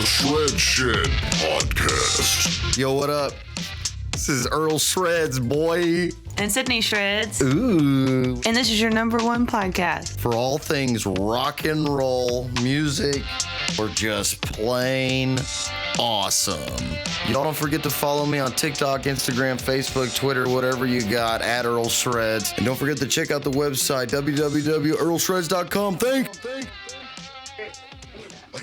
Shred Podcast. Yo, what up? This is Earlshreds, boy. And Sydney Shreds. Ooh. And this is your #1 podcast. For all things rock and roll, music, or just plain awesome. Y'all don't forget to follow me on TikTok, Instagram, Facebook, Twitter, whatever you got, at Earlshreds. And don't forget to check out the website, www.earlshreds.com. Thanks.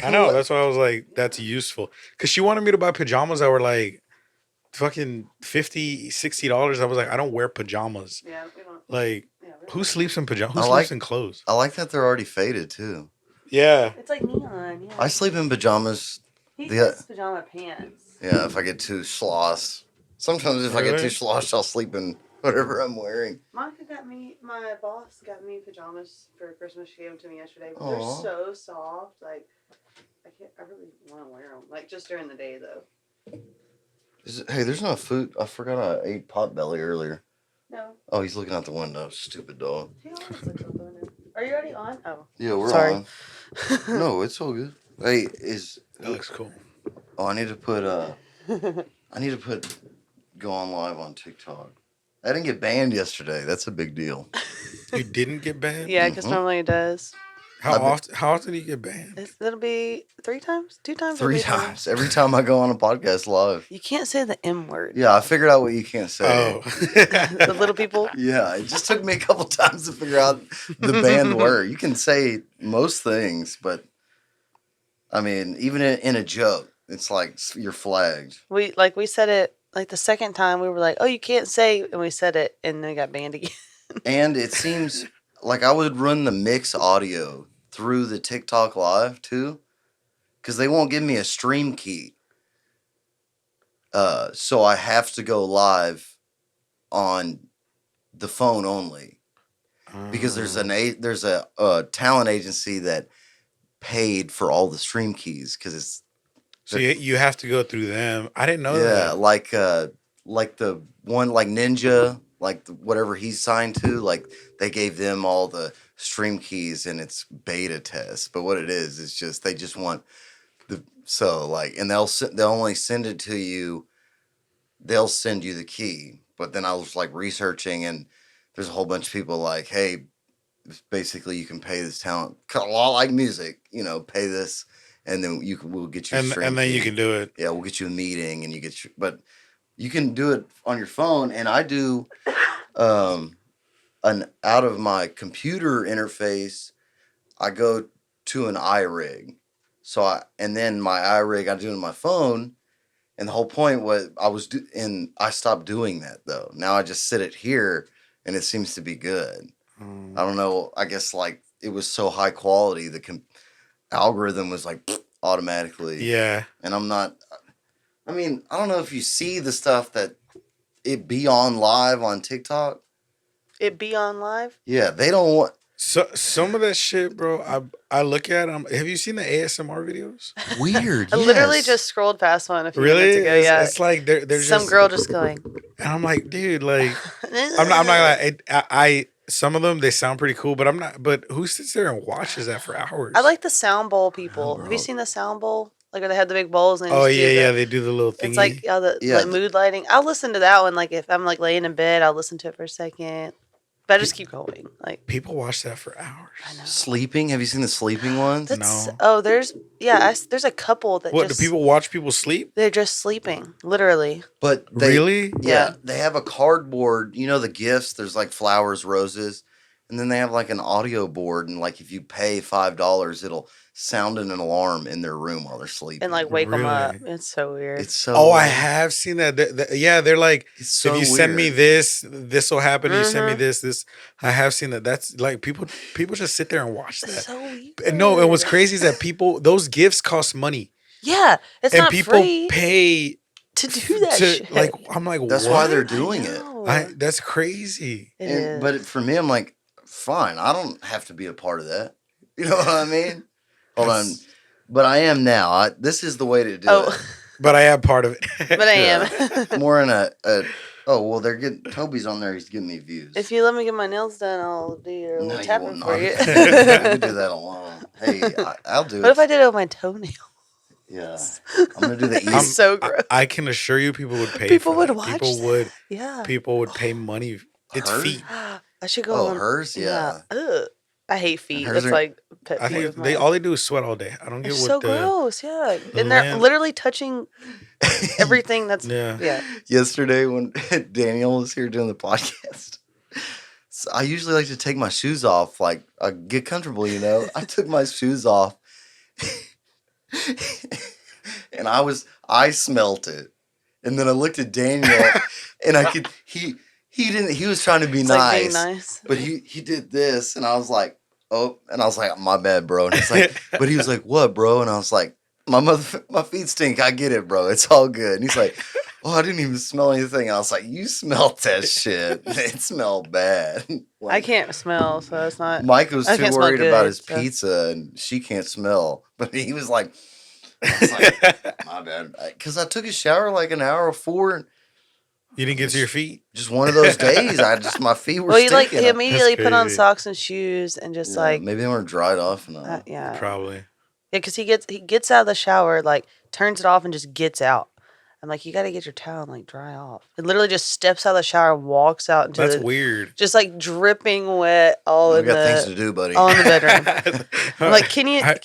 I know. That's why I was like, that's useful. Because she wanted me to buy pajamas that were like fucking $50, $60. I was like, I don't wear pajamas. Yeah, we don't. Like, who sleeps in pajamas? Who I sleeps like- in clothes? I like that they're already faded, too. Yeah. It's like neon. Yeah. I sleep in pajamas. He the- says pajama pants. Yeah, if I get too sloshed. Sometimes if I get Really? too sloshed, I'll sleep in whatever I'm wearing. Monica my boss got me pajamas for Christmas. She gave them to me yesterday. But Aw. they're so soft. Like, I really want to wear them. Like, just during the day, though. Hey, there's no food. I forgot I ate Potbelly earlier. No. Oh, he's looking out the window. Stupid dog. He always looks out the window. Are you already on? Oh. Yeah, we're Sorry. on. No, it's all good. Hey, That looks cool. Oh, I need to put go on live on TikTok. I didn't get banned yesterday. That's a big deal. You didn't get banned? Yeah, because normally it does. How often do you get banned? It'll be 3 times? 2 times? or 3 3 times. Every time I go on a podcast live. You can't say the M word. Yeah, I figured out what you can't say. Oh. The little people. Yeah, it just took me a couple times to figure out the banned word. You can say most things, but I mean, even in a joke, it's like you're flagged. We said it like the second time. We were like, "Oh, you can't say," and we said it, and then it got banned again. And it seems like I would run the mix audio through the TikTok live too, because they won't give me a stream key. So I have to go live on the phone only, because there's a talent agency that paid for all the stream keys because it's. So you have to go through them. I didn't know Yeah, that. like the one like Ninja, like whatever he's signed to, like they gave them all the stream keys and it's beta test. But what it is just they just want and they'll only send it to you. They'll send you the key. But then I was like researching and there's a whole bunch of people like, hey, basically you can pay this talent, a lot like music, pay this. And then we'll get you And then you can do it. Yeah, we'll get you a meeting and but you can do it on your phone. And I do out of my computer interface, I go to an iRig. And then my iRig I do on my phone. And the whole point was I stopped doing that though. Now I just sit it here and it seems to be good. I don't know. I guess like it was so high quality. The algorithm was like automatically. Yeah. And I don't know if you see the stuff that it be on live on TikTok. It be on live. Yeah, they don't want. So some of that shit, bro, I look at them. Have you seen the ASMR videos? Weird. I literally just scrolled past one a few minutes ago. Yeah, It's like there's some girl just going. And I'm like, dude, like, I'm not like, I some of them, they sound pretty cool, but I'm not, but who sits there and watches that for hours? I like the sound bowl people. Oh, Have you bro. seen the sound bowl? Like where they have the big bowls and they Oh, just do yeah, they do the little thingy. It's like like mood lighting. I'll listen to that one. Like if I'm like laying in bed, I'll listen to it for a second. But I just keep going. Like People watch that for hours. I know. Sleeping. Have you seen the sleeping ones? No. Oh, there's a couple that What, just do people watch people sleep? they're just sleeping, literally. But Really? Yeah, Yeah. they have a cardboard. The gifts. There's like flowers, roses, and then they have like an audio board. And like if you pay $5, it'll sound an alarm in their room while they're sleeping. And like wake them up. Really? It's so weird. It's so. Oh, I weird. have seen that. Yeah, they're like, It's so if you send me weird. this will happen. You send me Mhm. this. I have seen that. That's like people just sit there and watch It's that. so weird. And no, and what's crazy is that those gifts cost money. Yeah, it's And not people free pay to do that to shit. like I'm like, That's what? why they're doing it. know. That's crazy. It is. But for me, I'm like, fine. I don't have to be a part of that. You know what I mean? Hold on. But I am now. This is the way to do it. But I am part of it. But I am. More in they're getting Toby's on there. He's giving me views. If you let me get my nails done, I'll do your No, little you tapping will for not. you. You do that alone. Hey, I'll do What it. if I did it with my toenail? Yeah. I'm gonna do the It's so gross. I can assure you, people would pay. People for would that. watch People that. would. Yeah. People would pay money. It's Hers? feet. I should go Oh, on. hers? Yeah. Ugh. I hate feet. hers That's are- like a pet I peeve think of they mine. all they do is sweat all day. I don't They're get so what the gross, yeah. the And they're land- literally touching everything that's yeah. Yesterday when Daniel was here doing the podcast, so I usually like to take my shoes off, like I get comfortable, you know. I took my shoes off, and I smelt it, and then I looked at Daniel, and I could he was trying to be it's nice, like being nice. but he did this, and I was like, oh, and I was like, my bad, bro. And he's like, but he was like, what, bro? And I was like, my feet stink. I get it, bro. It's all good. And he's like, oh, I didn't even smell anything. And I was like, you smelled that shit. It smelled bad. Like, I can't smell, so it's not. Mike was I too can't smell worried about good, his so. pizza, and she can't smell. But he was like, I was like, my bad. Because I took a shower like an hour before. And You didn't get to your feet. just one of those days. My feet were Well, he stinking. he immediately put on crazy. socks and shoes and just Yeah, like maybe they weren't dried off enough. yeah. Probably. Yeah, because he gets out of the shower, like turns it off and just gets out. I'm like, you got to get your towel and like dry off. It literally just steps out of the shower and walks out into That's the, weird. just like dripping wet all We in got things to the do, buddy. all in the bedroom. I'm like, can you dry?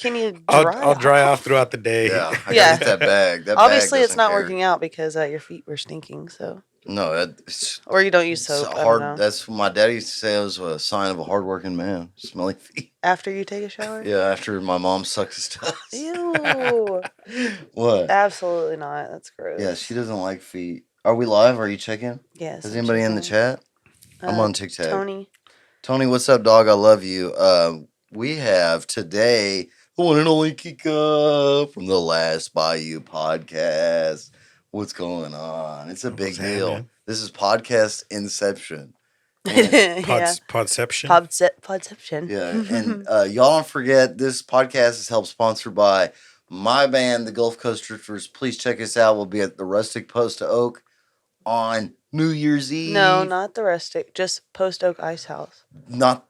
I'll dry off throughout the day. Yeah, I Yeah. gotta get that bag. That Obviously, bag it's not doesn't care. working out because your feet were stinking. So, No, it's or you don't use it's soap. I hard. don't know. That's what my daddy used to say. It was a sign of a hardworking man. Smelly feet. After you take a shower. Yeah, after my mom sucks his toes. Ew. What? Absolutely not. That's gross. Yeah, she doesn't like feet. Are we live? Are you checking? Yes. Is I'm anybody in the checking. chat? I'm on TikTok. Tony. What's up, dog? I love you. We have today the one and only Kiko from the last Bayou Podcast. What's going on? It's a big What's deal. happening? This is podcast inception. Yeah. Podception. Podception. Yeah, and y'all don't forget, this podcast is helped sponsored by my band, the Gulf Coast Drifters. Please check us out. We'll be at the Rustic Post of Oak on New Year's Eve. No, not the rustic. Just Post Oak Ice House. Not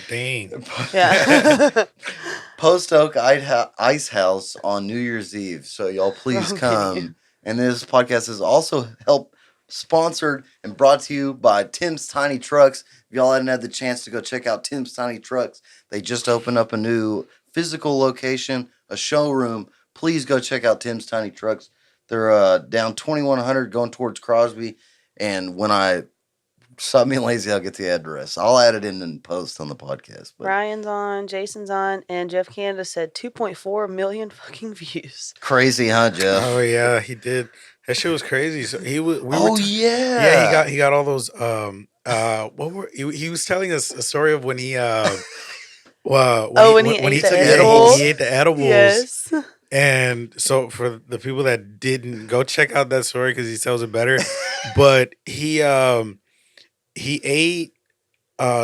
Dang. Yeah. Post Oak Ice House on New Year's Eve. So y'all please Okay. come. And this podcast is also helped sponsored and brought to you by Tim's Tiny Trucks. If y'all hadn't had the chance to go check out Tim's Tiny Trucks, they just opened up a new physical location, a showroom. Please go check out Tim's Tiny Trucks. They're down 2100 going towards Crosby. And when I stop being lazy, I'll get the address. I'll add it in post on the podcast. But Ryan's on, Jason's on, and Jeff Canada said 2.4 million fucking views. crazy, huh, Jeff? Oh yeah, he did. That shit was crazy. So he was. Yeah. Yeah, he got all those. What were he was telling us a story of when he well when he ate the took edibles? he ate the edibles. Yes. And so for the people that didn't, go check out that story because he tells it better. But he ate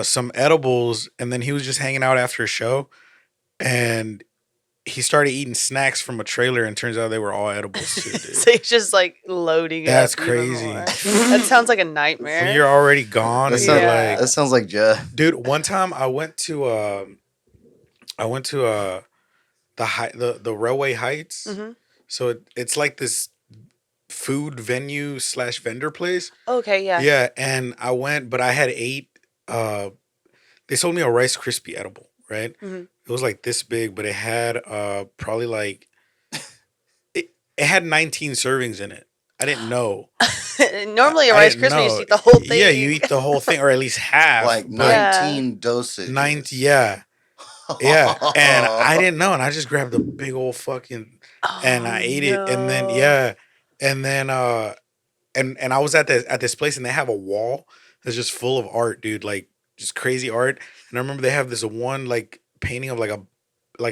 some edibles and then he was just hanging out after a show and he started eating snacks from a trailer and turns out they were all edibles too, dude. So he's just like loading it That's up even crazy. more. That sounds like a nightmare. When you're already gone, That and sounds, you're Yeah. like, that sounds like Jeff. dude. One time I went to the Railway Heights. Mm-hmm. So it's like this food venue / vendor place. Okay, yeah. Yeah, and I went, but I had ate. They sold me a Rice Krispie edible, right? Mhm. It was like this big, but it had probably like it had 19 servings in it. I didn't know. Normally, a I Rice didn't Krispie, you know. just eat the whole thing. Yeah, you eat the whole thing, or at least half. Like but- 19 doses. 90, yeah. Yeah, and I didn't know, and I just grabbed a big old fucking, and I ate it, and then and I was at this place, and they have a wall that's just full of art, dude, like just crazy art. And I remember they have this one like painting of like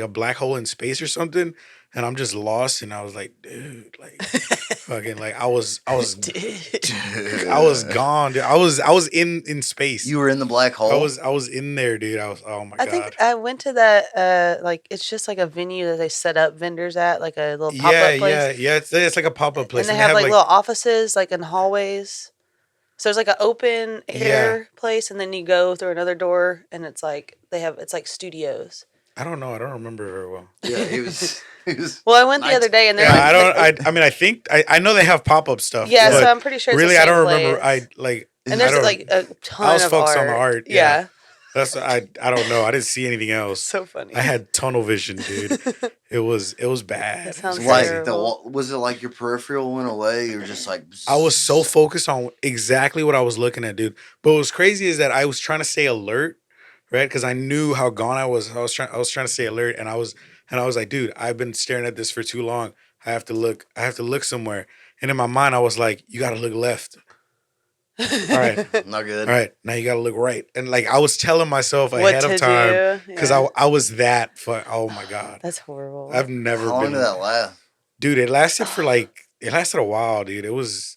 a black hole in space or something, and I'm just lost, and I was like, dude, like fucking, like I was gone, dude. I was in space. You were in the black hole? I was in there, dude. I was, oh my I god. think I went to that, like, it's just like a venue that they set up vendors at, like a little pop-up place. Yeah. It's like a pop-up place. And they have like little offices, like in hallways. So there's like an open air place, and then you go through another door, and it's like it's like studios. I don't know. I don't remember very well. Yeah, he was. He was. Well, I went the other day, and they're Yeah, like, I mean, I think I know they have pop up stuff. yeah, but so I'm pretty sure it's really, the I same don't place. remember. And I there's don't. like a I ton was of focused art. on the art. Yeah. That's I don't know. I didn't see anything else. So funny. I had tunnel vision, dude. It was bad. That It sounds was Like crazy. terrible. was it like your peripheral went away? You were just like. I was so focused on exactly what I was looking at, dude. But what was crazy is that I was trying to stay alert, right? Because I knew how gone I was. I was trying to stay alert, and I was like, dude, I've been staring at this for too long. I have to look. I have to look somewhere. And in my mind, I was like, you got to look left. All right. Not good. All right, now you got to look right. And like I was telling myself What ahead to of time do. because Yeah. I was that oh my God. That's horrible. I've never How long been did that last? Dude, it lasted a while, dude. It was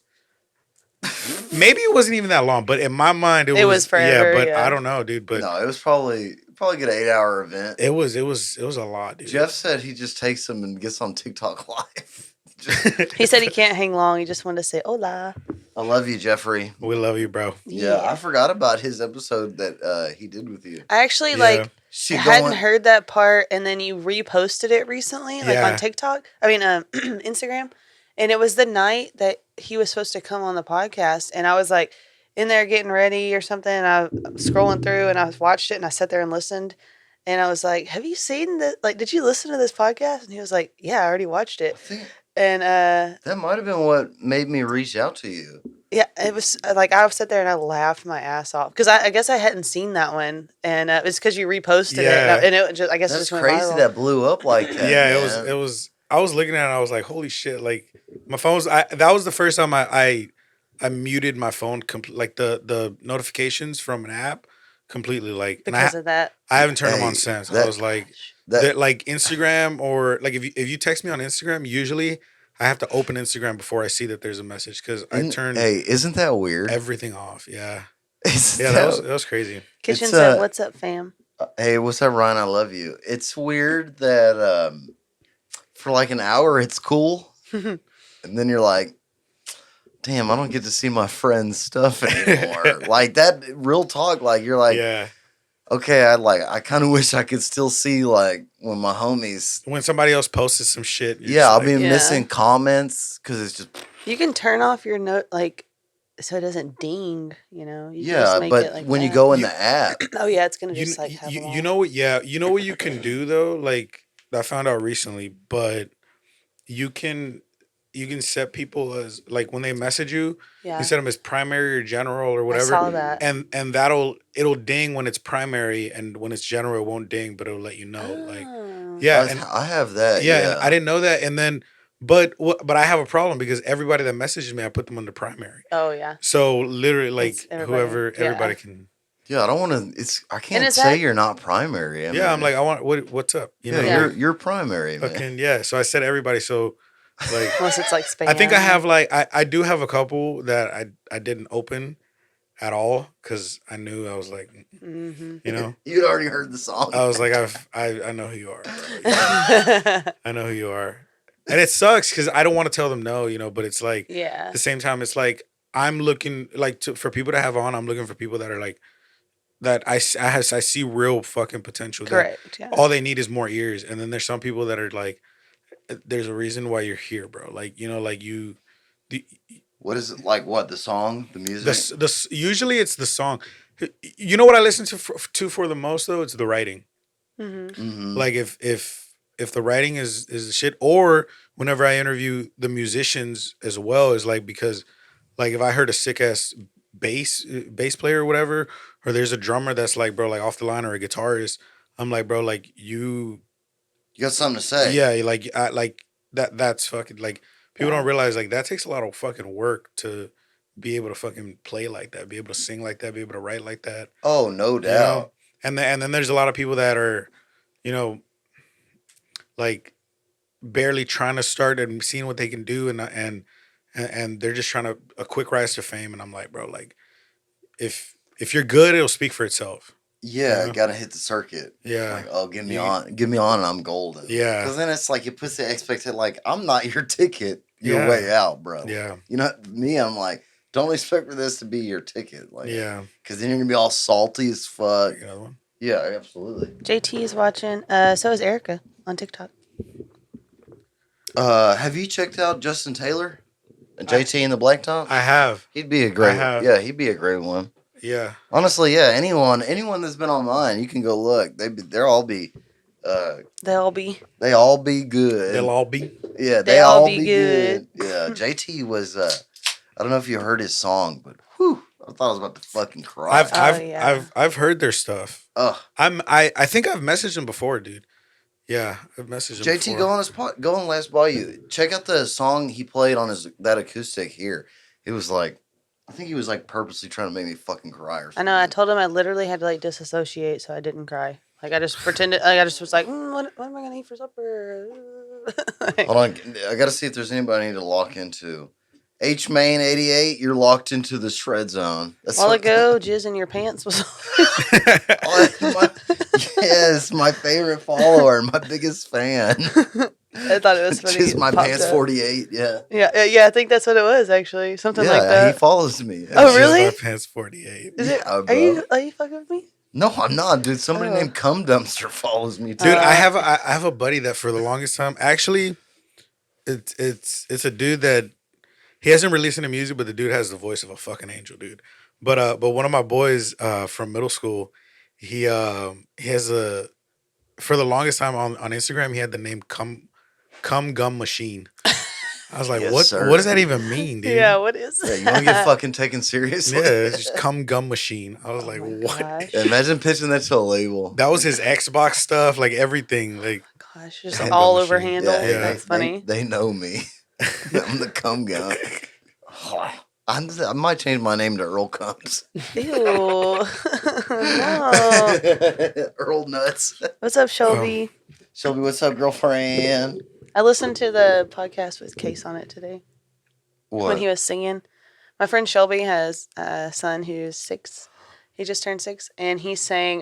maybe it wasn't even that long, but in my mind It was forever, Yeah, but yeah. I don't know, dude, but No, it was probably a good 8-hour event. it was a lot, dude. Jeff said he just takes them and gets on TikTok live. He said he can't hang long. He just wanted to say hola. I love you, Jeffrey. We love you, bro. Yeah, I forgot about his episode that he did with you. I actually Yeah. She hadn't going, heard that part, and then you reposted it recently, like Yeah. on TikTok. I mean, Instagram, and it was the night that he was supposed to come on the podcast, and I was like in there getting ready or something. And I was scrolling through, and I watched it, and I sat there and listened, and I was like, "Have you seen this? Like, did you listen to this podcast?" And he was like, "Yeah, I already watched I it." think And that might have been what made me reach out to you. yeah, it was like I sat there and I laughed my ass off because I guess I hadn't seen that one, and it's because you reposted Yeah. it, and it just I guess it That's just went crazy viral. that blew up like that. Yeah, man. it was I was looking at it and I was like, holy shit, like my phone's that was the first time I muted my phone like the notifications from an app completely, like and because of that. I haven't turned them on Hey, since. I that- was like That like Instagram or like if you text me on Instagram, usually I have to open Instagram before I see that there's a message because I turn Hey, isn't that weird? everything off. Yeah, Isn't yeah, that was crazy. Kitchen It's, said, "What's up, fam?" Hey, what's up, Ryan? I love you. It's weird that for like an hour it's cool, and then you're like, damn, I don't get to see my friend's stuff anymore. Like that real talk, like you're like, Yeah, okay, I kind of wish I could still see like when my homies. when somebody else posted some shit, you're Yeah, just I'll like, be Yeah. missing comments because it's just You can turn off your note like so it doesn't ding. You know. You can yeah. just make But it like when you that. go in the app, oh yeah, it's gonna you, just like have them all. you know what? Yeah, you know what you can do though. Like I found out recently, but you can set people as like when they message you, Yeah, you set them as primary or general or I whatever, saw that. and it'll ding when it's primary, and when it's general, it won't ding, but it'll let you know. Like Oh. yeah, and I have that. yeah, Yeah, and I didn't know that, and then but I have a problem because everybody that messages me, I put them under primary. Oh yeah. So literally, like It's everybody, yeah. everybody can. yeah. I don't want to. I can't is say that- you're not primary. I Yeah, mean, I'm like, I want what's up? You yeah, know, Yeah. you're primary, man. fucking yeah. So I said everybody. So like, Unless it's like spam. I think I have like I do have a couple that I didn't open at all because I knew I was like, Mm-hmm. you know, You'd already heard the song. I was like I know who you are. Bro. I know who you are, and it sucks because I don't want to tell them no, you know, but it's like yeah. at the same time it's like I'm looking like for people to have on. I'm looking for people that are like that I see real fucking potential. that Correct. Yeah. all they need is more ears, and then there's some people that are like, there's a reason why you're here, bro. Like you know, like What is it like? What the song, the music? usually it's the song. You know what I listen to for the most though? It's the writing. Mm-hmm. Mhm. Like if the writing is the shit, or whenever I interview the musicians as well, is like because like if I heard a sick ass bass player or whatever, or there's a drummer that's like bro like off the line or a guitarist, I'm like bro like You got something to say? yeah like that's fucking like people Yeah. don't realize like that takes a lot of fucking work to be able to fucking play like that, be able to sing like that, be able to write like that. Oh, no You doubt. know? And then there's a lot of people that are, you know, like barely trying to start and seeing what they can do, and they're just trying to a quick rise to fame. And I'm like, bro, like if you're good, it'll speak for itself. Yeah, Yeah. gotta hit the circuit. Yeah, Like, oh, get me You- on, and I'm golden. Yeah. Because then it's like it puts the expectation. Like I'm not your ticket. You're Yeah. way out, bro. yeah, You know me. I'm like, don't expect for this to be your ticket. Like, yeah. because then you're gonna be all salty as fuck. Another one. Yeah, absolutely. JT is watching. So is Erica on TikTok. Have you checked out Justin Taylor and JT in the Blacktop? I have. He'd be a great. have. Yeah, he'd be a great one. Yeah. Honestly, yeah. Anyone that's been on mine, you can go look. They'll all be. They'll be. They all be good. They'll all be. Yeah, they all be good. Yeah, JT was. I don't know if you heard his song, but whew, I thought I was about to fucking cry. I've heard their stuff. Ugh. I think I've messaged him before, dude. Yeah, I've messaged him. JT, before. go on Last Bayou. Check out the song he played on that acoustic here. It was like, I think he was like purposely trying to make me fucking cry or something. I know. I told him I literally had to like disassociate, so I didn't cry. Like I just pretended. Like I just was like, what am I gonna eat for supper? Hold on, I gotta see if there's anybody I need to lock into. H-Main 88, you're locked into the shred zone. That's While ago, jizz in your pants was. Yes, my favorite follower, my biggest fan. I thought it was funny. Jizz my pants 48, yeah. Yeah. I think that's what it was actually. Something like Yeah, that. he follows me. Oh, really? My pants 48. Is it? Yeah, Are you fucking with me? No, I'm not, dude. Somebody Oh. named Cum Dumpster follows me, too. Dude, I have a buddy that for the longest time, actually, it's a dude that he hasn't released any music, but the dude has the voice of a fucking angel, dude. But one of my boys from middle school, he has for the longest time on Instagram, he had the name Cum Gum Machine. I was like, Yes, what sir. What does that even mean, dude? Yeah. What is Yeah, that? you want to get fucking taken seriously? Yeah, it's just Cum Gum Machine. I was like, my what? gosh. Yeah, imagine pitching that to a label. That was his Xbox stuff, like everything. Like, Gosh, just Cum all Gum over Machine. handle. hey, That's funny. They know me. I'm the Cum Gun. I might change my name to Earl Cums. Ew. No. Earl Nuts. What's up, Shelby? Shelby, what's up, girlfriend? I listened to the podcast with Case on it today What? when he was singing. My friend Shelby has a son who's 6. He just turned 6, and he sang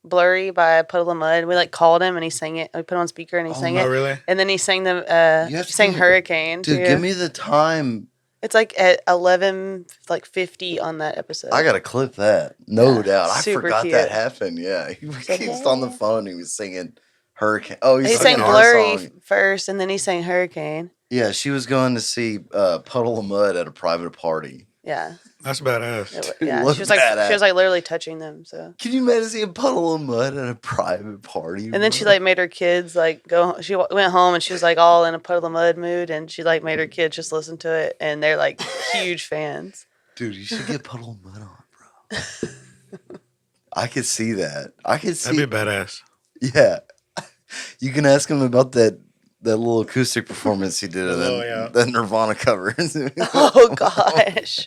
"Blurry" by Puddle of Mud. We like called him, and he sang it. We put it on speaker, and he sang oh, it. really? And then he sang You have he to sang give- "Hurricane." Dude, too. give me the time. It's like at 11:50 on that episode. I gotta clip that. No Yeah, doubt. I super forgot cute. that happened. Yeah, he was on the phone. He was singing Hurricane. Oh, He he's sang singing our "Blurry" song. first, and then he sang "Hurricane." Yeah, she was going to see Puddle of Mud at a private party. Yeah, That's badass. yeah. Look She was like badass. literally touching them. So. Can you imagine seeing Puddle of Mud at a private party? And then she bro? like made her kids like go. She went home and she was like all in a Puddle of Mud mood, and she like made her kids just listen to it, and they're like huge fans. Dude, you should get Puddle of Mud on, bro. I could see that. I could see. That'd be badass. Yeah, you can ask him about that little acoustic performance he did of Oh, yeah. that Nirvana cover. Oh gosh,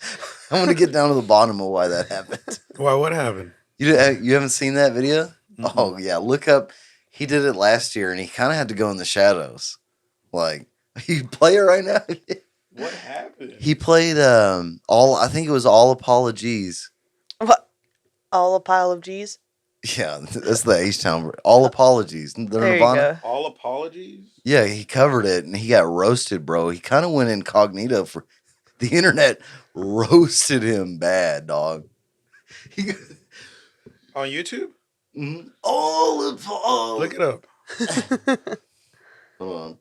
I want to get down to the bottom of why that happened. Why? What happened? You haven't seen that video? Oh yeah, look up. He did it last year, and he kind of had to go in the shadows. Like, you play it right now. What happened? He played I think it was All Apologies. what? All a pile of G's. Yeah, that's the H-Town. All Apologies. The There you Nirvana. go. All apologies. Yeah, he covered it, and he got roasted, bro. He kind of went incognito for the internet. Roasted him bad, dog. He, On YouTube? All Apologies. Look it up. Hold on.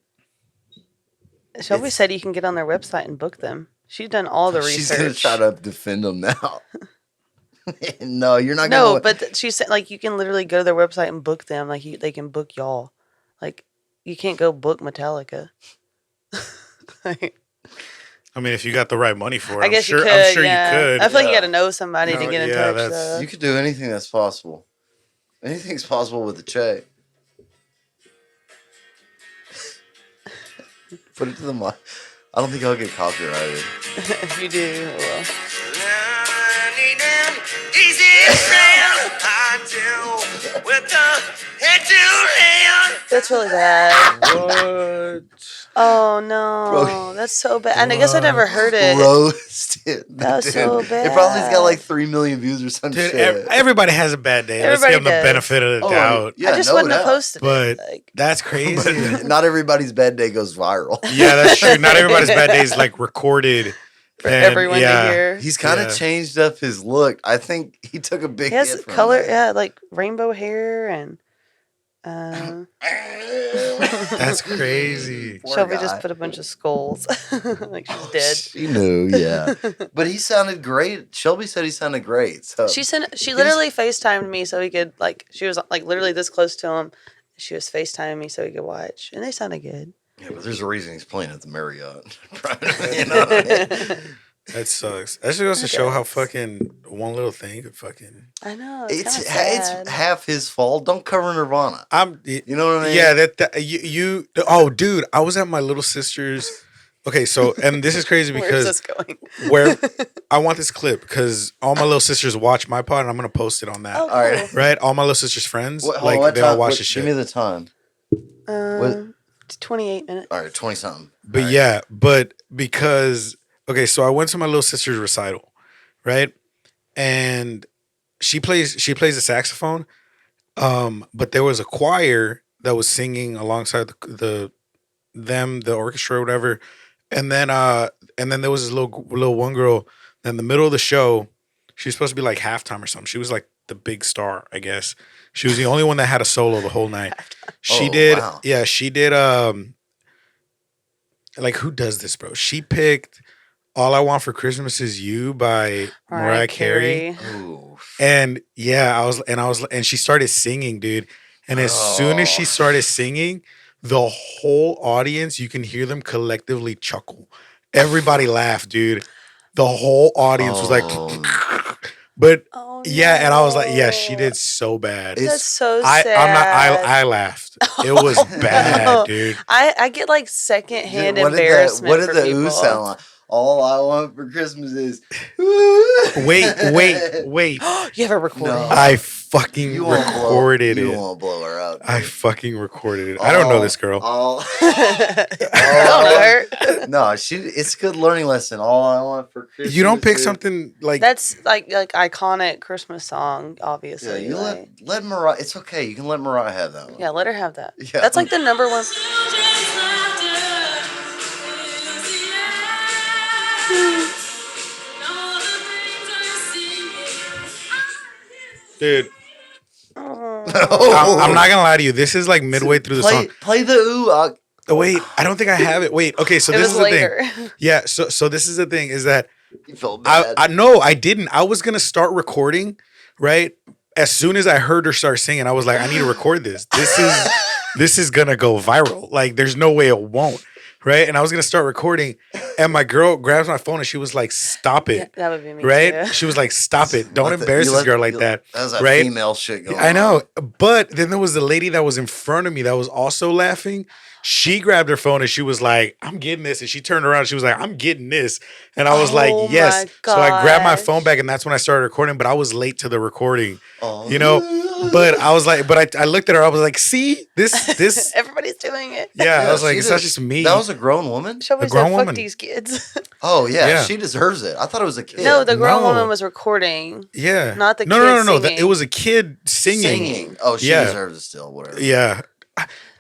Shelby said you can get on their website and book them. She's done all the She's research. gonna try to defend him now. No, you're not No, gonna. but she said like you can literally go to their website and book them. Like they can book y'all. Like you can't go book Metallica. Like, I mean, if you got the right money for it, I guess I'm you could. sure yeah. you could. I feel like you Yeah. got to know somebody to No, get in yeah, touch. that's- So. You could do anything that's possible. Anything's possible with the Che. Put it to the mic. I don't think I'll get copyrighted. If you do, well. That's really bad. What? Oh no, Bro. that's so bad. And I guess I never heard it. Roasted. That was so It probably has got bad. like 3 million views or some Dude, shit. everybody has a bad day. Let's Everybody give them the does. benefit of the Oh, doubt. yeah, I just no wouldn't have doubt. posted But it. Like, that's crazy. But not everybody's bad day goes viral. Yeah, that's true. Not everybody's bad day is like recorded for everyone to hear. He's kind of changed up his look. I think he took a big He has hit from color, that. like rainbow hair and. That's crazy. Poor Shelby guy. just put a bunch of skulls, like she's dead. She knew, yeah. But he sounded great. Shelby said he sounded great. So She literally FaceTimed me so he could she was like literally this close to him. She was FaceTiming me so he could watch, and they sounded good. yeah, but there's a reason he's playing at the Marriott. You know what I mean? That sucks. That just goes to show how fucking one little thing could fucking. I know It's sad. half his fault. Don't cover Nirvana. You know what I mean? Yeah, you. Oh, dude, I was at my little sister's. Okay, so and this is crazy Where's because this going? where I want this clip because all my little sisters watch my pod and I'm gonna post it on that. Oh, cool. All right. Right, all my little sisters' friends What they all time? watch the shit. Give me the time. 28 minutes. All right, 20 something. But but because okay, so I went to my little sister's recital, right? And she plays the saxophone. But there was a choir that was singing alongside the orchestra or whatever. And then there was this little one girl in the middle of the show. She was supposed to be like halftime or something. She was like the big star, I guess. She was the only one that had a solo the whole night. She did. Wow. Yeah, she did. Like who does this, bro? She picked "All I Want for Christmas Is You" by Mariah Carey. Ooh. And yeah, and she started singing, dude. And as soon as she started singing, the whole audience, you can hear them collectively chuckle. Everybody laughed, dude. The whole audience was like, but Oh, yeah, and I was like, yeah, no. she did so bad. That's so I sad. I laughed. It was bad, dude. I get like secondhand Dude, embarrassment. what did for the people. ooh sound like? All I want for Christmas is Wait. You have a recording. No. I fucking You won't recorded blow, it. You won't blow her out. I fucking recorded it. I don't know this girl. Don't hurt. No, it's a good learning lesson. All I want for Christmas. You don't pick is- something like That's like iconic Christmas song, Yeah, obviously. you like- let Mariah. It's okay. You can let Mariah have that one. yeah, let her have that. Yeah. That's like the number one. dude. Oh. I'm not gonna lie to you. This is like midway through the song. Play the ooh. Oh, wait, I don't think I have it. Wait, okay, so It this was is the later. thing. Yeah, so this is the thing is that You felt bad. I no, I didn't. I was gonna start recording, right? As soon as I heard her start singing, I was like, I need to record this. This is gonna go viral. Like, there's no way it won't. Right? And I was gonna start recording, and my girl grabs my phone and she was like, "Stop it!" Yeah, that would be me. Right? Too. She was like, "Stop it! Don't Let the- embarrass you this let- girl like you- that." That was that right? female shit going on. I know, but then there was the lady that was in front of me that was also laughing. She grabbed her phone and she was like, "I'm getting this," and she turned around. And she was like, "I'm getting this," and I was Oh like, "Yes." my So I grabbed my gosh. phone back, and that's when I started recording. But I was late to the recording, Oh. you know. But I was like, I looked at her. I was like, "See this." Everybody's doing it. Yeah, I was like, she "It's not did- just me." That was a grown woman. Shelby A grown said, "Fuck woman. these kids." Oh yeah, Yeah. she deserves it. I thought it was a kid. No, the grown No. woman was recording. Yeah, Not the no, kid no. singing. It was a kid singing. Oh, she Yeah. deserves it still. Whatever. Yeah,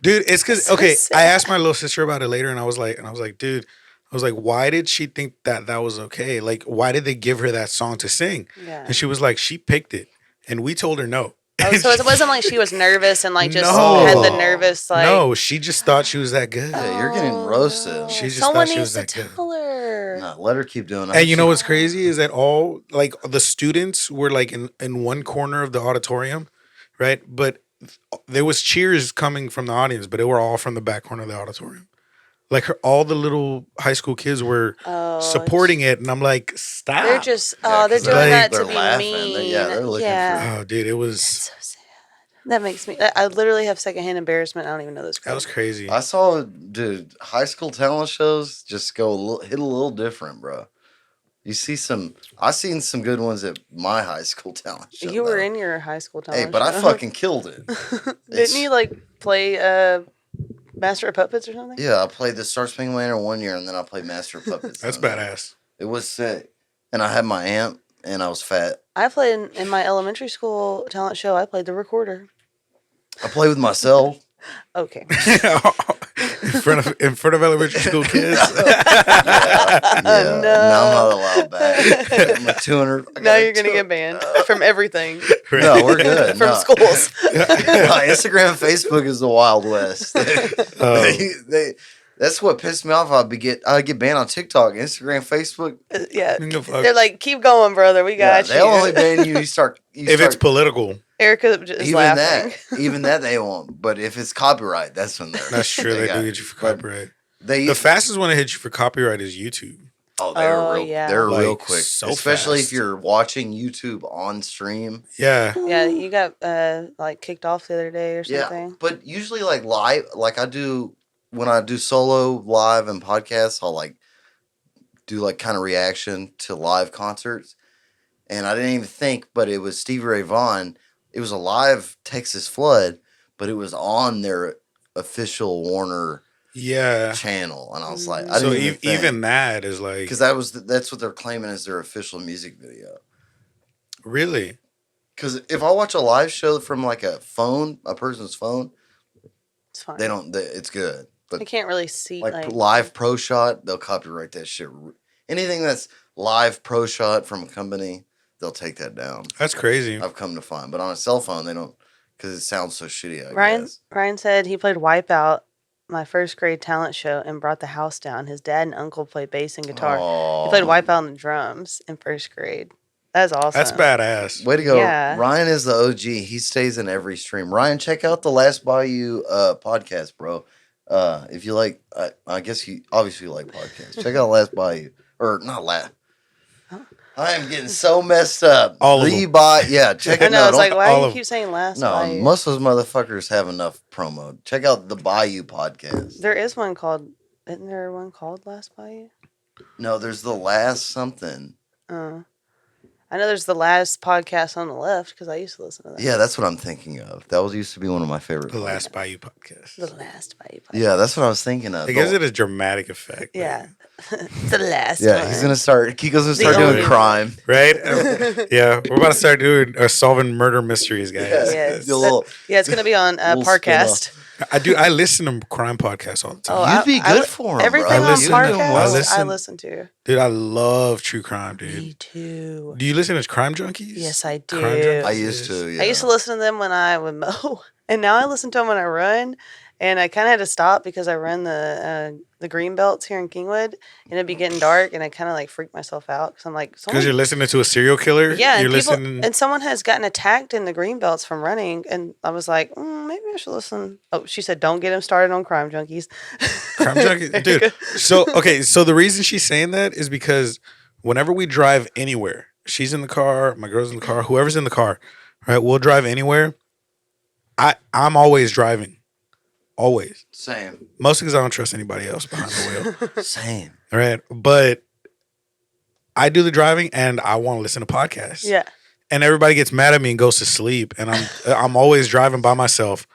dude. It's because So okay. sad. I asked my little sister about it later, and I was like, dude, I was like, why did she think that was okay? Like, why did they give her that song to sing? Yeah. And she was like, she picked it, and we told her no. Oh, so it wasn't like she was nervous and like just No. had the nervous like. No, she just thought she was that good. Yeah, you're getting roasted. She just Someone thought she needs was to that good. tell her. No, let her keep doing it. And you know what's crazy is that all like the students were like in one corner of the auditorium, right? But there was cheers coming from the audience, but they were all from the back corner of the auditorium. Like all the little high school kids were Oh, supporting it, and I'm like, stop. They're just Yeah, they're 'cause doing like- that they're to be laughing. mean. They're looking Oh, dude, it was So sad. That makes me. I literally have secondhand embarrassment. I don't even know this girl. that was crazy. I saw, dude, high school talent shows just go hit a little different, bro. You see I seen some good ones at my high school talent show. You were though. in your high school talent Hey, but I show. fucking killed it. Didn't you like play Master of Puppets or something? Yeah, I played the Star Spangled Banner 1 year, and then I played Master of Puppets. That's another. badass. It was sick, and I had my amp, and I was fat. I played in my elementary school talent show. I played the recorder. I played with myself. Okay. in front of elementary school kids. Yeah. No. Now I'm not allowed back. I'm a 200. I Now got a you're gonna 200. get banned from everything, Right? No, we're good. from No. schools. No, Instagram, Facebook is the Wild West. That's what pissed me off. I get banned on TikTok, Instagram, Facebook. Yeah, No fuck. they're like, keep going, brother. We Yeah, got they'll you. only ban you. If it's political, Erica is even laughing. even that they won't. But if it's copyright, that's when they're. that's true. They got do it. get you for But copyright. They The fastest one to hit you for copyright is YouTube. Yeah. they're real Like, quick, so especially fast. if you're watching YouTube on stream. Yeah. Yeah, you got like kicked off the other day or something. Yeah, but usually like live, like I do when I do solo live and podcasts, I'll like do like kind of reaction to live concerts. And I didn't even think, but it was Stevie Ray Vaughan. It was a live Texas Flood, but it was on their official Warner Yeah. channel, and I was like, I Mm. So didn't even even that is like because that's what they're claiming as their official music video. really. Because if I watch a live show from like a person's phone, It's fine. it's good. I But can't really see like live pro shot, they'll copyright that shit. Anything that's live pro shot from a company, they'll take that down. That's crazy. I've come to find, but on a cell phone, they don't because it sounds so shitty. I Ryan guess. Ryan said he played Wipeout, my first grade talent show, and brought the house down. His dad and uncle played bass and guitar. He played Aw. Wipeout on the drums in first grade. That's awesome. That's badass. Way to go. Yeah. Ryan is the OG. He stays in every stream. Ryan, check out the Last Bayou podcast, bro. If you like, I guess you obviously like podcasts. Check out Last Bayou. Or not Last. Oh. I am getting so messed up. All of the them. yeah, check I it know. out. It's like, why all do you of- keep saying last? No, Bayou? most of those motherfuckers have enough promo. Check out the Bayou podcast. There is one called. Isn't there one called Last Bayou? No, there's the last something. I know there's the last podcast on the left because I used to listen to that. Yeah, that's what I'm thinking of. That used to be one of my favorite. The podcasts. last Bayou podcast. The last Bayou. Podcast. Yeah, that's what I was thinking of. It gives it a dramatic effect. Yeah. the last. Yeah, one. he's gonna start. Kiko's gonna The start only doing one. crime. Right? Yeah. We're about to start doing solving murder mysteries, guys. Yes. The little- Yeah, it's gonna be on Little Parcast. I listen to crime podcasts all the time. Oh, You'd be I good li- for him, Everything bro. on listen to Parcast, him. I I listen- listen to. Dude, I love true crime, dude. Me too. Do you listen to Crime Junkies? Yes, I do. Crime Junkies I used to. is- Yeah. I used to listen to them when I would mow, and now I listen to them when I run. And I kind of had to stop because I run the green belts here in Kingwood, and it'd be getting dark, and I kind of like freak myself out because I'm like, Because you're listening to a serial killer? yeah, You're and people, listening. and someone has gotten attacked in the green belts from running, and I was like, maybe I should listen. Oh, she said, don't get him started on Crime Junkies. Crime Junkies? There you Dude. go. So, okay. So the reason she's saying that is because whenever we drive anywhere, she's in the car, my girl's in the car, whoever's in the car, right? We'll drive anywhere. I'm always driving. Always. Same. Mostly because I don't trust anybody else behind the wheel. Same. Right. But I do the driving and I want to listen to podcasts. Yeah, And everybody gets mad at me and goes to sleep. And I'm always driving by myself.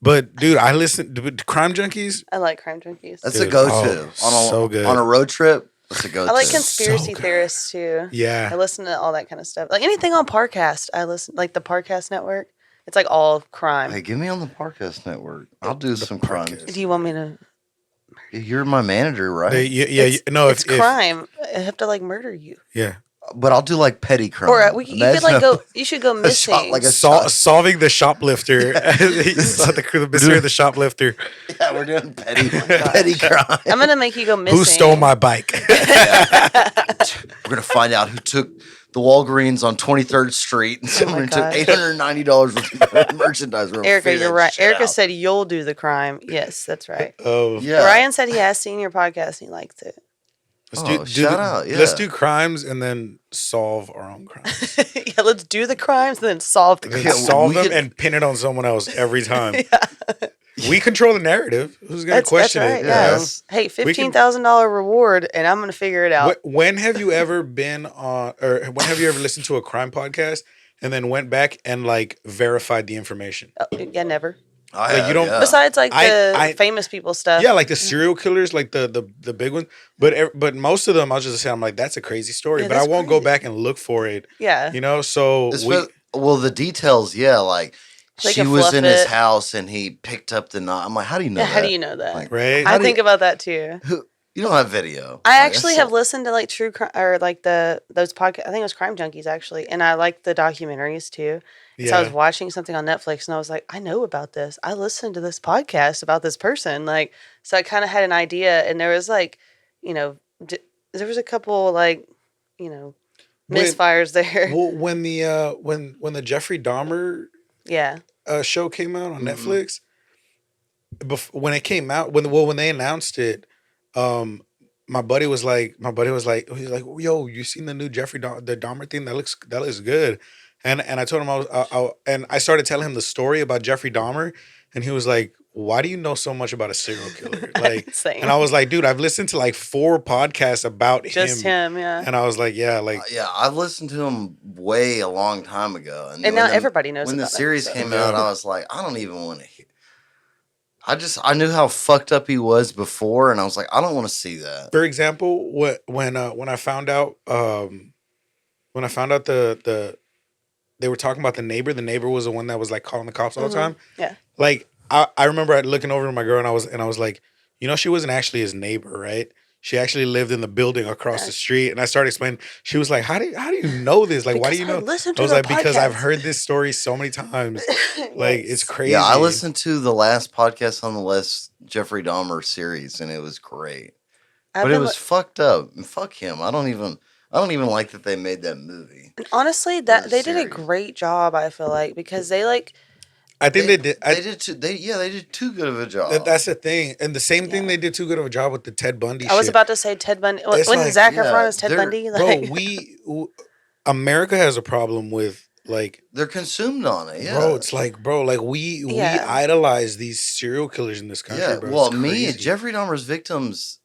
But dude, I listen to Crime Junkies. I like Crime Junkies. That's a Dude, go-to so good. on a road trip. That's a go-to. I like So conspiracy good. theorists too. I Yeah. listen to all that kind of stuff. Like anything on Parcast, I listen. Like the Parcast network, it's like all crime. Hey, get me on the Podcast Network. I'll do some crimes. Podcast. Do you want me to? You're my manager, right? No, It's crime. I have to like murder you, Yeah. But I'll do like petty crime. or you could like go. You should go missing. like a Solving the shoplifter. the mystery of the shoplifter. Yeah, we're doing petty crime. I'm gonna make you go missing. Who stole my bike? We're gonna find out who took the Walgreens on 23rd Street and someone took gosh. $890 worth of merchandise. We're gonna Erica, figure you're that right. shit Erica out. said you'll do the crime. Yes, that's right. Oh, Yeah. Ryan said he has seen your podcast and he likes it. Shout out, yeah. Let's do crimes and then solve our own crimes. Yeah, let's do the crimes and then solve the And then Yeah, crimes. solve we them could- and pin it on someone else every time. We control the narrative. Who's gonna That's question right. it? Yeah. you know? Yes. Hey, We can- $15,000 reward, and I'm gonna figure it out. When have you ever been on, or when have you ever listened to a crime podcast and then went back and like verified the information? Oh, yeah, never. I Like, you don't- yeah. Besides, like the I- famous people stuff. Yeah, like the serial killers, like the big ones. But most of them, I'll just say, I'm like, that's a crazy story. Yeah, but I that's won't go crazy. back and look for it. Yeah. You know, so Well, the details, yeah, like They she can was fluff in his it. house and he picked up the knife. I'm like, how do you know Yeah, that? how do you know that? Like, Right? I how do think you- about that too. You don't have video. I Like, actually that's have so- listened to like true crime or like those podcasts. I think it was Crime Junkies actually, and I like the documentaries too. And so I was Yeah. watching something on Netflix, and I was like, I know about this. I listened to this podcast about this person. Like, so I kind of had an idea, and there was like, you know, there was a couple like, you know, When- misfires there. Well, when the Jeffrey Dahmer Yeah. show came out on Mhm. Netflix, when it came out, when they announced it, my buddy was like, he's like, yo, you seen the new the Dahmer thing? That looks good. And I told him and I started telling him the story about Jeffrey Dahmer, and he was like, why do you know so much about a serial killer? Like, Same. and I was like, dude, I've listened to like 4 podcasts about Just him, yeah. and I was like, yeah, like, yeah, I've listened to him way a long time ago, And then now when the- everybody knows when the about it, series so. came out. I was like, I don't even want to hear. I knew how fucked up he was before, and I was like, I don't want to see that. for example, when I found out the they were talking about the neighbor was the one that was like calling the cops all the time. Yeah. Like I remember looking over to my girl and I was like, you know, she wasn't actually his neighbor, right? She actually lived in the building across the street, and I started explaining. She was like, "How do you know this? Like, why do you know?" Listen I to was the like, "Because I've podcast." heard this story so many times. Like, it's crazy." Yeah, I listened to the last podcast on the last Jeffrey Dahmer series, and it was great. But it was fucked up. And fuck him. I don't even like that they made that movie. honestly, or that they did a series. great job. I feel like because they like I think they did. They did too good of a job. That's the thing, and the same thing Yeah. they did too good of a job with the Ted Bundy. I was shit. about to say Ted Bundy. It's When like, Zac yeah, Efron is Ted they're- Bundy, Bro, like America has a problem with like, They're consumed on it. Yeah, bro. It's like, bro, like we Yeah. idolize these serial killers in this country, yeah. bro. Well, It's me, crazy. Jeffrey Dahmer's victims,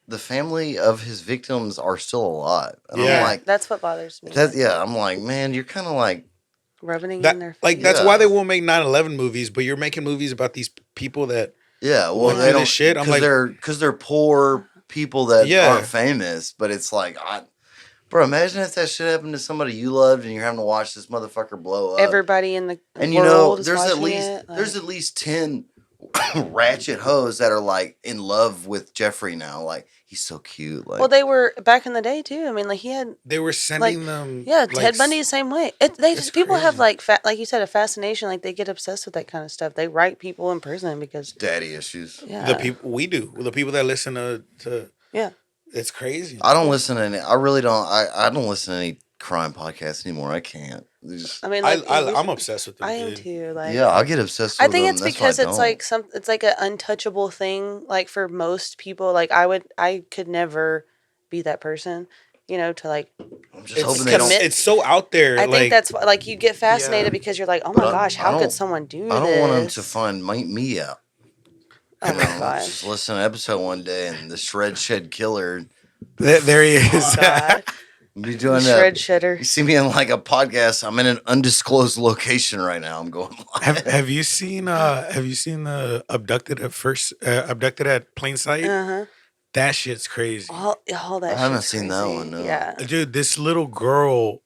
the family of his victims are still alive, and Yeah. I'm like, that's what bothers me. I'm like, man, you're kind of like, rubbing it in That their face. like that's Yeah. why they won't make 9/11 movies, but you're making movies about these people that yeah, well, Went they through don't this shit. I'm like- because they're poor people that Yeah. aren't famous, but it's like, bro, imagine if that shit happened to somebody you loved, and you're having to watch this motherfucker blow up. Everybody in the And world is there's at watching least it, like- there's at least 10 ratchet hoes that are like in love with Jeffrey now. Like, he's so cute. Like, well, they were back in the day too. I mean, like he had they were sending them. yeah, like, Ted Bundy the same way. They it's just people have crazy. like you said a fascination. Like they get obsessed with that kind of stuff. They write people in prison because daddy issues. yeah, The people we do, the people that listen to yeah. it's crazy. I don't listen to any. I really don't. I don't listen to any crime podcasts anymore. I can't. I mean, I, like, I'm obsessed with them. I am dude. too. Like yeah, I get obsessed. I with think them. it's That's why I because it's don't. like it's like an untouchable thing. Like for most people, like I could never be that person. You know, to like I'm just It's, hoping they don't. it's so out there. I like, think that's why, like you get fascinated because you're like, oh my But gosh, I how don't- could someone do I this? don't want them to find me out. Oh You my know, gosh. just listen to an episode one day and the shed killer there he is. Oh God, be doing shred that. shedder. You see me in like a podcast. I'm in an undisclosed location right now. I'm going live. have you seen the abducted at plain sight? Uh-huh. That shit's crazy. All that. I haven't shit's seen that crazy. one, no. Yeah. Dude, this little girl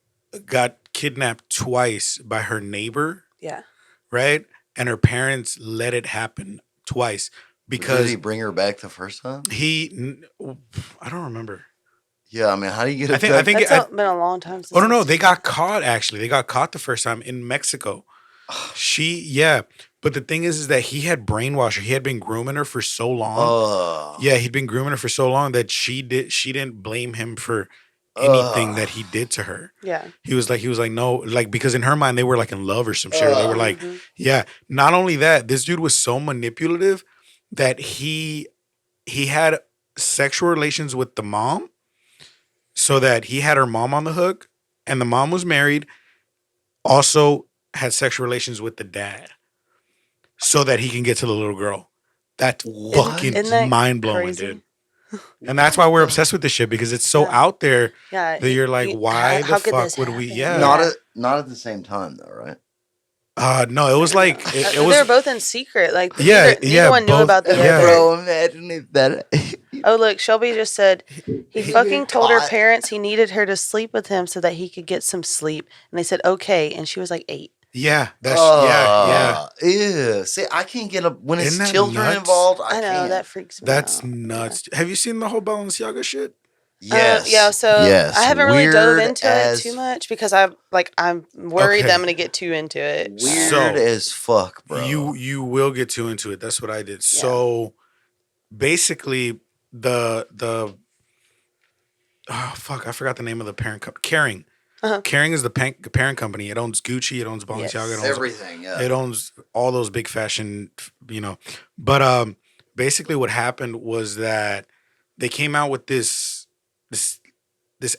got kidnapped twice by her neighbor, Yeah. right? And her parents let it happen twice Did because he bring her back the first time? I don't remember. Yeah, I mean, how do you get? I think That's I- been a long time since. Oh no, I've they seen got caught actually. They got caught the first time in Mexico. But the thing is that he had brainwashed her. He had been grooming her for so long. Oh, Yeah, he'd been grooming her for so long that she didn't blame him for anything that he did to her. Yeah. He was like no, like because in her mind they were like in love or some shit. Or they were like, Mhm. yeah. Not only that, this dude was so manipulative that he had sexual relations with the mom, so that he had her mom on the hook, and the mom was married. Also had sexual relations with the dad, so that he can get to the little girl. That's fucking Isn't that mind blowing, crazy? dude. And that's why we're obsessed with this shit because it's so Yeah. out there Yeah. that you're like, why how the could fuck this would we? happen? Yeah. not at the same time though, right? No, it was like it they was. were both in secret. Like Yeah, neither yeah, one knew both- about the yeah. other. Bro, imagine if that. Oh look, Shelby just said he fucking told her caught. parents he needed her to sleep with him so that he could get some sleep, and they said okay, and she was like 8. Yeah, yeah. Ew. See, I can't get up when Isn't it's that children nuts? involved. I know can't. that freaks me That's out. nuts. Have you seen the whole Balenciaga shit? Yes. Yeah, so yes. I haven't really dove Weird into it too much because I'm worried that I'm gonna get too into it. Weird So, as fuck, bro. You will get too into it. That's what I did. So basically, the oh fuck, I forgot the name of the parent company. Caring. Uh-huh. Caring is the parent company. It owns Gucci. It owns Balenciaga. Yes. It owns everything. Yeah. It owns all those big fashion, But basically, what happened was that they came out with this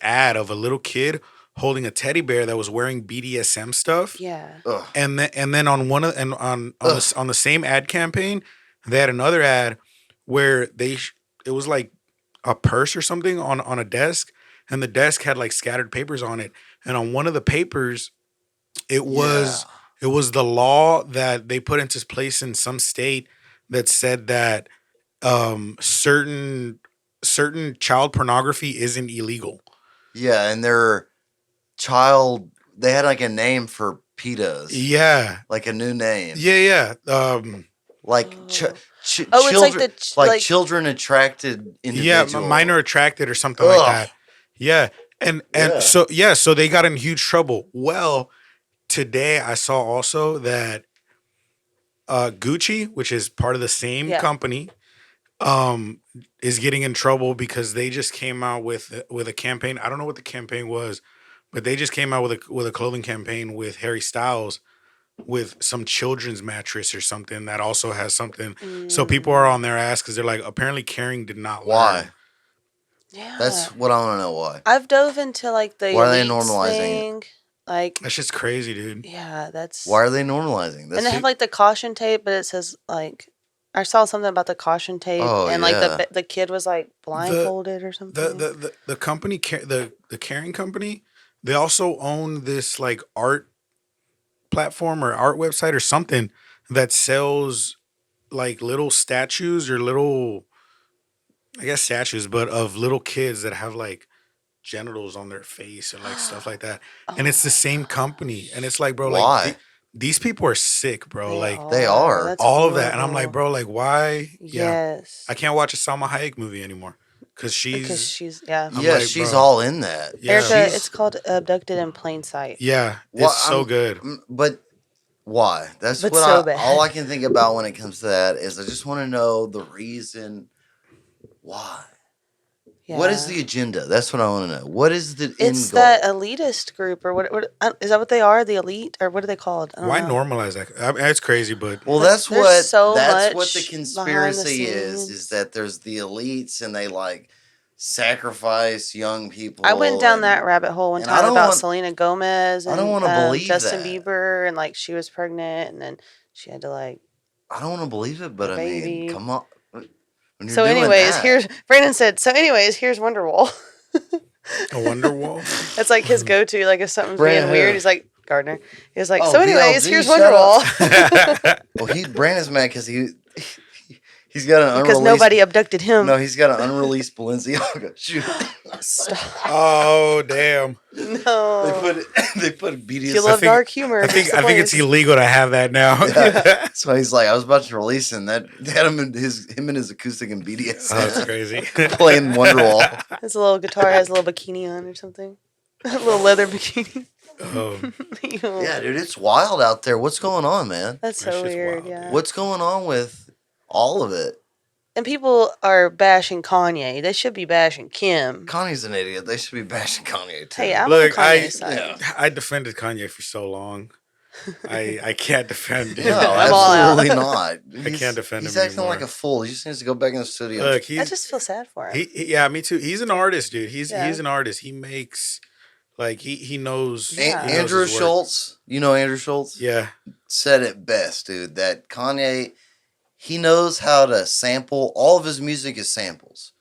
ad of a little kid holding a teddy bear that was wearing BDSM stuff. Yeah. Ugh. And then on one of and on the same ad campaign, they had another ad where it was like a purse or something on a desk, and the desk had like scattered papers on it, and on one of the papers, it was the law that they put into place in some state that said that certain child pornography isn't illegal. Yeah, and they had like a name for pedos. Yeah. Like a new name. Yeah. Like Oh. children, it's like children attracted individuals. Yeah, minor attracted or something like that. Yeah. And so they got in huge trouble. Well, today I saw also that Gucci, which is part of the same company, is getting in trouble because they just came out with a campaign. I don't know what the campaign was, but they just came out with a clothing campaign with Harry Styles with some children's mattress or something that also has something. So people are on their ass because they're like, apparently Caring did not learn. Why? Yeah. That's what I want to know. Why? I've dove into like the Why are they elites normalizing thing. Like That's just crazy, dude. yeah, that's Why are they normalizing? and they have like the caution tape, but it says like I saw something about the caution tape, and like the kid was like blindfolded or something. The company, the Caring company, they also own this like art platform or art website or something that sells like little statues or little, I guess statues, but of little kids that have like genitals on their face and like stuff like that. And it's the same company, and it's like, bro, Why? like these people are sick, bro. They are. That's all of that, and I'm horrible. like, bro, like why? Yes. I can't watch a Salma Hayek movie anymore because she's yeah. I'm Yeah, like, she's bro. all in that. Yeah. Erica, it's called Abducted in Plain Sight. Yeah, Well, it's so good. But why? That's But what so bad. all I can think about when it comes to that is I just want to know the reason why. Yeah. What is the agenda? That's what I want to know. What is the end It's goal? that elitist group, or what is that what they are? The elite, or what are they called? I don't Why know. normalize that? I mean, it's crazy, but Well, There's that's so what much the behind the conspiracy is scenes. that there's the elites and they like sacrifice young people. I went down and- that rabbit hole one and I time don't about want- Selena Gomez and I don't wanna believe Justin that. Bieber, and like she was pregnant, and then she had to like. I don't want to believe it, but I Baby. mean, come on. When you're So, doing anyways, that- Brandon said. So, anyways, here's Wonderwall. a wonder wall. That's like his go-to. Like if something's Brandon being weird, who? he's like Gardner. He was like, Oh, so, anyways, BLG, here's shut Wonderwall. Well, Brandon's mad because he's got an Because unreleased. nobody abducted him. No, he's got an unreleased Balenciaga shoe. Stop. Oh damn! No. They put BDSM. If you love dark humor, I think it's the it's place. illegal to have that now. Yeah. That's why he's like, I was about to release him. That they had him and his acoustic and BDSM. Oh, that's crazy. Playing Wonderwall. His little guitar has a little bikini on or something. A little leather bikini. Oh, Ew. Yeah, dude, it's wild out there. What's going on, man? That's That so shit's weird, wild, yeah. dude. What's going on with all of it? And people are bashing Kanye. They should be bashing Kim. Kanye's an idiot. They should be bashing Kanye too. Hey, I'm Look, on Kanye's side. I defended Kanye for so long. I can't defend him. No, I'm all out. absolutely not. I can't defend He's him acting anymore. like a fool. He just needs to go back in the studio. Look, I just feel sad for him. yeah, me too. He's an artist, dude. He's Yeah. an artist. He makes like he knows. Yeah. he knows Andrew his work. Schultz, you know Andrew Schultz? Yeah, Said it best, dude. That Kanye, he knows how to sample. All of his music is samples.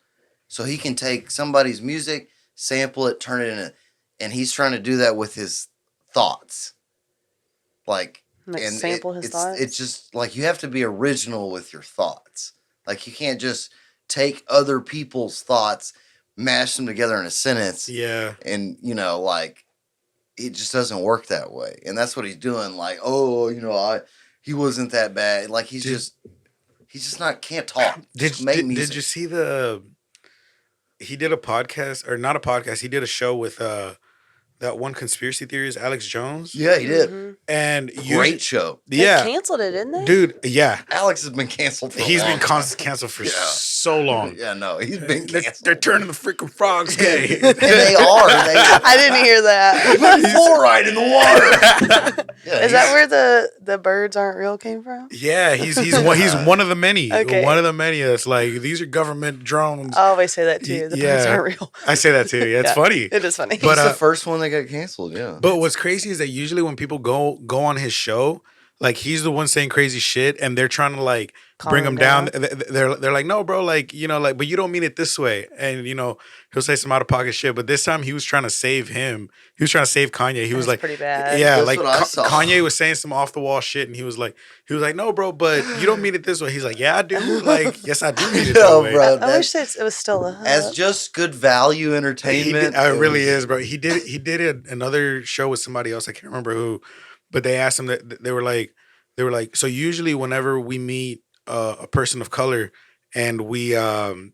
So he can take somebody's music, sample it, turn it into, and he's trying to do that with his thoughts. Like, Like and sample his thoughts. It's just like you have to be original with your thoughts. Like you can't just take other people's thoughts, mash them together in a sentence, yeah. and like it just doesn't work that way, and that's what he's doing. Like, oh, he wasn't that bad. Like he's just not can't talk. Did you see he did a podcast, or not a podcast? He did a show with that one conspiracy theorist, Alex Jones. Yeah, he did. Mm-hmm. And great show. Yeah, they canceled it, didn't they? Dude, yeah. Alex has been canceled for He's a long been time. canceled for so long. Yeah, no, he's been canceled. They're turning the freaking frogs gay. And they are. I didn't hear that. Put fluoride in the water. Yeah, Is that where the birds aren't real came from? Yeah, he's one of the many. Okay. One of the many that's like, these are government drones. I always say that too. The birds aren't real. I say that too. Yeah, it's funny. It is funny. But he's the first one that got canceled, yeah. But what's crazy is that usually when people go on his show, like he's the one saying crazy shit, and they're trying to like bring him down. They're like, no, bro, like but you don't mean it this way, and he'll say some out of pocket shit. But this time he was trying to save him. He was trying to save Kanye. He was like, pretty bad. Yeah, That's like what I saw. Kanye was saying some off the wall shit, and he was like, no, bro, but you don't mean it this way. He's like, yeah, I do. Like, yes, I do mean it that way. Bro, I wish it was still as just good value entertainment. It really is, bro. He did another show with somebody else. I can't remember who, but they asked him that they were like, so usually whenever we meet a person of color, and we like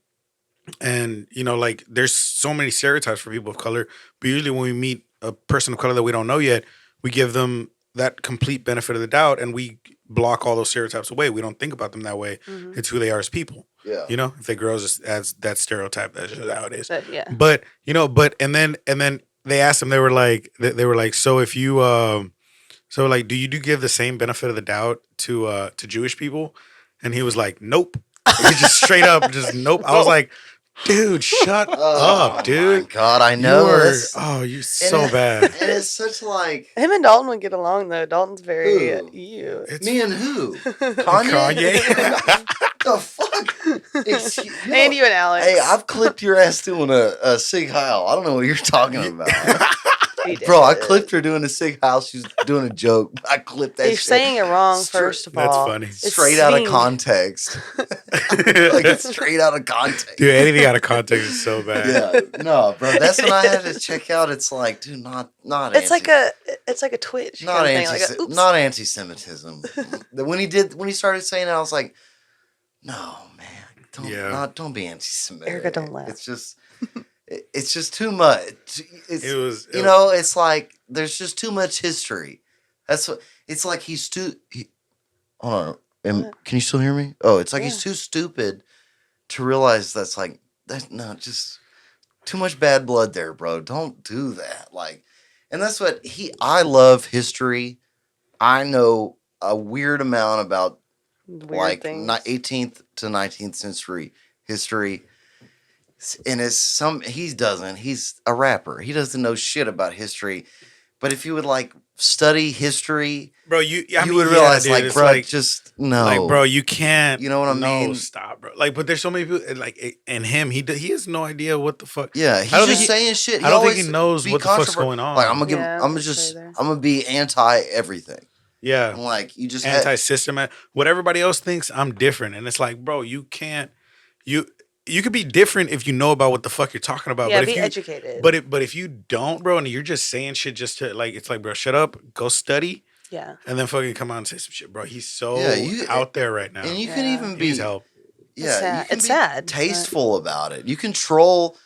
there's so many stereotypes for people of color, but usually when we meet a person of color that we don't know yet, we give them that complete benefit of the doubt, and we block all those stereotypes away. We don't think about them that way. Mm-hmm. It's who they are as people. Yeah. If they grow as that stereotype, that's just how it is. Yeah. But and then they asked him, they were like, so if you so like, do you give the same benefit of the doubt to Jewish people? And he was like, nope. He just straight up just nope. I was like, dude, shut up, dude. My God, I know. You're so bad. And it's such like Him and Dalton would get along though. Dalton's very Who? you. me and who? Kanye? The fuck? And you and Alex. Hey, I've clipped your ass doing a Sig Heil. I don't know what you're talking about. He did. Bro, I clipped her doing a Sig Heil. She was doing a joke. I clipped that You're shit. saying it wrong, first of That's all. funny. It's Straight out of sing. context. Like it's straight out of context. Dude, anything out of context is so bad. Yeah, no, bro. That's when I had to check out. It's like, dude, not. It's like a twitch. not kind of anti, thing. Like oops. not anti-Semitism. When he started saying it, I was like, no, man, don't be anti-Semitic. Erica, don't laugh. It's just too much. It's like there's just too much history. That's what it's like. Hold on. Can you still hear me? Oh, it's like he's too stupid to realize that's like just too much bad blood there, bro. Don't do that. Like, and that's what I love history. I know a weird amount about Weird things. 18th to 19th century history. And he doesn't. He's a rapper. He doesn't know shit about history. But if you would like study history, bro, you would realize, dude, like, bro, just no, like, bro, you can't. You know what I mean? No, stop, bro. Like, but there's so many people, like, and him, he has no idea what the fuck. Yeah, he's just saying shit. I don't think he knows what the fuck's going on. Like, I'm gonna be anti everything. Yeah, I'm like, you just anti-system. What everybody else thinks, I'm different, and it's like, bro, you can't. You could be different if you know about what the fuck you're talking about. Yeah, but be if educated. But if you don't, bro, and you're just saying shit just to like, it's like, bro, shut up, go study. Yeah. And then fucking come out and say some shit, bro. He's so out there right now. And you can even He needs help. Yeah, you can it's be sad. tasteful about it. You can troll.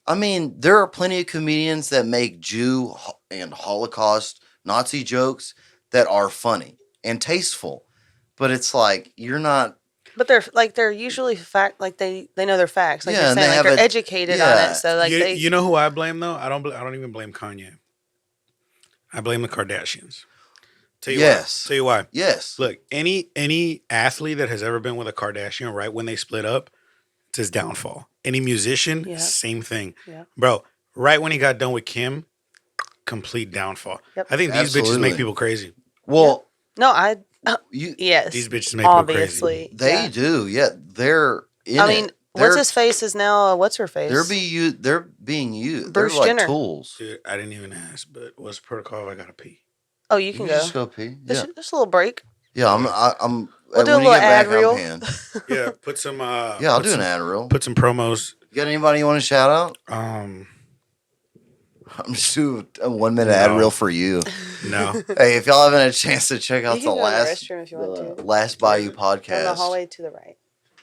I mean, there are plenty of comedians that make Jew and Holocaust Nazi jokes that are funny and tasteful, but it's like you're not. But they're usually they know their facts. Like Yeah, you're and saying, they like have they're educated on it. So like you know who I blame though? I don't even blame Kanye. I blame the Kardashians. Tell you why. Yes. Look, any athlete that has ever been with a Kardashian, right when they split up, it's his downfall. Any musician, same thing. Yeah. Bro, right when he got done with Kim, complete downfall. Yep. I think these bitches make people crazy. Well, yes. These bitches make people crazy. Obviously. They do. Yeah, they're in I mean, what's his face is now what's her face? They're being used. Bruce they're like Jenner. tools. Dude, I didn't even ask, but what's the protocol if I gotta pee? Oh, you can go. Just go pee. Yeah, Just a little break. yeah. I'm. We'll do a when you little get back, ad reel. I'm hand. Yeah, put some. Yeah, I'll do an ad reel. Put some promos. You got anybody you want to shout out? I'm just doing a 1 minute ad No. reel for you. No. Hey, if y'all haven't had a chance to check out You the can go in the last restroom if you want to. last Bayou On the podcast. hallway to the right.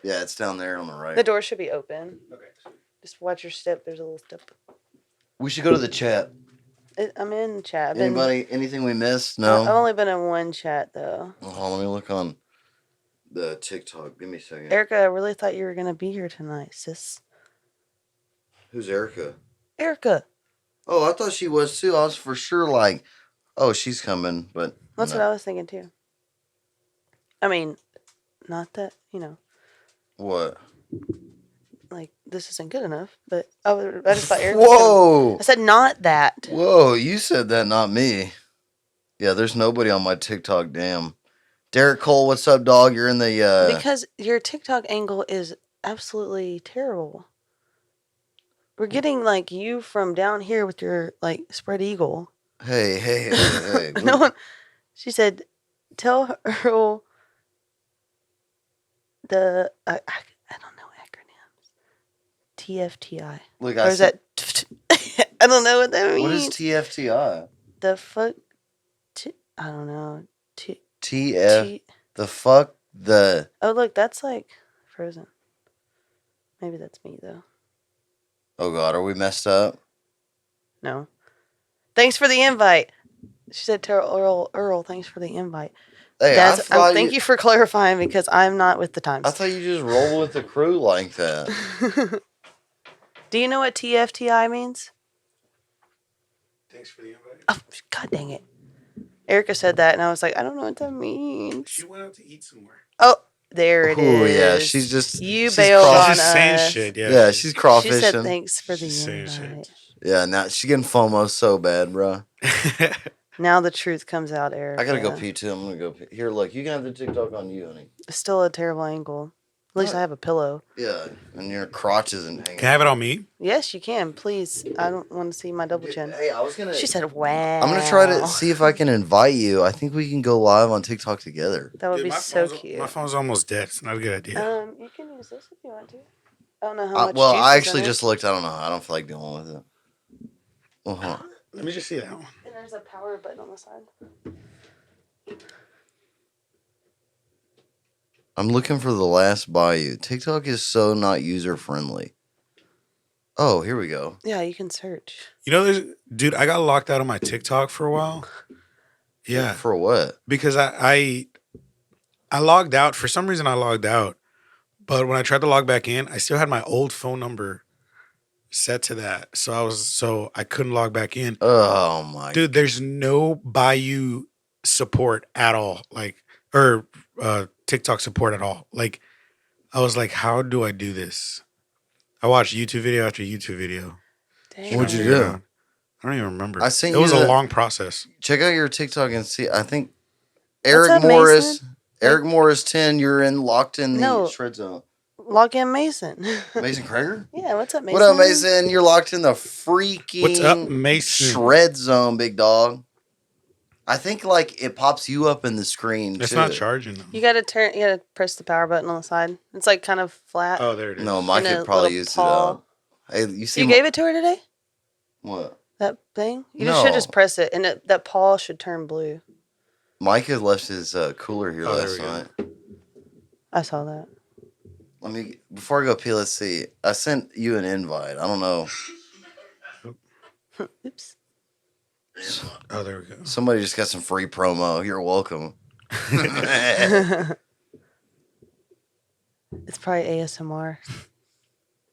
Yeah, it's down there on the right. The door should be open. Okay. Just watch your step. There's a little step. We should go to the chat. I'm in chat. Anybody? Anything we missed? I've No. only been in one chat though. Oh, let me look on the TikTok. Give me a second. Erica, I really thought you were gonna be here tonight, sis. Who's Erica? Erica. Oh, I thought she was too. I was for sure like, oh, she's coming, but That's no. what I was thinking too. I mean, not that, What? like this isn't good enough, but I just thought Erica. Whoa! I said not that. Whoa! You said that, not me. Yeah, there's nobody on my TikTok. Damn. Derek Cole, what's up, dog? You're in the. Because your TikTok angle is absolutely terrible. We're getting like you from down here with your like spread eagle. Hey. No one. She said, "Tell Earl the I don't know acronyms. TFTI. Look, Or is that? I don't know what that means. What is TFTI? The fuck? I don't know. TF. The fuck the. Oh look, that's like Frozen. Maybe that's me though. Oh God, are we messed up? No. Thanks for the invite. She said, "Tell Earl, thanks for the invite." Hey, Thank you for clarifying because I'm not with the times. I thought you just roll with the crew like that. Do you know what TFTI means? Thanks for the invite. Oh, God dang it. Erica said that, and I was like, I don't know what that means. She went out to eat somewhere. Oh, there it Ooh, is. yeah, she's bailed on crawfish- She's just saying us. shit. Yeah. Yeah, she's crawfishing. She said thanks for the She's saying invite. shit. Yeah, now she's getting FOMO so bad, bro. Now the truth comes out, Erica. I gotta go pee too. I'm gonna go pee. Here, look, you can have the TikTok on you, honey. It's still a terrible angle. At least I have a pillow. Yeah, and your crotch isn't hanging. Can I have it on me? Yes, you can. Please. I don't want to see my double chin. Hey, I was gonna. She said, wow. I'm gonna try to see if I can invite you. I think we can go live on TikTok together. That would Dude, be my so phone's- cute. My phone's almost dead. It's not a good idea. You can use this if you want to. I don't know how much Well, juice I is actually in it. just looked. I don't know. I don't feel like dealing with it. Uh-huh. Let me just see that one. And there's a power button on the side. I'm looking for the last Bayou. TikTok is so not user friendly. Oh, here we go. Yeah, you can search. You know, dude, I got locked out of my TikTok for a while. Yeah. For what? Because I logged out. For some reason, I logged out. But when I tried to log back in, I still had my old phone number set to that. So I couldn't log back in. Oh my. Dude, there's no Bayou support at all. Or TikTok support at all. Like, I was like, how do I do this? I watched YouTube video after YouTube video. Dang. What'd you do? I don't even remember. I sent it you was a the- long process. Check out your TikTok and see. I think What's Eric up, Morris. Mason? Eric Morris 10. You're locked in the No. shred zone. Log in Mason. Mason Krager. Yeah, what's up, Mason? What up, Mason? You're locked in the freaking What's up, Mason? shred zone, big dog. I think like it pops you up in the screen. It's too. not charging though. You gotta press the power button on the side. It's like kind of flat. Oh, there it is. No, Mike And a could probably little use paw. it up. Hey, you see? You gave it to her today? What? That thing? You just should No. just press it, and that paw should turn blue. Mike had left his cooler here Oh, there last we go. night. I saw that. Let me before I go pee. Let's see. I sent you an invite. I don't know. Oops. Oh, there we go. Somebody just got some free promo. You're welcome. It's probably ASMR.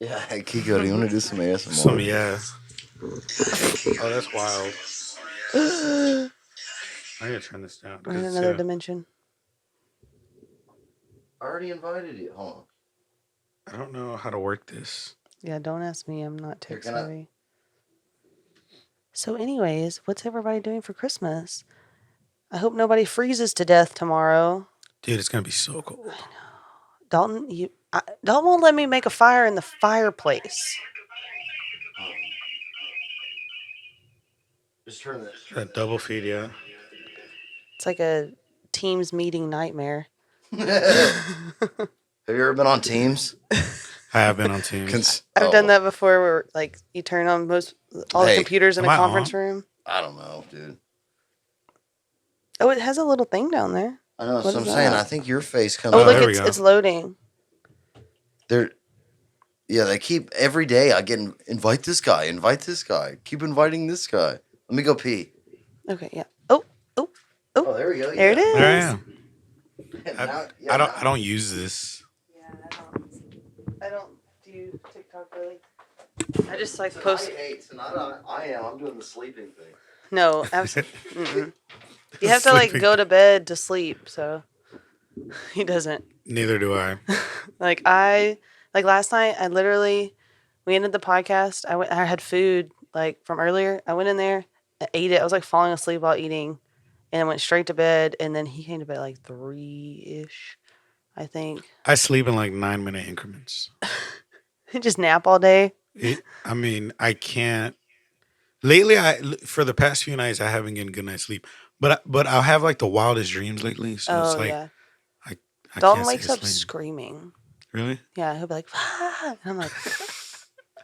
Yeah, hey, Kiko, do you want to do some ASMR? Some yeah. Oh, that's wild. I need to turn this down. We're in another dimension. I already invited you. Hold on. I don't know how to work this. Yeah, don't ask me. I'm not Here, tech can I- savvy. So, anyways, what's everybody doing for Christmas? I hope nobody freezes to death tomorrow. Dude, it's gonna be so cold. Dalton, Dalton won't let me make a fire in the fireplace. Just turn this. That double feed, yeah. It's like a Teams meeting nightmare. Have you ever been on Teams? I have been on Teams. I've done that before where like you turn on all the computers in a am I conference on? room. I don't know, dude. Oh, it has a little thing down there. I know. What So I'm is saying, that? I think your face comes. Oh, Oh, look, there we go. it's loading. Yeah, they keep every day. I get invite this guy, keep inviting this guy. Let me go pee. Okay, yeah. Oh, Oh, there we go. there it is. There I am. Now- I don't use this. Yeah, I don't do TikTok really. I just like Tonight, post. hey, tonight I am. I'm doing the sleeping thing. No, absolutely. You have to like Sleeping. go to bed to sleep. So he doesn't. Neither do I. Like last night, we ended the podcast. I had food like from earlier. I went in there, I ate it. I was like falling asleep while eating, and I went straight to bed. And then he came to bed like 3-ish, I think. I sleep in like 9-minute increments. Just nap all day. I can't. Lately, for the past few nights, I haven't gotten good night's sleep. But I'll have like the wildest dreams lately. So it's like yeah. I Dalton can't wakes stay up asleep. screaming. Really? Yeah, he'll be like, ah! And I'm like,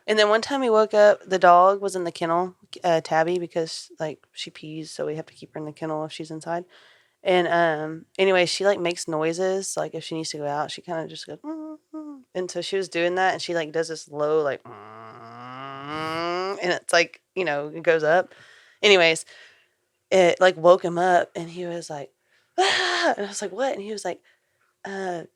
and then one time he woke up, the dog was in the kennel, Tabby, because like she pees, so we have to keep her in the kennel if she's inside. And anyway, she like makes noises, like if she needs to go out, she kind of just goes, and so she was doing that, and she like does this low like, and it's like, it goes up. Anyways, it like woke him up, and he was like, ah! And I was like, what? And he was like,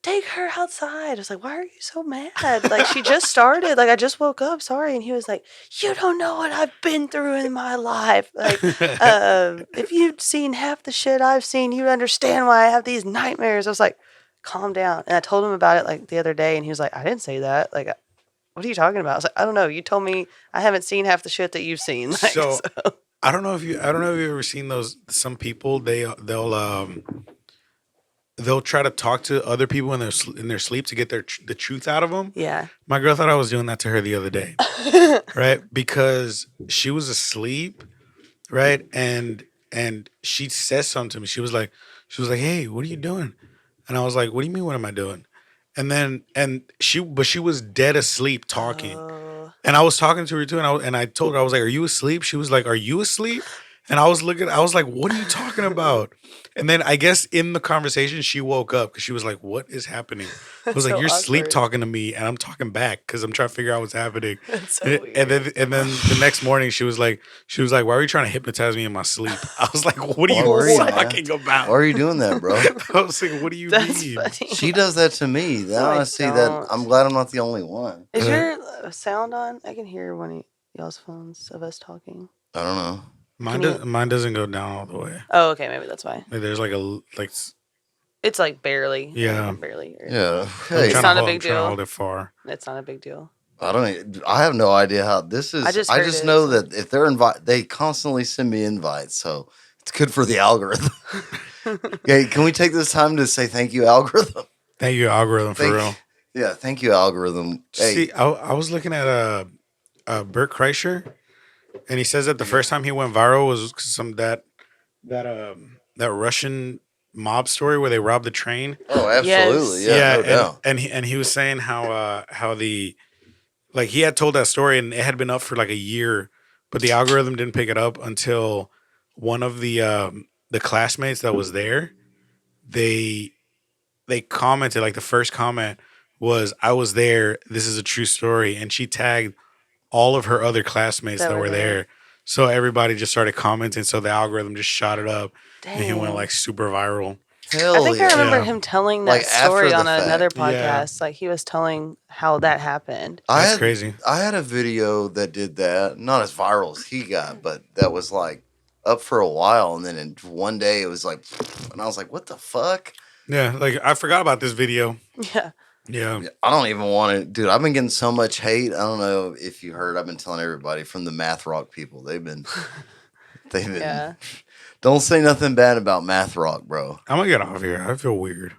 take her outside. I was like, why are you so mad? Like, she just started. Like, I just woke up. Sorry. And he was like, you don't know what I've been through in my life. Like, if you'd seen half the shit I've seen, you'd understand why I have these nightmares. I was like, calm down. And I told him about it like the other day, and he was like, I didn't say that. Like, what are you talking about? I was like, I don't know. You told me I haven't seen half the shit that you've seen. Like, So I don't know if you've ever seen those. Some people they'll try to talk to other people in their sleep to get the truth out of them. yeah. My girl thought I was doing that to her the other day, right? Because she was asleep, right? And she says something to me. She was like, "Hey, what are you doing?" And I was like, "What do you mean? What am I doing?" And she was dead asleep talking. And I was talking to her too, and I told her, I was like, "Are you asleep?" She was like, "Are you asleep?" And I was like, "What are you talking about?" And then I guess in the conversation, she woke up because she was like, "What is happening?" I was like, so "You're sleep awkward. talking to me, and I'm talking back because I'm trying to figure out what's happening." That's so and, weird. and then the next morning, she was like, "Why are you trying to hypnotise me in my sleep?" I was like, "What are Why you were you, man? talking about?" Why are you doing that, bro? I was like, "What do you That's mean?" funny. She does that to me. Now I I see that. don't. I'm glad I'm not the only one. Is your sound on? I can hear one of y'all's phones of us talking. I don't know. Mine doesn't go down all the way. Oh, okay, maybe that's why. Like, there's It's like barely. Yeah. Barely. Yeah. I'm Hey, It's trying not to a big I'm trying to deal. hold it far. It's not a big deal. I have no idea how this is. I just I heard just it, know so- that if they're they constantly send me invites, so it's good for the algorithm. Okay, can we take this time to say thank you, algorithm? Thank you, algorithm, for real. Yeah, thank you, algorithm. Hey, See, I was looking at Bert Kreischer, and he says that the first time he went viral was 'cause that Russian mob story where they robbed the train. oh, absolutely, Yes. yeah, no doubt. and he was saying how the like he had told that story and it had been up for like a year, but the algorithm didn't pick it up until one of the classmates that was there, they commented, like the first comment was, "I was there. This is a true story," and she tagged all of her other classmates that were there. So everybody just started commenting. So the algorithm just shot it up, and he went Dang. like super viral. Hell I think I remember Yeah. him telling that Like, after story the on another fact. Yeah. podcast. Like he was telling how that happened. That's crazy. I had a video that did that, not as viral as he got, but that was like up for a while, and then in one day it was like, and I was like, what the fuck? Yeah, like I forgot about this video. Yeah. Yeah. I don't even want to, dude. I've been getting so much hate. I don't know if you heard. I've been telling everybody from the math rock people. They've been. Yeah. Don't say nothing bad about math rock, bro. I'm gonna get off here. I feel weird.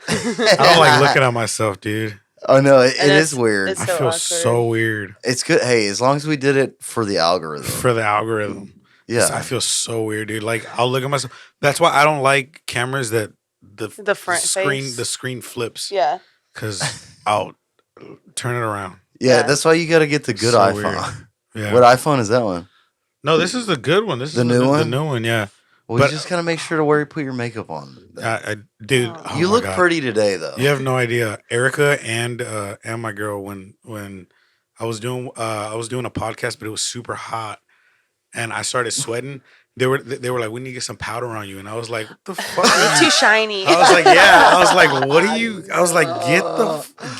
I don't like looking at myself, dude. Oh no, it And is weird. it's I so feel awkward. so weird It's good. Hey, as long as we did it for the algorithm. for the algorithm. Yeah. I feel so weird, dude. Like I'll look at myself. That's why I don't like cameras that The front screen face. the screen flips. Yeah. Because I'll turn it around. Yeah, Yeah. that's why you got to get the good So iPhone. weird. Yeah. What iPhone is that one? No, this is the good one. This The is new one? The new one, yeah. Well, But- you just gotta make sure to put your makeup on. Dude, Oh. oh You my look God. pretty today, though. You have no idea. Erica and my girl, when I was doing a podcast, but it was super hot, and I started sweating. They were like, "We need to get some powder on you," and I was like, "What the fuck?" You're too shiny. I was like, "Yeah." I was like, "What are you?" I was like,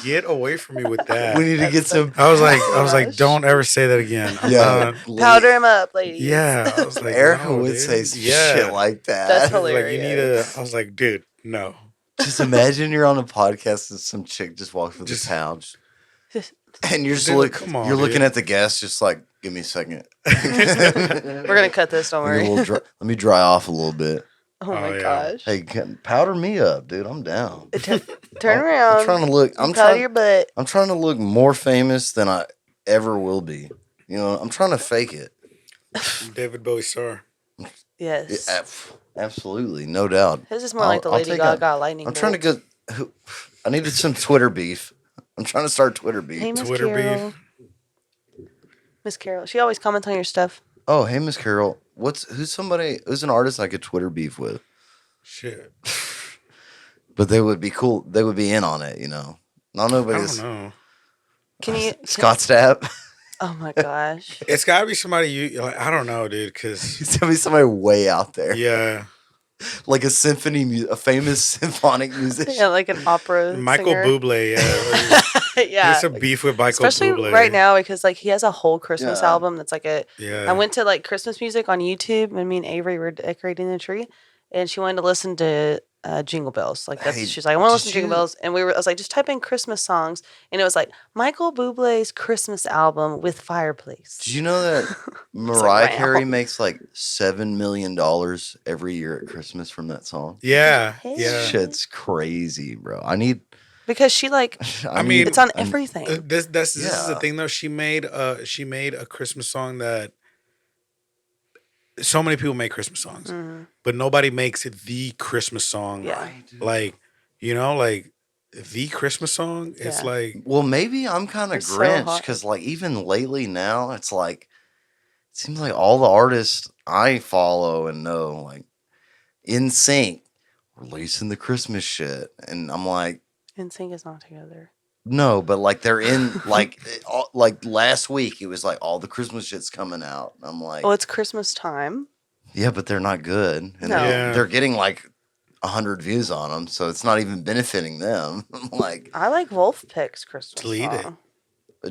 "Get away from me with that." We need to get some. I was like, gosh. "Don't ever say that again." I'm Yeah, done. Powder him up, ladies. Yeah, I was like, Erica no, would dude. say some Yeah. shit like that. That's Like, you hilarious. need I was like, dude, no. Just imagine you're on a podcast and some chick just walks with Just- a pouch, and you're just Dude, come on, you're looking dude. at the guests, just like, give me a second. We're gonna cut this. Don't Let me worry. let me dry off a little bit. Oh my yeah. gosh. Hey, powder me up, dude. I'm down. Turn around. I'm trying to look. I'm proud of your butt. I'm trying to look more famous than I ever will be. You know, I'm trying to fake it. David Bowie star. Yes. Yeah, absolutely, no doubt. His is more like the I'll Lady take Gaga lightning. I'm trying to bolt. get. I needed some Twitter beef. I'm trying to start Twitter beef. Hey, Miss Twitter beef. Carol. Miss Carol. She always comments on your stuff. Oh, hey, Miss Carol. Who's an artist I could Twitter beef with? Shit. But they would be cool. They would be in on it, you know. Not I nobody's don't know. Can you? Scott Stapp. Oh my gosh. It's got to be somebody you like. I don't know, dude. Because He's gonna be somebody way out there, yeah, like a famous symphonic musician. Yeah, like an opera. Michael singer. Bublé. Yeah, Yeah. there's some beef with Michael Especially Bublé right now because like he has a whole Christmas Yeah. album that's like a. Yeah, I went to like Christmas music on YouTube and me and Avery were decorating the tree, and she wanted to listen to Jingle Bells. Like that's Hey, she's like, I want to did listen to Jingle you- Bells, and I was like, just type in Christmas songs, and it was like Michael Bublé's Christmas album with Fireplace. Did you know that Mariah wow. Carey makes like $7 million every year at Christmas from that song? yeah, Hey. yeah. Shit's crazy, bro. Because she like I mean, it's on I'm- everything. This is the Yeah. thing though. She made a Christmas song that so many people make Christmas songs, Mhm. but nobody makes it the Christmas song. Yeah. Like like the Christmas song. It's Yeah. like Well, maybe I'm kind of It's so Grinch hot. because, like, even lately now, it's like it seems like all the artists I follow and know, like, in sync, releasing the Christmas shit, and I'm like, NSYNC is not together. no, but like they're in like last week, it was like all the Christmas shit's coming out. And I'm like, Well, it's Christmas time. yeah, but they're not good, and No. Yeah. they're getting like 100 views on them, so it's not even benefiting them. I'm like, I like Wolfpack's Christmas Delete it. song.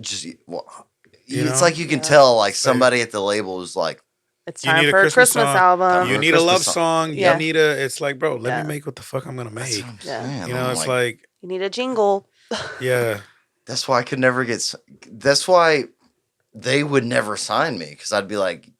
just well, You it's know? like you can Yeah. tell like It's like- somebody at the label is like, It's You time need a for a Christmas Christmas song. album. you a need a love Christmas song. Yeah. You need it's like, bro, let Yeah. me make what the fuck I'm gonna that's make. what I'm Yeah. saying. You know, I'm it's like You need a jingle. yeah. that's why I could never get. That's why they would never sign me because I'd be like,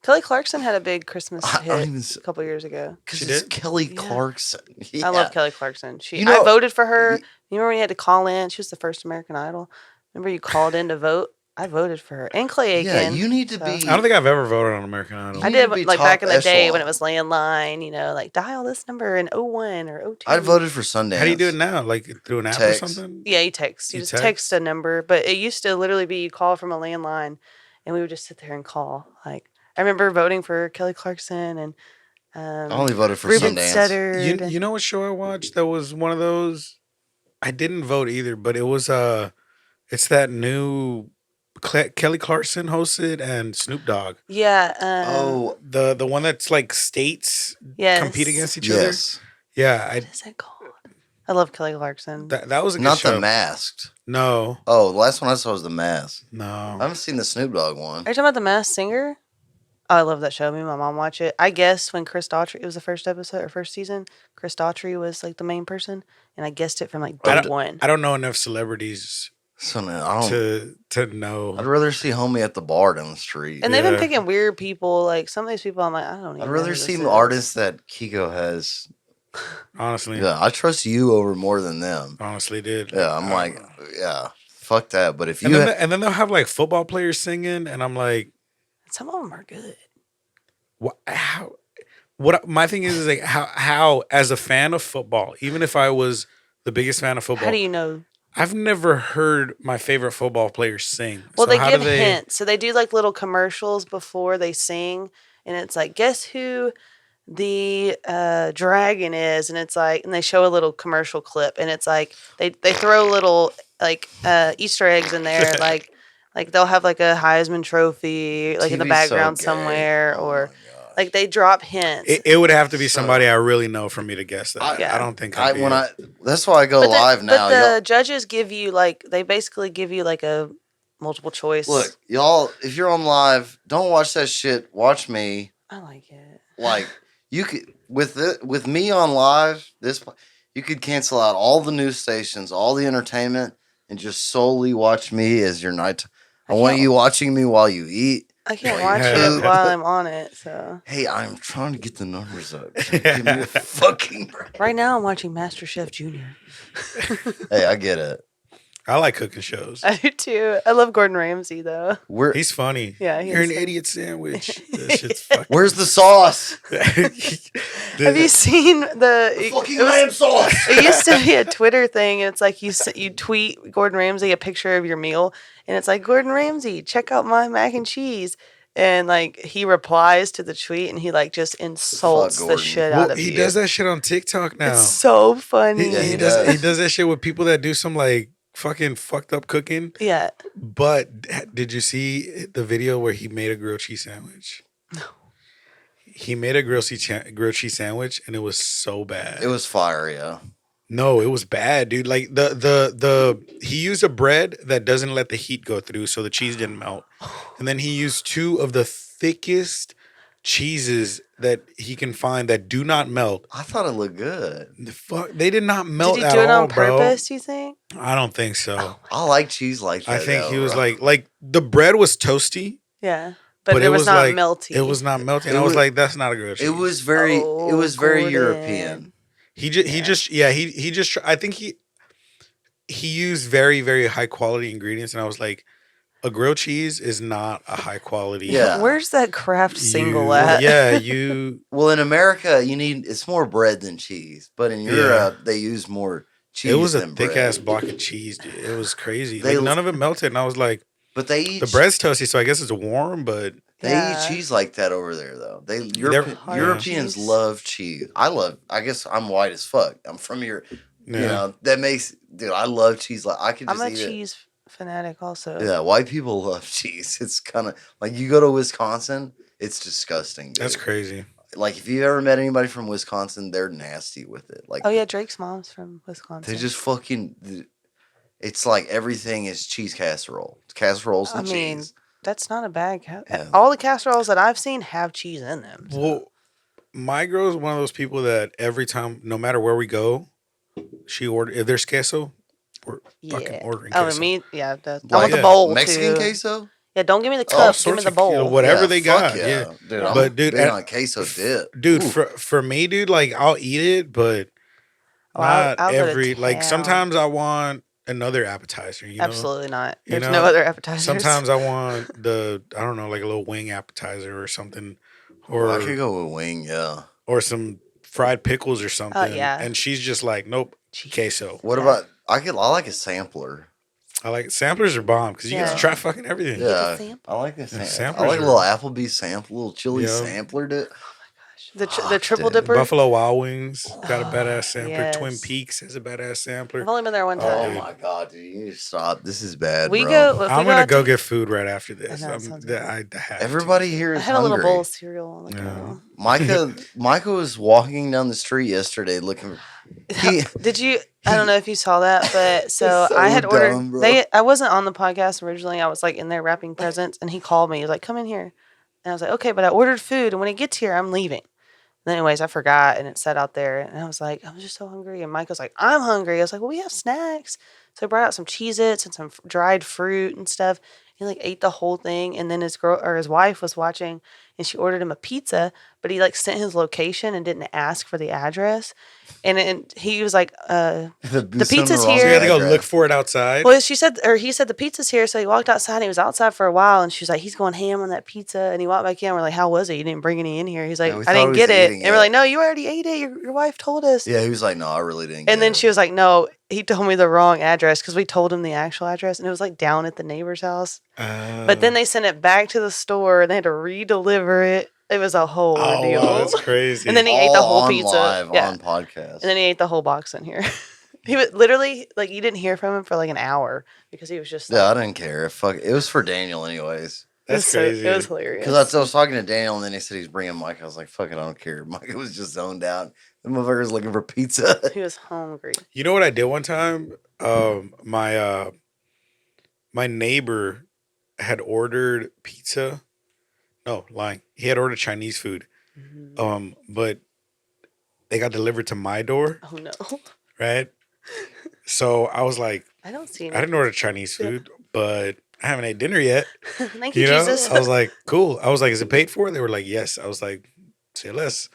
Kelly Clarkson had a big Christmas I don't hit even. a couple years ago. Because She it's did? Kelly Yeah. Clarkson. I love Yeah. Kelly Clarkson. You know- I voted for her. You remember when you had to call in? She was the first American Idol. Remember you called in to vote? I voted for her. And Clay Aiken. Yeah, you need to so- be. I don't think I've ever voted on American Idol. I you did need to be like top back in the day when echelon. it was landline, you know, like dial this number in 01 or 02. I voted for Sundance. How do you do it now? Like through an app Text. or something? Yeah, you text. You You just text? text a number. But it used to literally be you call from a landline and we would just sit there and call. Like I remember voting for Kelly Clarkson and I only voted for Ruben Sundance. Studdard. You know what show I watched that was one of those? I didn't vote either, but it was it's that new Kelly Clarkson hosted and Snoop Dogg. Yeah. Oh, The one that's like states yes. compete against each other. yes. Yeah, What is it called? I love Kelly Clarkson. that was a good Not show. the Masked. No, Oh, the last one I saw was the Masked. I no. haven't seen the Snoop Dogg one. Are you talking about The Masked Singer? Oh, I love that show. Me and my mom watch it. I guess when Chris Daughtry, it was the first episode or first season, Chris Daughtry was like the main person, and I guessed it from like I day don't- one. I don't know enough celebrities So no, I don't. to know. I'd rather see homie at the bar down the street. And they've been Yeah. picking weird people. Like some of these people, I'm like, I don't even. I'd know rather who this see is. artists that Kiko has. Honestly, Yeah, I trust you over more than them. honestly, did. Yeah, I'm like, yeah, fuck that. But if and you, then they'll have like football players singing, and I'm like, Some of them are good. what? How? What? My thing is like how as a fan of football, even if I was the biggest fan of football, How do you know? I've never heard my favorite football players sing. Well, So they how give do they? hints. So they do like little commercials before they sing, and it's like, guess who the dragon is, and it's like, and they show a little commercial clip, and it's like they throw little like Easter eggs in there, like they'll have like a Heisman Trophy like in the TV's so background gay. somewhere, Oh or my gosh. like they drop hints. It would have to be So- somebody I really know for me to guess that. Yeah. I don't think I I'd be when it. that's why I go live now. But the Y'all, judges give you like they basically give you like a multiple choice. look, y'all, if you're on live, don't watch that shit. Watch me. I like it. Like you could with me on live. You could cancel out all the news stations, all the entertainment, and just solely watch me as your night. I want can't- you watching me while you eat. I can't Well, watch yeah. it while I'm on it. So Hey, I'm trying to get the numbers up. Give me a fucking break. right now I'm watching MasterChef Junior. Hey, I get it. I like cooking shows. I do too. I love Gordon Ramsay though. He's funny. Yeah, You're an he's- idiot sandwich. That shit's fucking. Where's the sauce? Have you seen the? Fucking it was- lamb sauce. It used to be a Twitter thing, and it's like you tweet Gordon Ramsay a picture of your meal, and it's like, Gordon Ramsay, check out my mac and cheese, and like he replies to the tweet, and he like just insults the Gordon. shit Well, out of he you. does that shit on TikTok now. It's so funny. Yeah, he he does. does. He does that shit with people that do some like fucking fucked up cooking. Yeah. But did you see the video where he made a grilled cheese sandwich? No. He made a grilled cheese sandwich, and it was so bad. It was fire, yeah. No, it was bad, dude. Like the he used a bread that doesn't let the heat go through, so the cheese didn't melt. And then he used two of the thickest cheeses that he can find that do not melt. I thought it looked good. The fuck, they did not melt Did he at do it all, on purpose? You think? bro. I don't think so. I like cheese like that. I think though, he was bro. like the bread was toasty, Yeah, but, but it was not like, melty. It was not melting. It I was was- like, that's not a grilled cheese. It was very Gordon. European. He just I think he used very, very high quality ingredients, and I was like, a grilled cheese is not a high quality. Yeah. Where's that Kraft single You- at? Yeah, you. Well, in America, it's more bread than cheese, but in Europe, they use more cheese. It was a than thick bread. ass block of cheese, dude. It was crazy. They- Like, none of it melted, and I was like, But they eat the bread's toasty, so I guess it's warm, but They Yeah. eat cheese like that over there, though. Hard Europeans cheese. love cheese. I guess I'm white as fuck. I'm from Europe. yeah. You know that makes, dude. I love cheese. Like I could just I'm a eat it. cheese fanatic also. Yeah, white people love cheese. It's kind of like you go to Wisconsin, it's disgusting. Dude. That's crazy. Like if you ever met anybody from Wisconsin, they're nasty with it. Like Oh yeah, Drake's mom's from Wisconsin. they just fucking. It's like everything is cheese casserole. Casseroles and I mean, cheese. That's not a bad Yeah. All the casseroles that I've seen have cheese in them. so- Well, my girl is one of those people that every time, no matter where we go, she order if there's queso, we're fucking ordering Oh, queso. and me, yeah. I Like, want the yeah, bowl Mexican too. queso. Yeah, don't give me the All cup. Give me sorts the of, bowl. whatever Yeah, they fuck got. Yeah. Dude. But, But dude, big and- on queso dip, Dude, Ooh. for me, dude, like I'll eat it, but Oh, I'll not go to every. Like town. sometimes I want another appetizer. You know, Absolutely not. You There's know, no other appetizers. sometimes I want I don't know, like a little wing appetizer or something, or I could go with wing. Yeah. or some fried pickles or something. yeah. And she's just like, nope, Cheese. queso. What about? I like a sampler. I like samplers are bomb because you get Yeah. to try fucking everything. Yeah, sample? I like a Yeah, sampler. I samplers like a are- little Applebee's sample, little chili Yeah. sampler. Dip. The Fuck, triple dude. dipper. Buffalo Wild Wings got a Oh, badass sampler. Twin yes. Peaks has a badass sampler. I've only been there one Oh time. my god, dude! You need to stop. This is bad. we bro. go. If I'm we gonna out go to- get food right after this. I know, it sounds good. I have to. Everybody here I is had hungry. a little bowl of cereal on the Yeah. go. Micah was walking down the street yesterday looking. He, Did you? I don't know if you saw that, but so, So I had ordered. dumb, bro. I wasn't on the podcast originally. I was like in there wrapping presents, and he called me. He was like, "Come in here," and I was like, "Okay," but I ordered food, and when it gets here, I'm leaving. And anyways, I forgot, and it sat out there, and I was like, "I'm just so hungry." And Mike was like, "I'm hungry." I was like, "Well, we have snacks," so I brought out some Cheez-Its and some dried fruit and stuff. He like ate the whole thing, and then his girl or his wife was watching, and she ordered him a pizza, but he like sent his location and didn't ask for the address. And he was like, the pizza's So here. you had to go look for it outside. Well, he said the pizza's here. So he walked outside and he was outside for a while. And she was like, he's going ham on that pizza. And he walked back in. We're like, how was it? You didn't bring any in here. He's like, Yeah, we I thought didn't he get was it. eating And we're it. like, no, you already ate it. Your wife told us. Yeah, he was like, no, I really didn't. And then she was like, no, he told me the wrong address because we told him the actual address. And it was like down at the neighbor's house. But then they sent it back to the store and they had to re-deliver it. It was a whole ordeal. Wow, that's crazy. And then he ate the whole on pizza. live Yeah. on podcast. And then he ate the whole box in here. He would literally, like, you didn't hear from him for like an hour because he was just. Yeah, I didn't care. It was for Daniel anyways. That's crazy. It was hilarious. Because I was talking to Daniel and then he said he's bringing Mike. I was like, fuck it, I don't care. Mike was just zoned out. The motherfucker was looking for pizza. He was hungry. You know what I did one time? My neighbor had ordered pizza. No, lying. He had ordered Chinese food. Mm-hmm. But they got delivered to my door, Oh no. right? So I was like, I don't see I didn't order Chinese food, but I haven't ate dinner yet. Thank you, You know? Jesus. I was like, cool. I was like, is it paid for? They were like, yes. I was like, say less.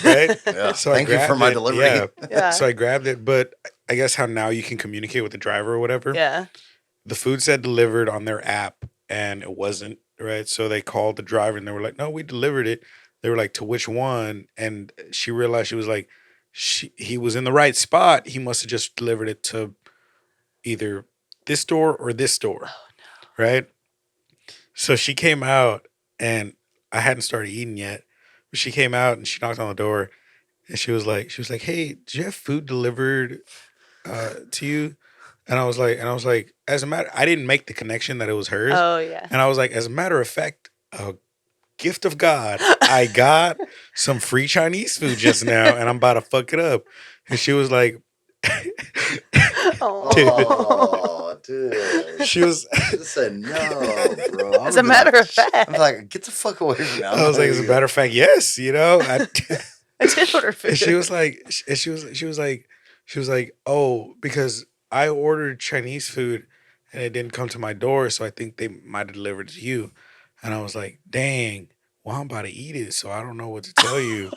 Right? Yeah. So I Thank you for grabbed my it. delivery. Yeah. Yeah. So I grabbed it, but I guess how now you can communicate with the driver or whatever. Yeah. The food said delivered on their app and it wasn't, right? So they called the driver and they were like, no, we delivered it. They were like, to which one? And she realized she was like, he was in the right spot. He must have just delivered it to either this store or this store. Oh, no. Right? So she came out and I hadn't started eating yet. But she came out and she knocked on the door and she was like, hey, did you have food delivered to you? And I was like, I didn't make the connection that it was hers. Oh yeah. And I was like, as a matter of fact, a gift of God, I got some free Chinese food just now and I'm about to fuck it up. And she was like, Oh, dude. she was, I just said no, bro. as a matter of fact, I'm like, get the fuck away from me. I was like, as a matter of fact, yes, you know. I did order food. And she was like, oh, because I ordered Chinese food and it didn't come to my door, so I think they might have delivered it to you. And I was like, dang, well, I'm about to eat it, so I don't know what to tell you.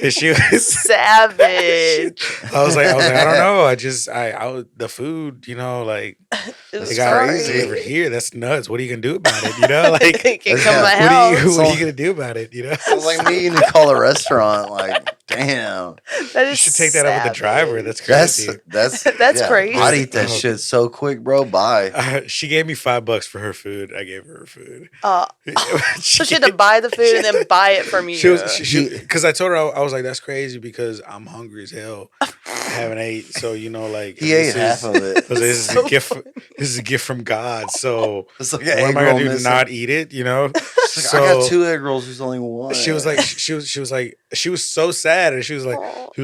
And she was savage. I was like, I don't know. The food, you know, like It's they got crazy. delivered here. That's nuts. What are you gonna do about it? You know, like It can come to my Yeah. house. what are you gonna do about it? You know, It's like me and you call a restaurant. Like, damn. That you is should take that up with the driver. savage. That's crazy. That's crazy. I'd eat that shit so quick, bro. Bye. She gave me $5 for her food. I gave her her food. So she had to buy the food and then buy it from you. Because I told her I was like, that's crazy because I'm hungry as hell. I haven't ate, so you know, like He ate half of it. This is So a gift. This is a gift from God. So It's like what an am egg I roll gonna do? missing. Not eat it? You know? She's like, I got 2 egg rolls. There's only one. She was like, she was so sad, and she was like,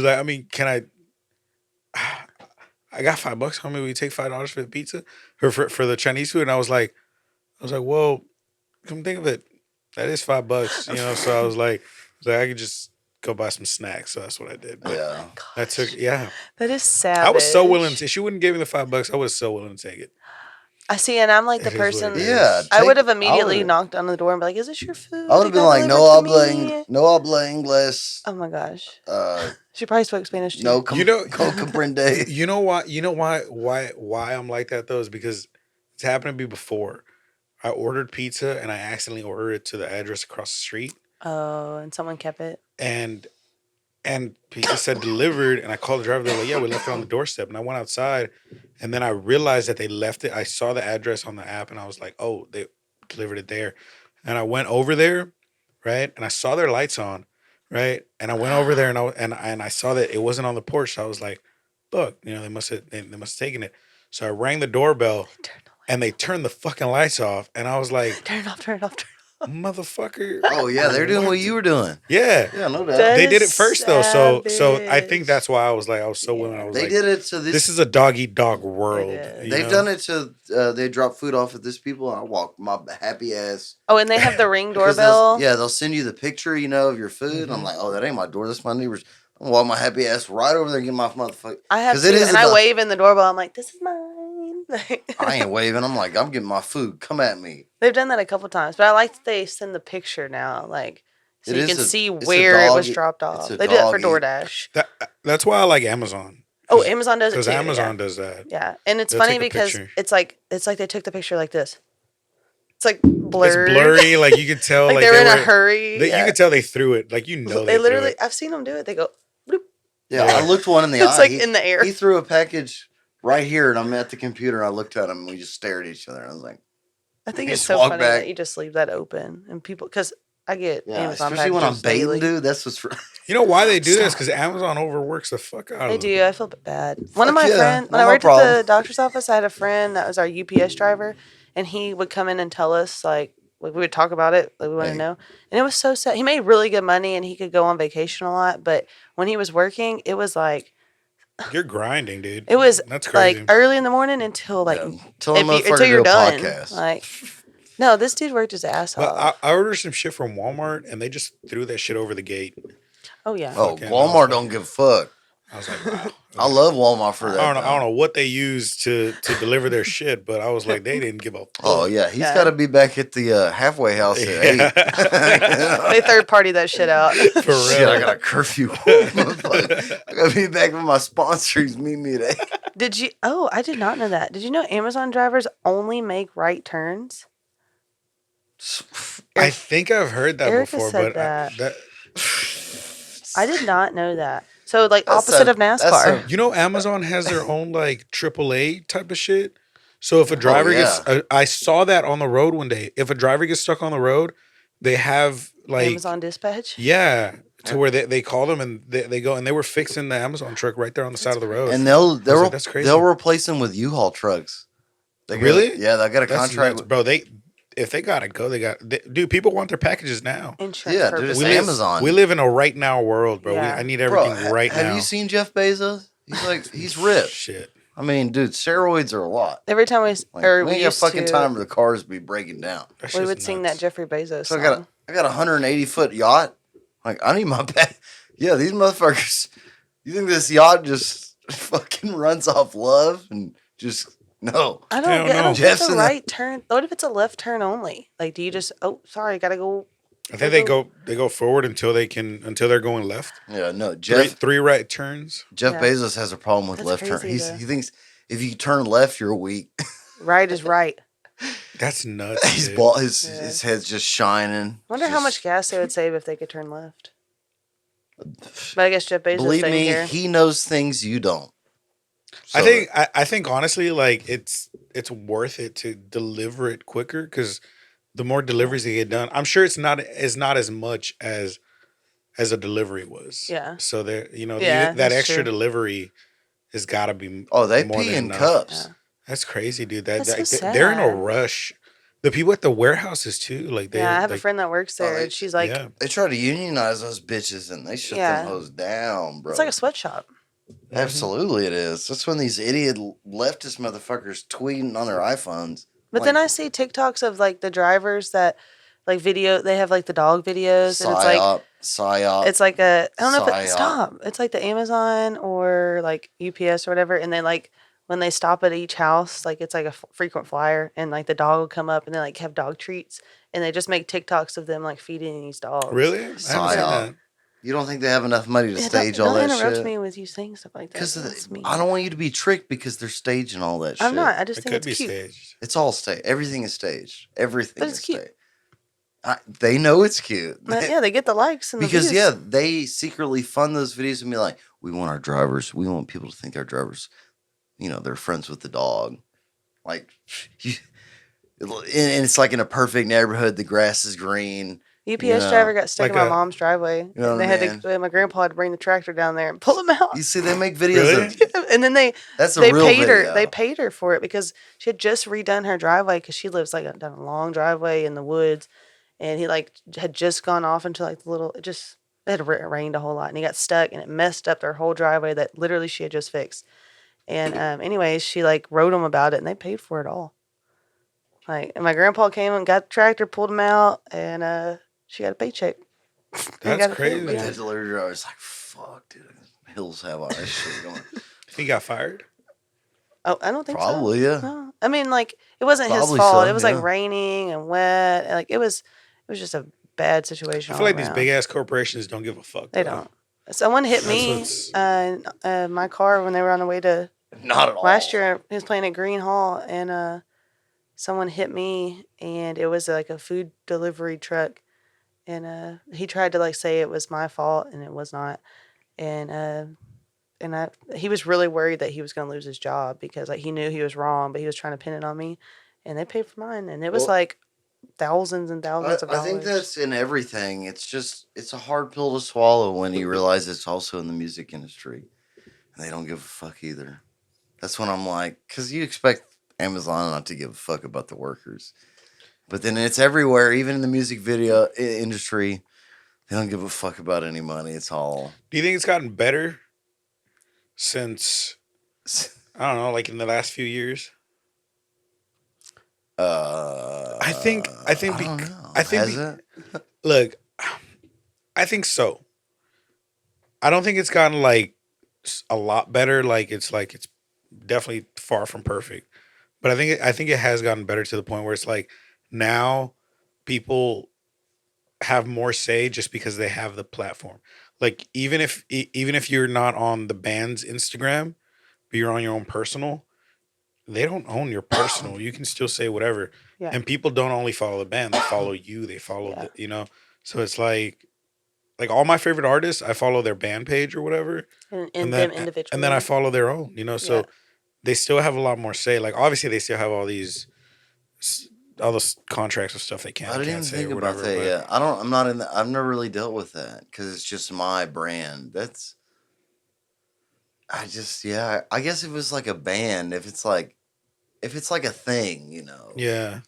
I mean, can I got $5. Homie, will you take $5 for the pizza or for the Chinese food? And I was like, well, come think of it, that is $5, you know. So I was like, I could just go buy some snacks. So that's what I did. But Yeah. I took, yeah. That is savage. I was so willing to. If she wouldn't give me the $5, I was so willing to take it. I see, and I'm like the It is what person. it is. Yeah. I would have I immediately would've- knocked on the door and be like, "Is this your food?" I would have You been got like, delivered to me?" no habla inglés. Oh my gosh, Uh, she probably spoke Spanish too. no, You know- comprende. You know why I'm like that though is because it's happened to me before. I ordered pizza and I accidentally ordered it to the address across the street, Oh, and someone kept it. and pizza said delivered, and I called the driver. They're like, yeah, we left it on the doorstep, and I went outside, and then I realized that they left it. I saw the address on the app, and I was like, oh, they delivered it there, and I went over there, right, and I saw their lights on, right, and I went over there, and I saw that it wasn't on the porch, so I was like, look, you know, they must have taken it. So I rang the doorbell, and they turned the fucking lights off, and I was like, Turn it off. Turn it off. motherfucker. Oh yeah, they're doing what you were doing. Yeah. Yeah, no doubt. That They did is it first though, so I think savage. that's why I was so willing. I was They like, did it to this. this is a dog eat dog world. It is. you They've know? done it to. They drop food off at this people. I walk my happy ass. Oh, and they have the Ring Because doorbell. they'll send you the picture, of your food. And I'm like, oh, that ain't my door. That's my neighbor's. I'm gonna walk my happy ass right over there and get my motherfucker. I have 'Cause to, it is and I about- wave in the doorbell. I'm like, "This is mine." I ain't waving. I'm like, I'm getting my food. Come at me. They've done that a couple times, but I like that they send the picture now. Like, So It you is can a- see it's a where it was dog- dropped it's off. a They do that for dog eat. DoorDash. That's why I like Amazon. Oh, Amazon does it Because too. Amazon yeah. does that. Yeah, and it's They'll funny take a because picture. it's like they took the picture like this. It's like blurred. It's blurry. Like you could tell. like like they were in a were- hurry. You could tell they threw it. Like They they threw literally. it. I've seen them do it. They go. Bloop. Yeah, Yeah. I looked one in the It's eye. like in the air. He threw a package right here, and I'm at the computer. And I looked at him, and we just stared at each other. And I was like, I think He it's just so walked funny back. that you just leave that open and people because I get yeah, Amazon especially when I'm packages baiting, daily. dude. That's what's for. You know why they do this? Stop. Because Amazon overworks the fuck out They of them. do. I feel bad. One of Fuck my yeah, friends, when not I my worked at problem. the doctor's office, I had a friend that was our UPS driver, and he would come in and tell us we would talk about it, like we wanted Hey. to know, and it was so sad. He made really good money, and he could go on vacation a lot, but when he was working, it was like You're grinding, dude. it was That's crazy. like early in the morning until like Yeah. Tell a if you, motherfucker until to you're do a done. podcast. Like, no, this dude worked his ass But off. I ordered some shit from Walmart and they just threw that shit over the gate. Oh yeah. Oh, Fucking Walmart don't give a fuck. I was like, wow. I love Walmart for that. I don't though. know what they use to deliver their shit, but I was like, they didn't give a fuck. Oh yeah, he's Yeah. got to be back at the halfway house at Yeah. 8. They third party that shit out. For real. Shit, I got a curfew. Motherfucker. I gotta be back with my sponsors. Meet me at 8. Did you? Oh, I did not know that. Did you know Amazon drivers only make right turns? I think I've heard that Erica before, said but that. I did not know that. So like That's opposite a- of that's NASCAR. you know, Amazon has their own like AAA type of shit. So if a driver gets, I saw that on the road one day. If a driver gets stuck on the road, they have like, Amazon Dispatch. yeah, to where they call them and they go and they were fixing the Amazon truck right there on the side of the road. And I was like, that's crazy. they'll replace them with U-Haul trucks. They got- Really? Yeah, they got a That's contract. nuts, bro. If they gotta go, dude. People want their packages now. Insurance Yeah, dude, purposes. it's Amazon. We live in a right now world, bro. Yeah. I need Bro, everything right now. have you seen Jeff Bezos? He's ripped. Shit. I mean, dude, steroids are a lot. Every time we Like, or we we ain't got used fucking to, time for the cars to be breaking down. That we shit's would sing nuts. that Jeffrey Bezos So song. I got a 180-foot yacht. Like, I need my back. Yeah, these motherfuckers. You think this yacht just fucking runs off love and just no? I Hell don't get. I no. don't get Jeff's the in the- right turn. What if it's a left turn only? Like, do you just? Oh, sorry, gotta go. I think they go forward until they're going left. Yeah, no. Jeff Three right turns. Jeff Yeah. Bezos has a problem with That's left turn. crazy, though. He thinks if you turn left, you're weak. Right is right. That's nuts. His dude. ball, his Yeah. his head's just shining. Wonder how Just- much gas they would save if they could turn left. But I guess Jeff Bezos Believe staying me, here. he knows things you don't. I So, think I think honestly, like it's worth it to deliver it quicker because the more deliveries that get done, I'm sure it's not as much as a delivery was. Yeah. So there, Yeah, that that's extra true. delivery has got to be. Oh, they more pee than in enough. cups. Yeah. That's crazy, dude. That's so they're in a sad. rush. The people at the warehouses too, like they. Yeah, I have a like, friend that works there, they- and she's like, yeah. They try to unionize those bitches and they shut Yeah. them hoes down, bro. it's like a sweatshop. Absolutely, it is. That's when these idiot leftist motherfuckers tweeting on their iPhones. But then I see TikToks of like the drivers that like they have like the dog videos, and Psyop. it's like I don't know if Psyop. stop. It's like the Amazon or like UPS or whatever, and they like when they stop at each house, like it's like a frequent flyer, and like the dog will come up and they like have dog treats, and they just make TikToks of them like feeding these dogs. Really? I haven't seen Psyop. that. You don't think they have enough money to Yeah, stage all don't that interrupt shit? me with you saying stuff like that. Because That's mean. I don't want you to be tricked because they're staging all that shit. I'm not. I just It think could be it's cute. staged. It's all staged. Everything is staged. Everything But is it's cute. staged. They know it's cute. Yeah, they get the likes and the Because views. they secretly fund those videos and be like, we want our drivers, we want people to think our drivers, they're friends with the dog. Like, and it's like in a perfect neighborhood, the grass is green. UPS driver got stuck like in my a- mom's driveway, You know and they what I had to. My grandpa had to bring the tractor down there and pull him out. You see, they make videos Really? of And then that's a they real paid video. her. They paid her for it because she had just redone her driveway because she lives like down a long driveway in the woods, and he like had just gone off into like the little. It had rained a whole lot, and he got stuck, and it messed up their whole driveway that literally she had just fixed. And anyways, she like wrote them about it, and they paid for it all. Like, and my grandpa came and got the tractor, pulled him out, and she got a paycheck. That's got a crazy. But Yeah. that delivery driver was like, fuck, dude. Hills have all that shit going. He got fired. Oh, I don't think so. Probably, yeah. No. I mean, like, it wasn't his Probably fault. so, It was yeah. like raining and wet. And, like, it was just a bad situation. I feel like all these around. big ass corporations don't give a fuck. They though. don't. Someone hit That's me what's- in my car when they were on the way to Not at all. last year. He was playing at Green Hall, and someone hit me, and it was like a food delivery truck, and he tried to like say it was my fault, and it was not, and he was really worried that he was going to lose his job because like he knew he was wrong, but he was trying to pin it on me, and they paid for mine, and it was Well, like thousands and thousands of I dollars. think that's in everything. It's a hard pill to swallow when you realize it's also in the music industry, and they don't give a fuck either. That's when I'm like, because you expect Amazon not to give a fuck about the workers, but then it's everywhere, even in the music video industry. They don't give a fuck about any money. It's all. Do you think it's gotten better since I don't know, like in the last few years? I think I don't know. Has it? Look, I think so. I don't think it's gotten like a lot better. Like it's definitely far from perfect, but I think it has gotten better to the point where it's like now people have more say just because they have the platform. Like even if you're not on the band's Instagram, but you're on your own personal, they don't own your personal. You can still say whatever. Yeah. And people don't only follow the band, they follow you, they follow Yeah. the, you know. So it's like all my favorite artists, I follow their band page or whatever. and And them then individually. and then I follow their own, you know. So Yeah. they still have a lot more say. Like obviously they still have all those contracts and stuff they I can't didn't even say think or about whatever. that but- yet. I'm not in the. I've never really dealt with that because it's just my brand. I guess if it's like a band, if it's like a thing, you know. Yeah.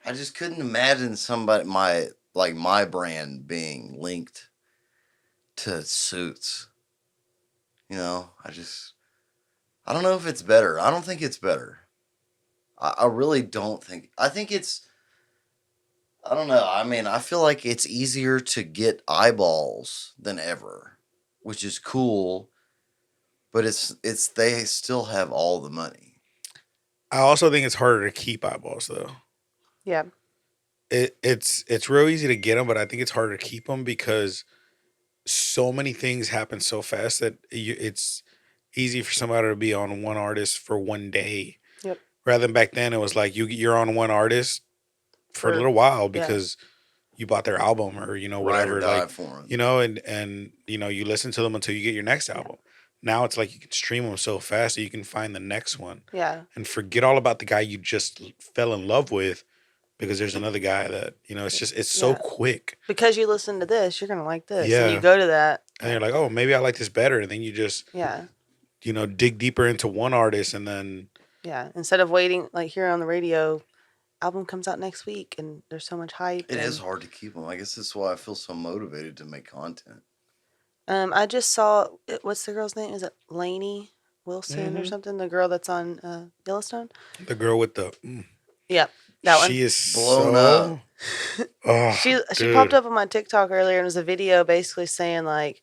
I just couldn't imagine my brand being linked to Suits. You know, I don't know if it's better. I don't think it's better. I really don't think. I think I don't know. I mean, I feel like it's easier to get eyeballs than ever, which is cool. But they still have all the money. I also think it's harder to keep eyeballs though. Yeah. It's real easy to get them, but I think it's harder to keep them because so many things happen so fast that it's easy for somebody to be on one artist for one day. Yep. Rather than back then, it was like you're on one artist for a little while because you bought their album or Ride whatever, or die like for 'em. and you listen to them until you get your next album. Now it's like you can stream them so fast that you can find the next one. Yeah. And forget all about the guy you just fell in love with because there's another guy that, it's so quick. Because you listen to this, you're going to like this. Yeah. And you go to that. And you're like, oh, maybe I like this better. And then you just, Yeah. dig deeper into one artist and then. Yeah. Instead of waiting, like here on the radio, album comes out next week and there's so much hype. It is hard to keep them. I guess that's why I feel so motivated to make content. I just saw, what's the girl's name? Is it Lainey Wilson or something? The girl that's on Yellowstone? The girl with the. Yeah. That one. She is Blown so. Oh, She dude. popped up on my TikTok earlier and it was a video basically saying like,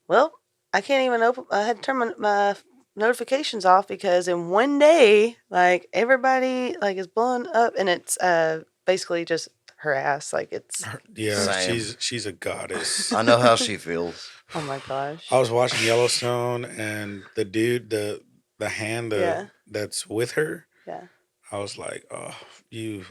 well, I can't even I had to turn my notifications off because in one day, like everybody like is blowing up and it's basically just her ass. Like it's, Yeah, Same. she's a goddess. I know how she feels. oh my gosh. I was watching Yellowstone and the dude, the hand that's with her. Yeah. I was like, oh, you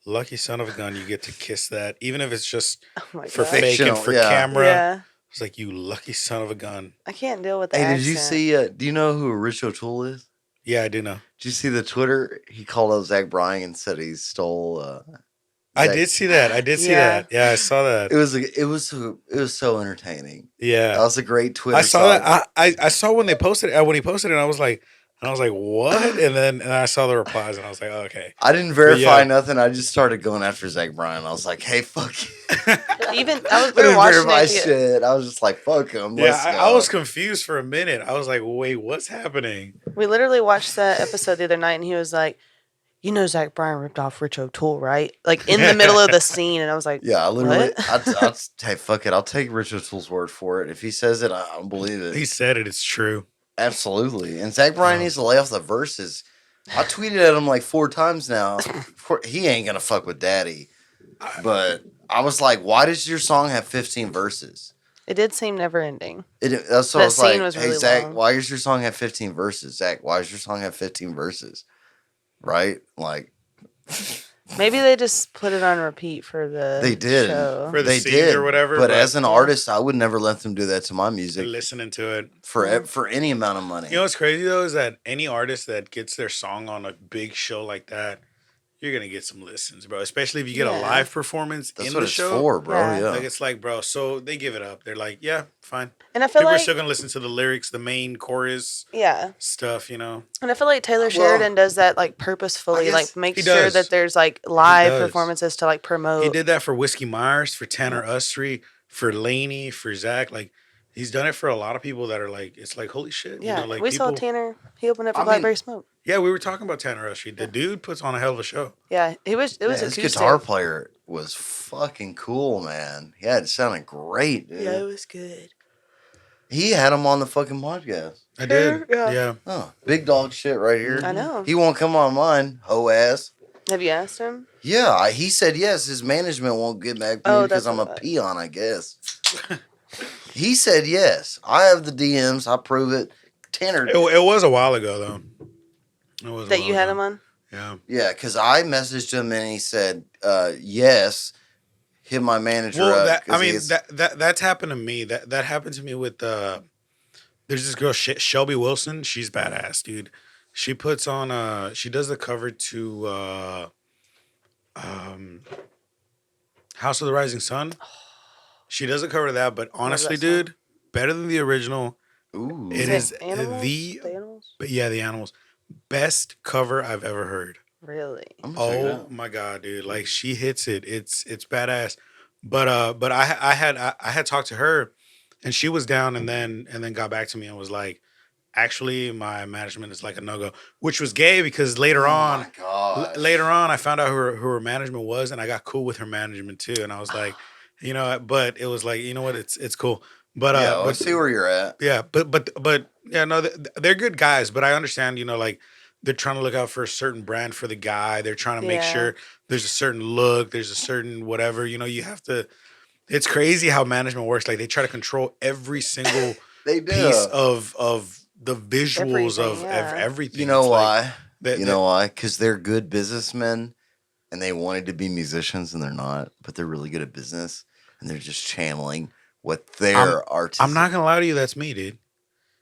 lucky son of a gun, you get to kiss that, even if it's just Oh my for gosh. fake and Fictional, for yeah. camera. Yeah. It's like, you lucky son of a gun. I can't deal with the Hey, accent. did you see? Do you know who Rich O'Toole is? Yeah, I do know. Did you see the Twitter? He called out Zach Bryan and said he stole. I Zach- did see that. Yeah. Yeah, I saw that. It was so entertaining. Yeah. That was a great Twitter. I saw song. that. I saw when he posted it, and I was like, what? And then I saw the replies, and I was like, oh, okay. I didn't verify yeah. nothing. I just started going after Zach Bryan. I was like, hey, fuck you. Even we I were didn't watching verify it. shit. I was just like, fuck him. Yeah, Let's go. I was confused for a minute. I was like, wait, what's happening? We literally watched that episode the other night, and he was like, "You know, Zach Bryan ripped off Rich O'Toole, right?" Like in the middle of the scene, and I was like, Yeah, I literally. What? Hey, fuck it. I'll take Rich O'Toole's word for it. If he says it, I'll believe it. He said it. It's true. Absolutely. And Zach Bryan needs to lay off the verses. I tweeted at him like 4 times now. He ain't gonna fuck with Daddy. But I was like, why does your song have 15 verses? It did seem never ending. So I That was like, scene was hey, really Zach, long. why does your song have 15 verses? Zach, why does your song have 15 verses? Right? Like, Maybe they just put it on repeat for the They did. show. For the they scene did. or whatever. But as an Yeah. artist, I would never let them do that to my music listening to it. for any amount of money. You know what's crazy though is that any artist that gets their song on a big show like that, you're gonna get some listens, bro. Especially if you get a Yeah. live performance That's in what the it's show. for, bro. Yeah. Yeah. Like it's like, bro. So they give it up. They're like, yeah, fine. And I feel People are like, still gonna listen to the lyrics, the main chorus yeah. stuff. You know. And I feel like Taylor Well, Sheridan does that like purposefully, I guess like makes he sure does. that there's like live does. performances to like promote. He did that for Whiskey Myers, for Tanner Ustry, for Laney, for Zach. Like he's done it for a lot of people that are like, it's like holy shit. Yeah, You know, like we saw people. Tanner. He opened up for I mean- Blackberry Smoke. Yeah, we were talking about Tanner Ustry. The dude puts on a hell of a show. Yeah, it was Yeah, his acoustic. guitar player was fucking cool, man. Yeah, it sounded great, dude. Yeah, it was good. He had him on the fucking podcast. I did. Yeah. Yeah. Oh, big dog shit right here. I know. He won't come on mine, hoe ass. Have you asked him? Yeah, he said yes. His management won't get back to Oh, me because that's I'm a what- peon, I guess. He said yes. I have the DMs. I prove it. Tanner. It was a while ago though. It was a That while you had ago. him on? Yeah. Yeah, because I messaged him and he said yes. Hit my manager Well, up. that 'cause I mean he's- that's happened to me. That happened to me with there's this girl Shelby Wilson. She's badass, dude. She puts on she does the cover to House of the Rising Sun. She does a cover to that, but honestly, that song. dude, better than the original. Ooh. It is Animals? the The animals? but yeah, the animals best cover I've ever heard. Really? I'm gonna check it Oh out. my god, dude! Like she hits it. It's badass. But I had talked to her, and she was down, and then got back to me and was like, actually, my management is like a no go, which was gay because later Oh on, my gosh. later on, I found out who her management was, and I got cool with her management too, and I was like, you know, but it was like, you know what, it's cool. But Yeah, but let's see where you're at. yeah, but yeah, no, they're good guys. But I understand, you know, like they're trying to look out for a certain brand for the guy. They're trying to make Yeah. sure there's a certain look, there's a certain whatever. You know, you have to. It's crazy how management works. Like they try to control every single They do. piece of the visuals of Everything, yeah. everything. You know It's like why? that- You know why? Because they're good businessmen and they wanted to be musicians and they're not, but they're really good at business and they're just channeling what their artistic. I'm not gonna lie to you. That's me, dude.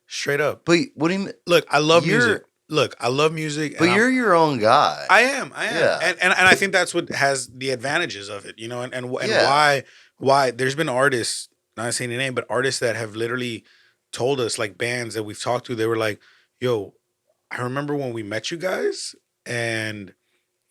Straight up. But what do you mean? Look, I love You're- music. Look, I love music. But and you're your own guy. I am. Yeah. And I think that's what has the advantages of it, you know, and Yeah. why there's been artists, not saying any name, but artists that have literally told us, like bands that we've talked to, they were like, yo, I remember when we met you guys and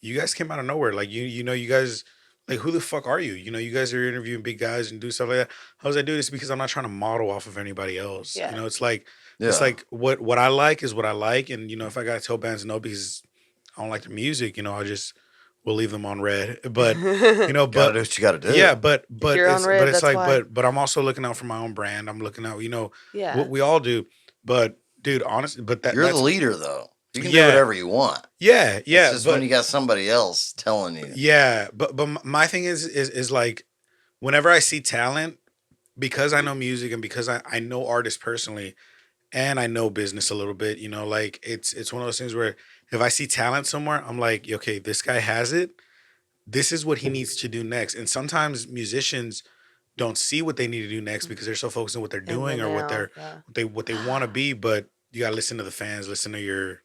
you guys came out of nowhere. Like you know, you guys, like, who the fuck are you? You know, you guys are interviewing big guys and do stuff like that. I was like, dude, it's because I'm not trying to model off of anybody else. Yeah. You know, it's like Yeah. it's like what I like is what I like. And you know, if I gotta tell bands no because I don't like their music, you know, we'll leave them on red. But you know, Gotta but do what you gotta do. yeah, but you're on it's red, but it's that's like why. but I'm also looking out for my own brand. I'm looking out, you know, Yeah. what we all do. But dude, honestly, but You're that's the leader, though. You can Yeah. do whatever you want. yeah, yeah. It's just but, when you got somebody else telling you. yeah, but my thing is like whenever I see talent, because I know music and because I know artists personally and I know business a little bit, you know, like it's one of those things where if I see talent somewhere, I'm like, okay, this guy has it. This is what he needs to do next. And sometimes musicians don't see what they need to do next because they're so focused on what they're doing or what what they want to be. But you gotta listen to the fans, listen to your,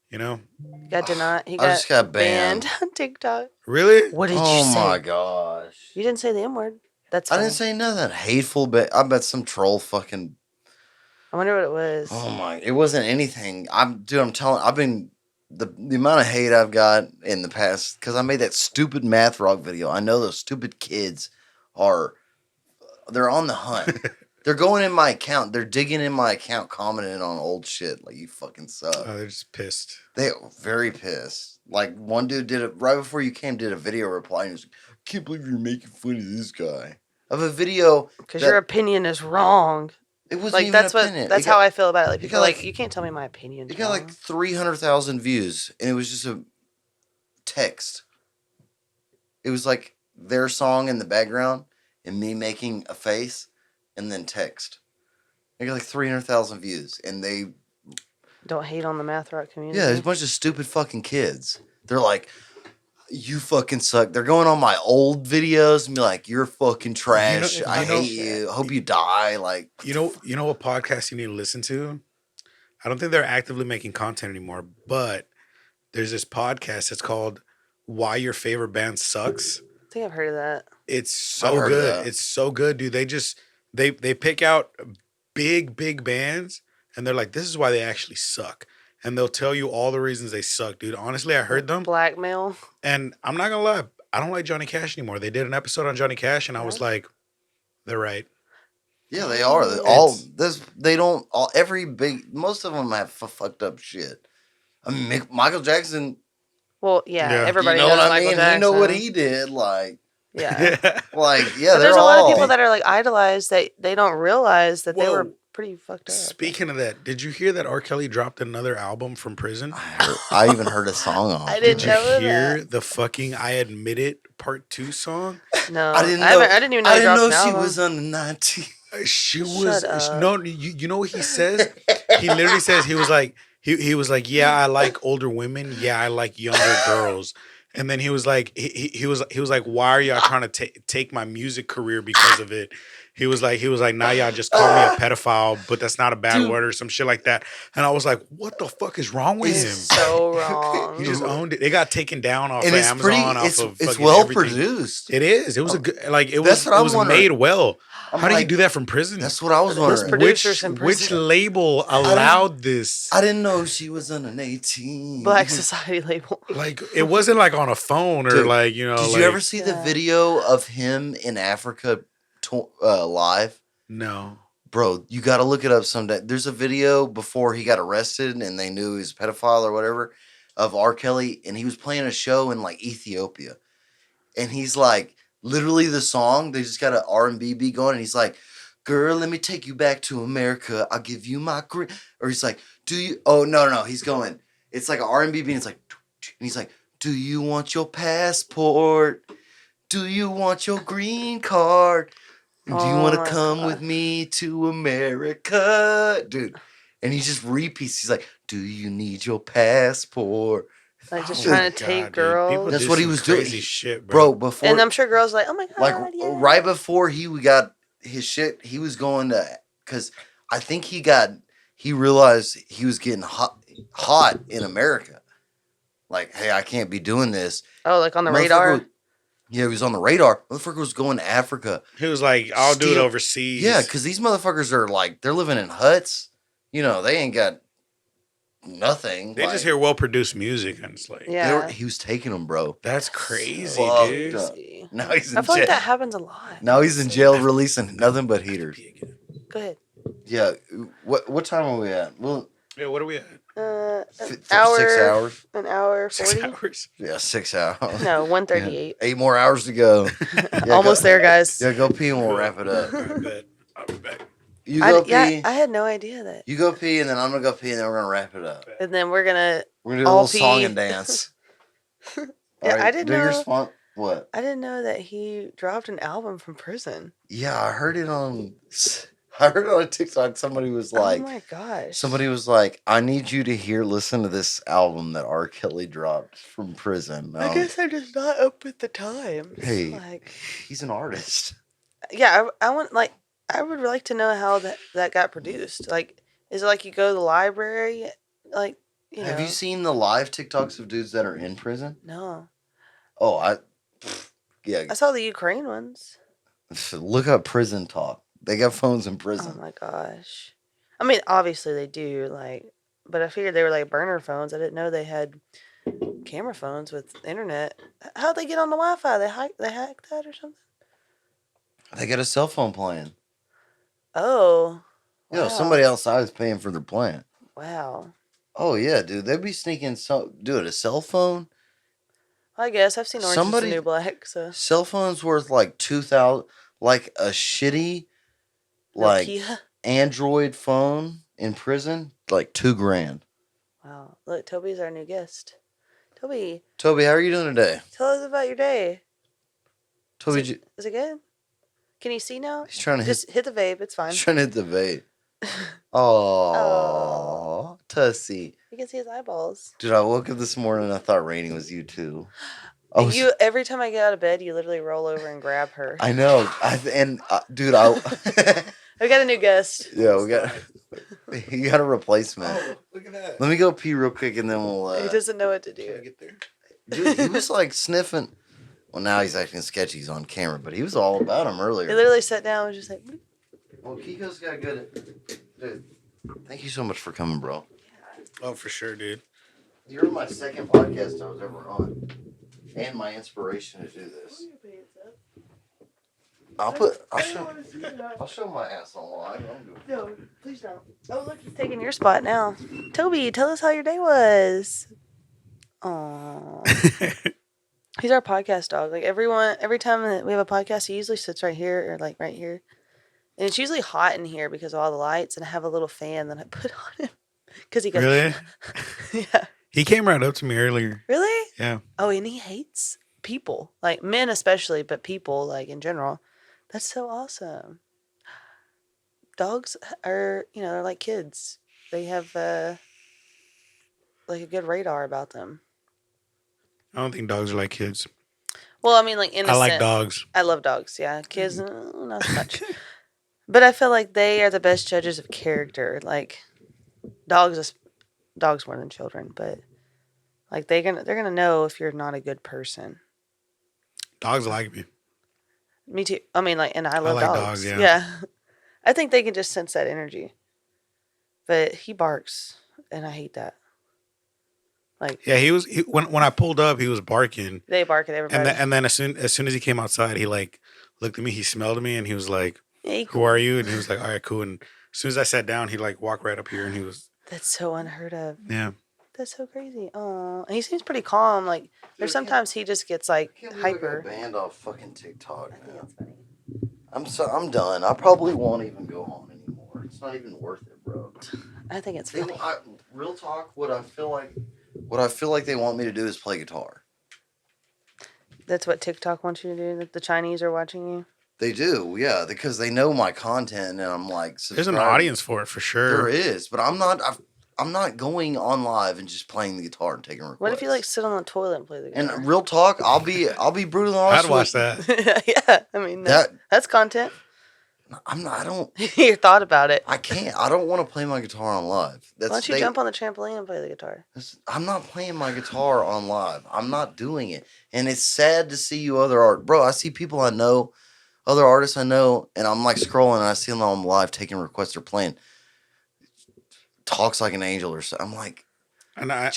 you know, Got denied. He I got, just got banned. on TikTok. really. What did you Oh say? my gosh. You didn't say the M word. That's I funny. didn't say nothing hateful, but I bet some troll fucking. I wonder what it was. Oh my! It wasn't anything. I'm telling. I've been the amount of hate I've got in the past because I made that stupid math rock video. I know those stupid kids they're on the hunt. They're going in my account. They're digging in my account, commenting on old shit. Like, you fucking suck. Oh, they're just pissed. They very pissed. Like, one dude did it right before you came. Did a video reply and he was like, "I can't believe you're making fun of this guy." Of a video Because that- your opinion is wrong. It wasn't Like even that's an what. opinion. That's It got- how I feel about it. Like it people got are like like- you can't tell me my opinion. It got like 300,000 views, and it was just a text. It was like their song in the background and me making a face and then text. They got like 300,000 views, and they Don't hate on the math rock community. there's a bunch of stupid fucking kids. They're like, you fucking suck. They're going on my old videos and be like, you're fucking trash. I hate you. Hope you die. Like, You know what podcast you need to listen to? I don't think they're actively making content anymore, but there's this podcast. It's called Why Your Favorite Band Sucks. I think I've heard of that. It's I've so heard of good. that. It's so good, dude. They pick out big bands and they're like, this is why they actually suck. And they'll tell you all the reasons they suck, dude. Honestly, I heard them. Blackmail. And I'm not gonna lie, I don't like Johnny Cash anymore. They did an episode on Johnny Cash, and I was like, they're right. yeah, they are. Most of them have fucked up shit. I mean, Michael Jackson, Well, yeah, Yeah. everybody you know knows what I Michael mean? Jackson. You know what he did. Like, Yeah. yeah, But they're there's a lot all. of people that are like idolized that they don't realize that they Whoa. were pretty fucked up. Speaking of that, did you hear that R. Kelly dropped another album from prison? I even heard a song on. I it. didn't Did you know hear that. the fucking I Admit It Part 2 song? No, I didn't know. I didn't even know. I he didn't dropped know an she album. was under 19. She was up. no. You know what he says? He literally says he was like he was like, yeah, I like older women. Yeah, I like younger girls. And then he was like he was like, why are y'all trying to take my music career because of it? He was like now y'all just call me a pedophile, but that's not a bad word or some shit like that. And I was like, what the fuck is wrong with It's him? so wrong. He just owned it. It got taken down off And of it's Amazon. pretty. Off of It's fucking well everything. produced. It is. It was a good like it That's was. what It I'm was wondering. made well. I'm How do you like, do that from prison? That's what I was Those wondering. producers in Which prison. label allowed this? I didn't know she was under 18. Black Society label. Like it wasn't like on a phone or Dude, like you know. Did like, you ever see the Yeah. video of him in Africa live? No. Bro, you got to look it up someday. There's a video before he got arrested and they knew he was a pedophile or whatever of R. Kelly, and he was playing a show in like Ethiopia. And he's like, literally the song, they just got an R&B beat going, and he's like, girl, let me take you back to America. I'll give you my green. Or he's like, no. He's going, it's like an R&B beat. And it's like, and he's like, do you want your passport? Do you want your green card? Do you Oh want to my come God. with me to America? Dude. And he just repeats. He's like, do you need your passport? Like just Oh trying my to take God, dude. People girls. That's do what he some was doing. crazy shit, Bro, before. And I'm sure girls are like, oh my God. like yeah. right before he got his shit, he was going to, because I think he realized he was getting hot in America. Like, hey, I can't be doing this. Oh, like on the Motherfucker radar? was- yeah, he was on the radar. Motherfucker was going to Africa. He was like, I'll do it Steal- overseas. Yeah, because these motherfuckers are like, they're living in huts. You know, they ain't got nothing. they just hear well produced music and it's like, Yeah. He was taking them, bro. that's crazy, Fucked dude. up. Crazy. Now he's in I feel jail. like that happens a lot. Now he's in jail releasing nothing but heaters. Go ahead. Yeah. What time are we at? Well, Yeah, what are we at? An for hour. 6 hours. An hour 6 40? hours. Yeah, 6 hours. No, 138. 8 more hours to go. Yeah, Almost there, guys. Yeah, go pee and we'll wrap it up. I bet. I'll be back. You go pee. Yeah, I had no idea that. You go pee, and then I'm gonna go pee, and then we're gonna wrap it up. And then we're gonna. We're gonna do a All little song pee. and dance. Yeah, All I didn't do your know. spot. What? I didn't know that he dropped an album from prison. Yeah, I heard it on. I heard it on TikTok. Somebody was like, oh my gosh. I need you to listen to this album that R. Kelly dropped from prison. I guess I'm just not up with the times. Hey. Like, He's an artist. yeah, I want like I would like to know how that got produced. Like, is it like you go to the library? Like, you know? Have you seen the live TikToks of dudes that are in prison? No, Oh, yeah. I saw the Ukraine ones. Look up prison talk. They got phones in Oh prison. my gosh. I mean, obviously they do. Like, but I figured they were like burner phones. I didn't know they had camera phones with internet. How'd they get on the Wi-Fi? They hacked that or something? They got a cell phone plan. Oh. You know, wow. somebody outside is paying for their plan. Wow. Oh yeah, dude. They'd be sneaking a cell phone. I guess I've seen Orange is the New Black, so Cell phone's worth like 2,000, like a shitty, like Nokia. Android phone in prison, like $2,000. Wow. Look, Toby's our new guest. Toby, Toby, how are you doing today? tell us about your day. Toby, Is it good? Can you see now? he's trying to Just hit the vape. It's fine. He's trying to hit the vape. Oh. Oh, Tussie. You can see his eyeballs. Dude, I woke up this morning and I thought Rainy was you too. I Every time I get out of bed, you literally roll over and grab her. I know. Dude, I. We got a new guest. Yeah, you got a replacement. Oh, look at that. Let me go pee real quick and then we'll. He doesn't know what to Can I do. get there? Dude, he was like sniffing. Well, now he's acting sketchy. He's on camera, but he was all about him He earlier. literally sat down and was just like, Well, Kiko's got good. Dude, thank you so much for coming, bro. Oh, for sure, dude. You're my second podcast I was ever on, and my inspiration to do this. I'll show my ass on live. No, please don't. Oh, look, he's taking your spot now. Toby, tell us how your day was. Aww. He's our podcast dog. Like every time that we have a podcast, he usually sits right here or like right here. And it's usually hot in here because of all the lights, and I have a little fan that I put on him. Because he goes, Really? yeah. He came right up to me earlier. Really? Yeah. Oh, and he hates people. Like men especially, but people like in general. That's so awesome. Dogs are, they're like kids. They have like a good radar about them. I don't think dogs are like kids. Well, I mean, like innocent. I like dogs. I love dogs. Yeah, kids, not so much. But I feel like they are the best judges of character. Like dogs more than children, but like they're gonna know if you're not a good person. Dogs like me. Me too. I mean, like, and I love like dogs. dogs, yeah. Yeah, I think they can just sense that energy. But he barks, and I hate that. Like, Yeah, when I pulled up, he was barking, they bark at everybody. and then as soon as he came outside, he like looked at me, he smelled me, and he was like, Yeah, "Who are you?" And he was like, "All right, cool." And as soon as I sat down, he like walked right up here, and he was That's so unheard of. yeah. That's so crazy. Oh, and he seems pretty calm. Like, there's sometimes he just gets like hyper. Banned off fucking TikTok. I think Man. that's funny. I'm done. I probably won't even go on anymore. It's not even worth it, bro. I think it's funny. Real talk. What I feel like they want me to do is play guitar. That's what TikTok wants you to do. That the Chinese are watching you. They do, yeah, because they know my content, and I'm like, There's an subscribe. audience for it for sure. There is, but I'm not going on live and just playing the guitar and taking requests. What if you like sit on the toilet and play the guitar? And real talk, I'll be brutally honest. I'd watch that. Yeah, I mean that's content. I don't. You thought about it. I can't. I don't want to play my guitar on live. Why don't you jump on the trampoline and play the guitar? I'm not playing my guitar on live. I'm not doing it. And it's sad to see you other art. Bro, I see people I know, other artists I know, and I'm like scrolling and I see them on live taking requests or playing. Talks like an angel or something. I'm like, And I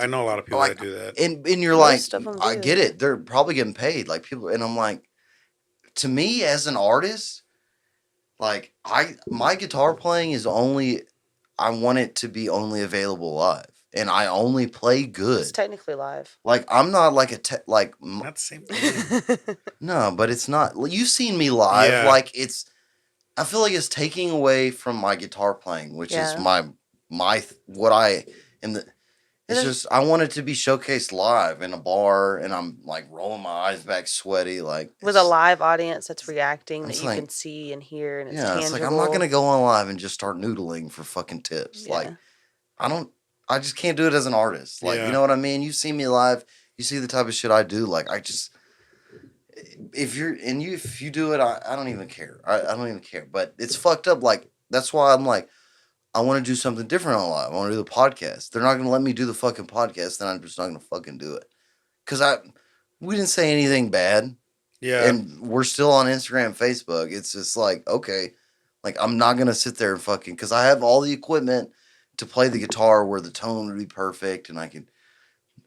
know a lot of people that do that. and you're Most like, of them I do. get it. They're probably getting paid. Like people, and I'm like, to me as an artist, like my guitar playing is only, I want it to be only available live, and I only play good. It's technically live. Like I'm not like Not the same thing. no, but it's not. You've seen me live. Yeah. Like I feel like it's taking away from my guitar playing, which is my what I am. It's just I want it to be showcased live in a bar, and I'm like rolling my eyes back, sweaty, like With a live audience that's reacting that it's you like- can see and hear, and it's yeah. tangible. It's like I'm not gonna go on live and just start noodling for fucking tips. Yeah. Like I just can't do it as an artist. Like Yeah. you know what I mean. You see me live, you see the type of shit I do. Like I just. If you do it, I don't even care. I don't even care. But it's fucked up. Like that's why I'm like, I want to do something different on live. I want to do the podcast. They're not gonna let me do the fucking podcast. Then I'm just not gonna fucking do it. Cause we didn't say anything bad, Yeah. and we're still on Instagram, Facebook. It's just like okay, like I'm not gonna sit there and fucking because I have all the equipment to play the guitar where the tone would be perfect, and I could.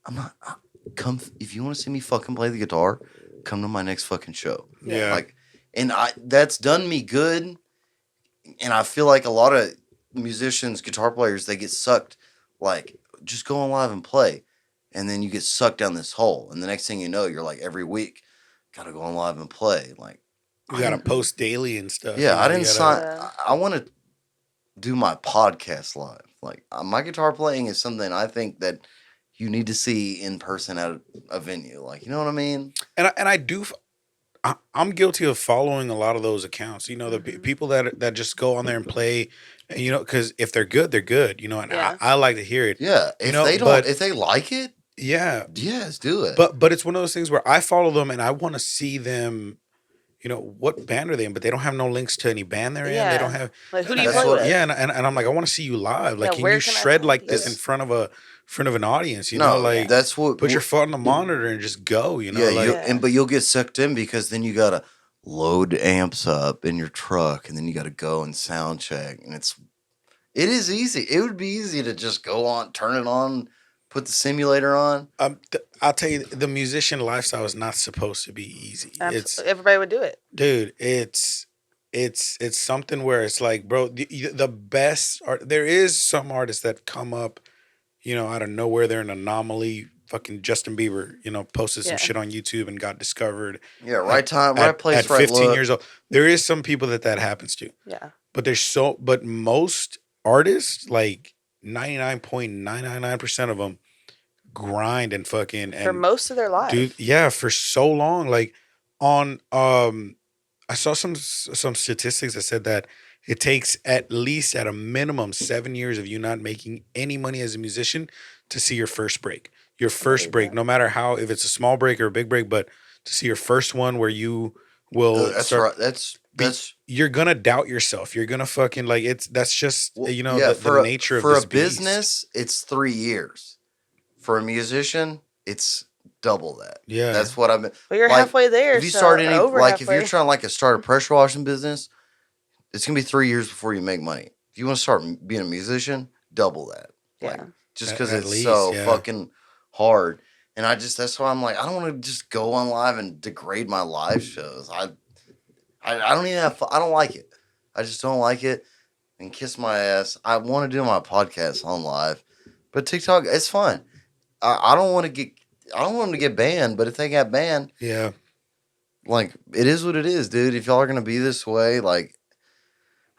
I'm not come if you want to see me fucking play the guitar. Come to my next fucking show. Yeah. Like, and that's done me good. And I feel like a lot of musicians, guitar players, they get sucked. Like, just go on live and play, and then you get sucked down this hole. And the next thing you know, you're like every week, gotta go on live and play. Like, You gotta post daily and stuff. yeah, I didn't You sign. Yeah. I want to do my podcast live. Like, my guitar playing is something I think that you need to see in person at a venue. Like, you know what I mean? And I do. I'm guilty of following a lot of those accounts. You know, the people that just go on there and play, and, you know, because if they're good, they're good. You know, and Yeah. I like to hear it. Yeah. You If know, they but if they like it, yeah, yes, do it. but it's one of those things where I follow them and I want to see them. You know, what band are they in? But they don't have no links to any band they're in. They don't Yeah. have. Like, who do you That's play what- with? Yeah, and I'm like, I want to see you live. Like, Yeah, can where you can I shred find like you? this in front of an audience? You no, know, like that's what. put your foot on the monitor and just go. You know, Yeah, like Yeah. but you'll get sucked in because then you gotta load the amps up in your truck, and then you gotta go and sound check, and it is easy. It would be easy to just go on, turn it on, put the simulator on. I'll tell you, the musician lifestyle is not supposed to be easy. It's Everybody would do it. dude, it's something where it's like, bro, the best art. There is some artists that come up, you know, out of nowhere. They're an anomaly. Fucking Justin Bieber, you know, posted some Yeah. shit on YouTube and got discovered. Yeah, right time, right place, at right 15 look. years old. There is some people that happens to, Yeah. but most artists, like 99.999% of them, grind and fucking For and most of their life. dude, yeah, for so long. Like on I saw some statistics that said that it takes at least at a minimum 7 years of you not making any money as a musician to see your first break. Your first break, no matter how, if it's a small break or a big break, but to see your first one where you will That's start, right. That's you're gonna doubt yourself. You're gonna fucking like that's just you know yeah, the nature of for this a beast. business, it's 3 years. For a musician, it's double that. Yeah. That's what I've been. Well, you're like, halfway there. If you so, start or any over like if halfway. you're trying like start a pressure washing business, it's gonna be 3 years before you make money. If you want to start being a musician, double that. Like Yeah. just because At it's least, so yeah. fucking hard. And that's why I'm like, I don't want to just go on live and degrade my live shows. I don't even have I don't like it. I just don't like it. And kiss my ass. I want to do my podcast on live, but TikTok, it's fun. I don't want them to get banned, but if they got banned, Yeah. like it is what it is, dude. If y'all are gonna be this way, like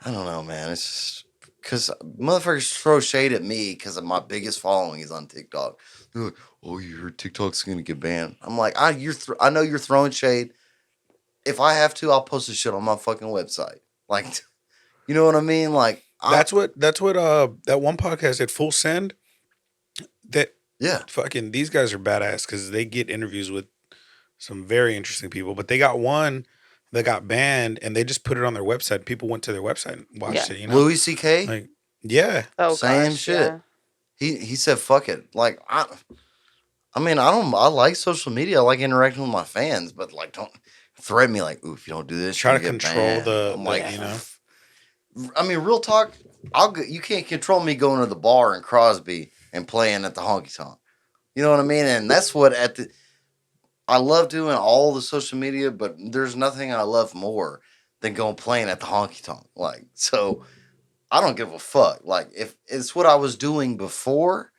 I don't know, man. It's just because motherfuckers throw shade at me because of my biggest following is on TikTok. They're like, oh, you heard TikTok's gonna get banned. I'm like, I know you're throwing shade. If I have to, I'll post this shit on my fucking website. Like, you know what I mean? Like That's what that one podcast at Full Send that yeah. fucking these guys are badass because they get interviews with some very interesting people, but they got one that got banned and they just put it on their website. People went to their website and watched Yeah. it, you know? Louis C.K. Like, yeah. Oh, Same gosh, shit. yeah. He said fuck it. Like I mean I like social media. I like interacting with my fans, but like don't threaten me like, ooh, if you don't do this, Try you're to gonna get control banned. the I'm like, you know. I mean, real talk. You can't control me going to the bar in Crosby and playing at the honky tonk. You know what I mean? And that's what I love doing all the social media, but there's nothing I love more than going playing at the honky tonk. Like, so I don't give a fuck. Like, if it's what I was doing before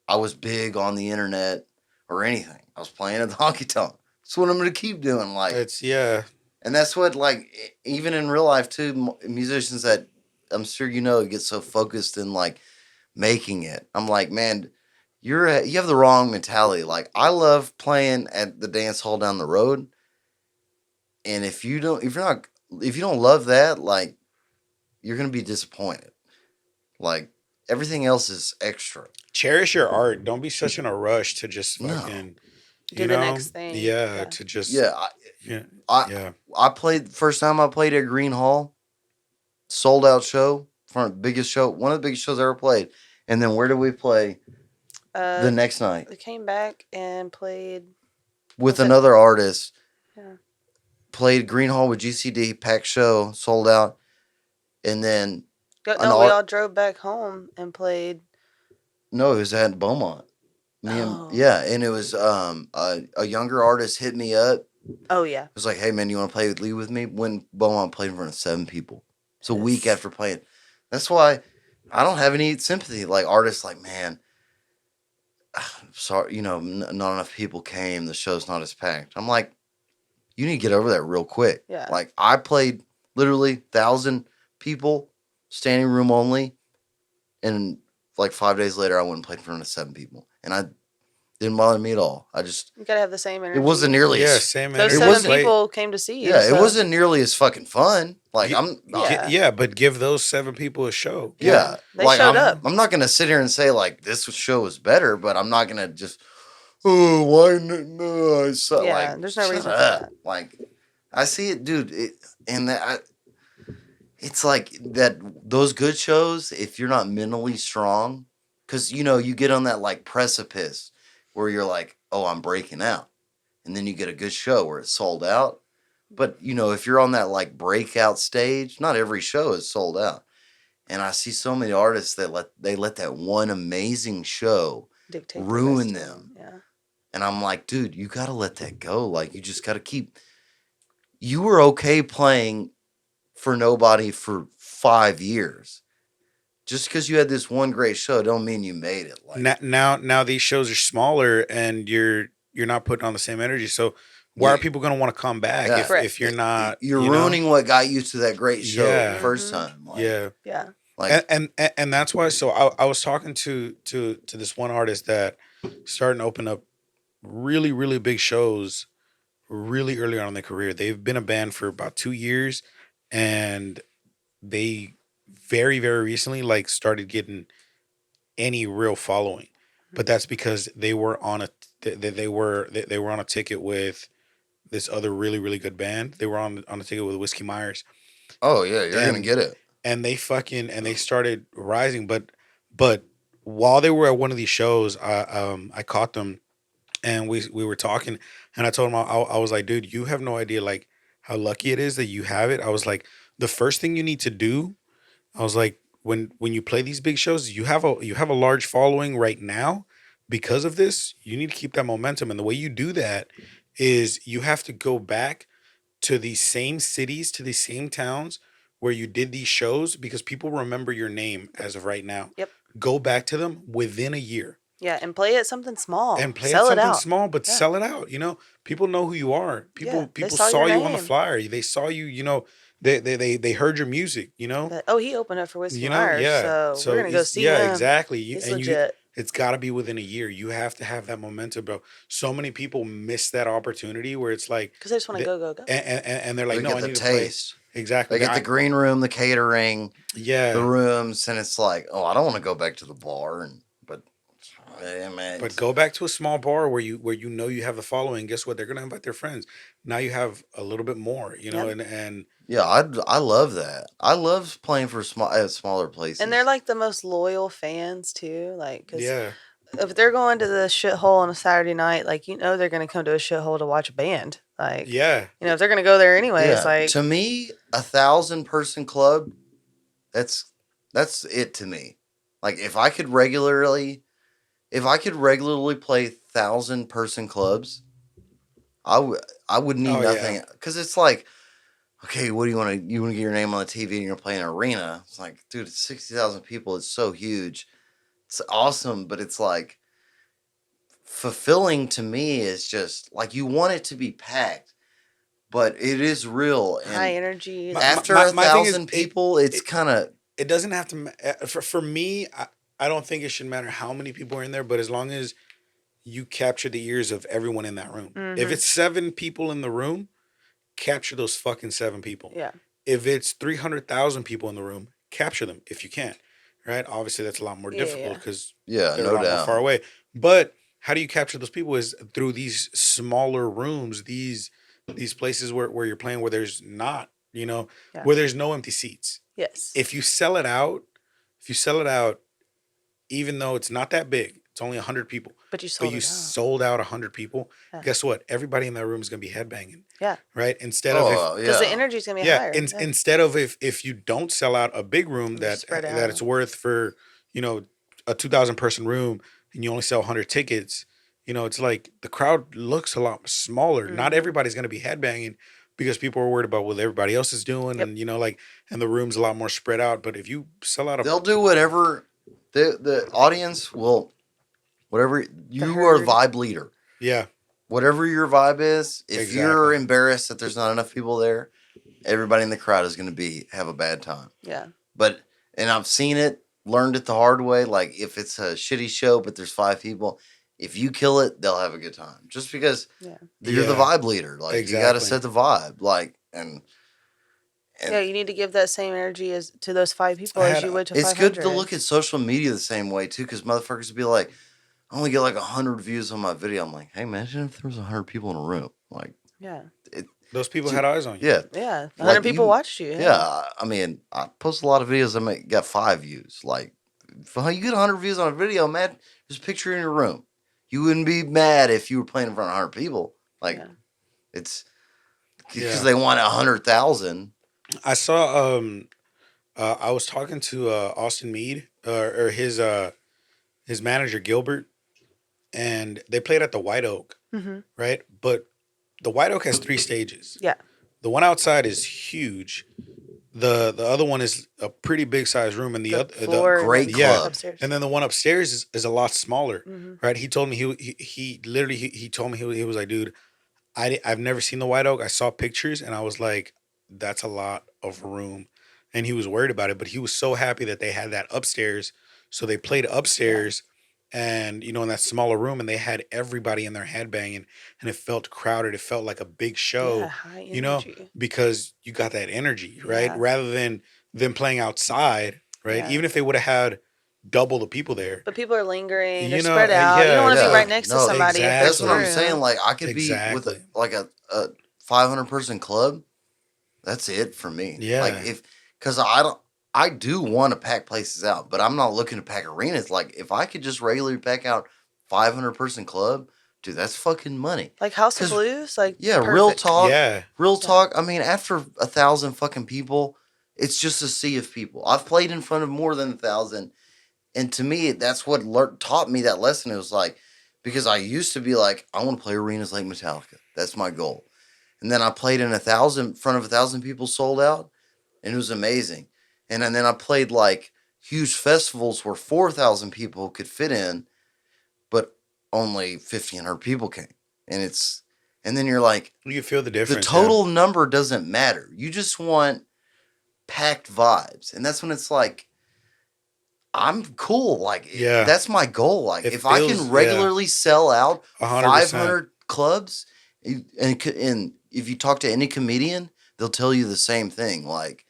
I was big on the internet or anything, I was playing at the honky tonk. That's what I'm going to keep doing. Like, It's yeah. and that's what, like, even in real life too, musicians that I'm sure you know get so focused in like making it. I'm like, man, you have the wrong mentality. Like, I love playing at the dance hall down the road, and if you don't love that, like, you're gonna be disappointed. Like, everything else is extra. Cherish your art. Don't be such in a rush to just No. fucking Do the next thing. Yeah, Yeah. to just Yeah, yeah. I played first time I played at Green Hall, sold out show, one of the biggest shows I ever played. And then where did we play the next night? We came back and played With was it- another artist. Yeah. Played Green Hall with GCD, packed show, sold out. And then we an all drove back home and played. no, it was at Beaumont. Oh. And it was a younger artist hit me up. Oh yeah. It was like, hey man, you want to play with Lee with me? When Beaumont played in front of 7 people. It's a week Yes. after playing. That's why I don't have any sympathy. Like artists, like, man, sorry, not enough people came. The show's not as packed. I'm like, you need to get over that real quick. Yeah. Like I played literally 1,000 people, standing room only, and like 5 days later, I went and played in front of 7 people, and Didn't bother me at all. I just You gotta have the same energy. it wasn't nearly as same Those energy. seven people came to see you. yeah, so. it wasn't nearly as fucking fun. Like Yeah. But give those 7 people a show. yeah, They like showed up. I'm not gonna sit here and say like this show was better, but I'm not gonna just why no so Yeah, like there's no shut reason for up. that. Like I see it, dude. It's like that. Those good shows, if you're not mentally strong, because you get on that like precipice where you're like, oh, I'm breaking out, and then you get a good show where it's sold out. But if you're on that like breakout stage, not every show is sold out. And I see so many artists that let that one amazing show Dictate ruin the rest of them. Yeah. And I'm like, dude, you got to let that go. Like, you just got to keep. You were okay playing for nobody for 5 years. Just because you had this one great show, don't mean you made it. Like Now these shows are smaller, and you're not putting on the same energy. So why are people going to want to come back if you're not? You're ruining what got you to that great show the Mm-hmm. first time. Like, Yeah. Like and that's why. So I was talking to this one artist that starting to open up really, really big shows really early on in their career. They've been a band for about 2 years, and they very, very recently like started getting any real following. But that's because they were on they were on a ticket with this other really, really good band. They were on a ticket with Whiskey Myers. oh yeah, you're gonna get it. And they they started rising. But while they were at one of these shows, I caught them, and we were talking, and I told him, I was like, dude, you have no idea like how lucky it is that you have it. I was like, the first thing you need to do, I was like, when you play these big shows, you have a large following right now because of this. You need to keep that momentum, and the way you do that is you have to go back to these same cities, to these same towns where you did these shows, because people remember your name as of right now. Yep. Go back to them within a year. Yeah, and play at something small. And play Sell at it something out. small, but sell it out. People know who you are. People saw saw your you on the name. flyer. They saw you. They heard your music. But, oh, he opened up for Whiskey You know, Myers, yeah. so we're gonna go he's- see yeah, him. exactly. He's legit. It's got to be within a year. You have to have that momentum, bro. So many people miss that opportunity where it's like, Because they just want to go. and they're like, They no, I get the need to play. taste. Exactly. They get the green room, the catering, Yeah. the rooms, and it's like, oh, I don't want to go back to the bar. But man, But go back to a small bar where you know you have the following. Guess what? They're gonna invite their friends. Now you have a little bit more, Yep. and yeah, I love that. I love playing for smaller places. And they're like the most loyal fans too. Like, cause yeah, if they're going to the shithole on a Saturday night, like they're gonna come to a shithole to watch a band. Like, yeah. if they're gonna go there anyways, yeah. like To me, 1,000-person club, that's it to me. Like if I could regularly play 1,000-person clubs, I would need Oh, nothing, because it's like, okay, what do you want to get your name on the TV and you're playing an arena? It's like, dude, it's 60,000 people. It's so huge. It's awesome, but it's like fulfilling to me is just like you want it to be packed, but it is real. And high energy. after my thing is, 1,000 people, it's kind of It doesn't have to. For me, I don't think it should matter how many people are in there, but as long as you capture the ears of everyone in that room. Mhm. If it's 7 people in the room, capture those fucking 7 people. Yeah. If it's 300,000 people in the room, capture them if you can. Right? Obviously, that's a lot more Yeah, difficult yeah. because yeah, they're a no lot more doubt. far away. But how do you capture those people is through these smaller rooms, these places where you're playing where there's not, Yeah. where there's no empty seats. Yes. If you sell it out, even though it's not that big, it's only 100 people, but you but sold you it out. sold out 100 people, Yeah. guess what? Everybody in that room is going to be headbanging. Yeah. Right? Instead of Oh, Because the yeah. energy's gonna be yeah, higher. instead of if you don't sell out a big room You that spread that out. it's worth for a 2,000 person room and you only sell 100 tickets, it's like the crowd looks a lot smaller. Not Mhm. everybody's going to be headbanging because people are worried about what everybody else is doing, Yep. and and the room's a lot more spread out. But if you sell out They'll do whatever the audience will, whatever you are herd. vibe leader. yeah, Whatever your vibe is, if you're Exactly. embarrassed that there's not enough people there, everybody in the crowd is going to have a bad time. Yeah. And I've seen it, learned it the hard way. Like if it's a shitty show, but there's 5 people, if you kill it, they'll have a good time. Just because Yeah. you're the vibe leader. Like, you got to set the vibe. Like, and yeah, you need to give that same energy as to those 5 people as you would to 500. It's good to look at social media the same way, too, because motherfuckers would be like, I only get like 100 views on my video. I'm like, hey, imagine if there was 100 people in a room. Like, yeah. Those people had eyes on you. Yeah. Yeah. 100 people watched you. Yeah. I mean, I post a lot of videos that got 5 views. Like, if you get 100 views on a video, man, just picture in your room. You wouldn't be mad if you were playing in front of 100 people. Like, it's because they want 100,000. I saw, I was talking to Austin Meade, or his manager, Gilbert, and they played at the White Oak, right? But the White Oak has 3 stages. Yeah. The one outside is huge. The other one is a pretty big size room, and the great club. Upstairs. And then the one upstairs is a lot smaller, right? He told me he literally told me he was like, dude, I've never seen the White Oak. I saw pictures and I was like, that's a lot of room, and he was worried about it, but he was so happy that they had that upstairs. So they played upstairs. And, in that smaller room, and they had everybody in their headbanging, and it felt crowded. It felt like a big show, high energy. because you got that energy, right? Yeah. Rather than them playing outside, right? Yeah. Even if they would have had double the people there. But people are lingering. They're You know, spread out. yeah, you don't want to yeah. be right next to No, somebody. exactly. If That's there's what I'm room. saying. Like, I could be with Exactly. a 500 person club. That's it for me. Yeah. Like, because I do want to pack places out, but I'm not looking to pack arenas. Like, if I could just regularly pack out 500 person club, dude, that's fucking money. Like House of Blues? Like, Yeah, perfect. real talk. Yeah. Real talk. I mean, after 1,000 fucking people, it's just a sea of people. I've played in front of more than 1,000. And to me, that's what taught me that lesson. It was like, because I used to be like, I want to play arenas like Metallica. That's my goal. And then I played in front of 1,000 people sold out, and it was amazing. And then I played like huge festivals where 4,000 people could fit in, but only 1,500 people came. And then you're like, You can feel the difference. the total number doesn't matter. You just want packed vibes. And that's when it's like, I'm cool. Like, that's my goal. Like, if I can regularly sell out 100%. 500 clubs, and if you talk to any comedian, they'll tell you the same thing. Like,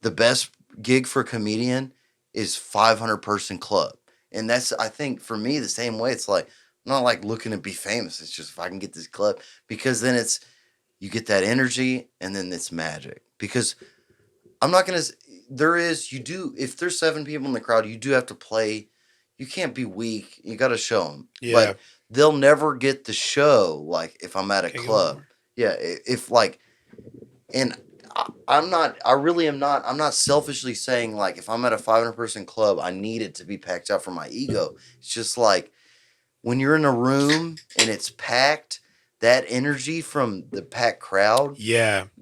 the best gig for a comedian is 500 person club. And that's, I think, for me, the same way. It's like, I'm not like looking to be famous. It's just if I can get this club, because then you get that energy, and then it's magic. Because I'm not going to, if there's 7 people in the crowd, you do have to play. You can't be weak. You got to show them. Yeah. But they'll never get the show, like, if I'm at a club. Yeah. If like, and I'm not selfishly saying, like, if I'm at a 500 person club, I need it to be packed out for my ego. It's just like, when you're in a room and it's packed, that energy from the packed crowd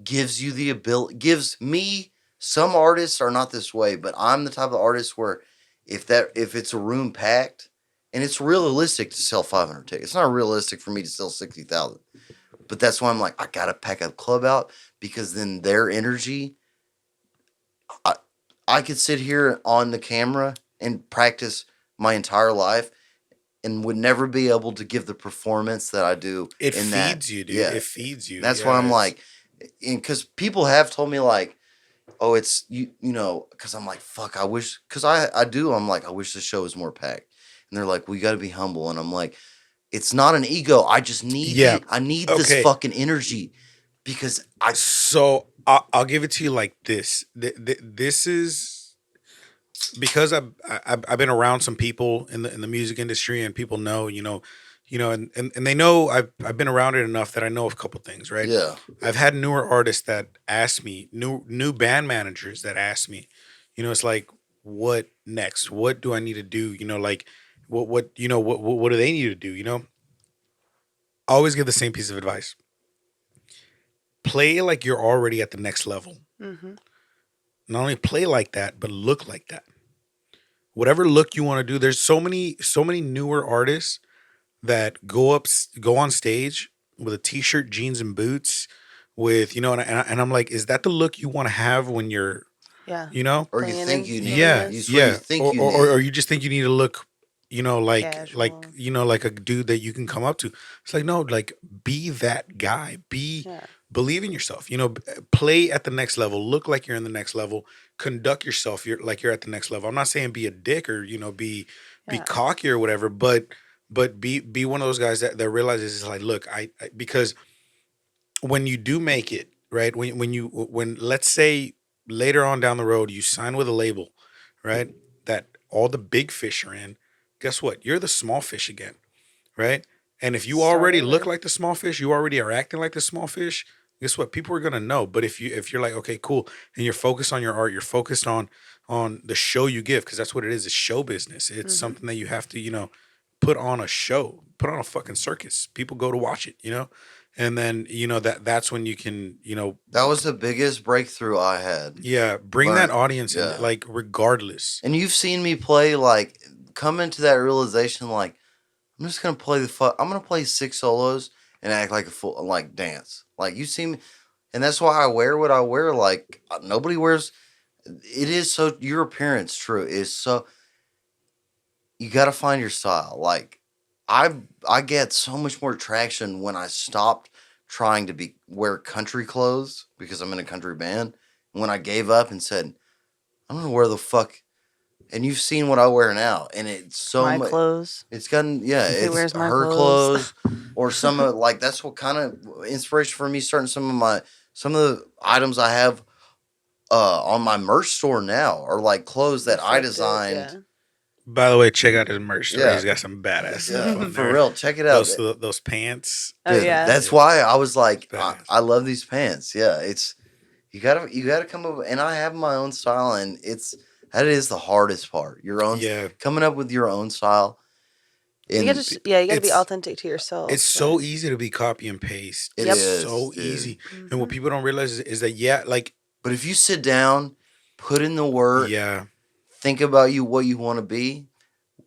gives you the ability, gives me, some artists are not this way, but I'm the type of artist where if it's a room packed, and it's realistic to sell 500 tickets. It's not realistic for me to sell 60,000. But that's why I'm like, I got to pack a club out, because then their energy, I could sit here on the camera and practice my entire life and would never be able to give the performance that I do. It feeds you, dude. Yeah. It feeds you. That's why I'm like, because people have told me, like, oh, it's, because I'm like, fuck, I wish, because I do, I'm like, I wish the show was more packed. And they're like, well, you got to be humble. And I'm like, it's not an ego. I just need I need this fucking energy, because So I'll give it to you like this. This is because I've been around some people in the music industry, and people know, and they know I've been around it enough that I know a couple things, right? Yeah. I've had newer artists that ask me, new band managers that ask me, it's like, what next? What do I need to do? Like, what do they need to do? I always give the same piece of advice. Play like you're already at the next level. Mm-hmm. Not only play like that, but look like that. Whatever look you want to do. There's so many newer artists that go on stage with a t-shirt, jeans, and boots, with and I'm like, is that the look you want to have when you're, Yeah. or you think you need, yeah, you think you need. or you just think you need to look Casual. like a dude that you can come up to. It's like, no, like be that guy. Yeah. Believe in yourself. Play at the next level. Look like you're in the next level. Conduct yourself you're at the next level. I'm not saying be a dick or be Yeah. cocky or whatever, but be one of those guys that realizes it's like, look, I because when you do make it, right? When let's say later on down the road you sign with a label, right? That all the big fish are in, guess what? You're the small fish again, right? And if you Start already over. look like the small fish, you already are acting like the small fish, guess what? People are gonna know. But if you're like, okay, cool, and you're focused on your art, you're focused on the show you give, because that's what it is. It's show business. It's something that you have to, put on a show, put on a fucking circus. People go to watch it. And then that's when you can That was the biggest breakthrough I had. yeah, bring that Learn- audience yeah. in, like regardless. And you've seen me play, like, come into that realization, like, I'm just gonna play I'm gonna play 6 solos and act like a full, like, dance. Like, you see me, and that's why I wear what I wear. Like, nobody wears. It is so, your appearance, true, is so. You gotta find your style. Like, I get so much more traction when I stopped trying to wear country clothes because I'm in a country band. When I gave up and said, I'm gonna wear the fuck. And you've seen what I wear now, and it's so My much. clothes. It's gotten, yeah, Who it's wears my her clothes? clothes or some of, like, that's what kind of inspiration for me starting some of the items I have on my merch store now are like clothes that I Reflective, designed. yeah. By the way, check out his merch store. Yeah. He's got some badass stuff Yeah, on for there. real, check it out. Those pants. Oh, Dude, yeah. that's why I was like, Badass. I love these pants. Yeah, it's you gotta come up, and I have my own style, and that is the hardest part. Your own, Yeah. coming up with your own style. You And gotta, you gotta be it's- authentic to yourself. It's so easy to be copy and paste. It It's is, so dude. easy. And what people don't realize is that, yeah, like, but if you sit down, put in the work, yeah, think about what you want to be,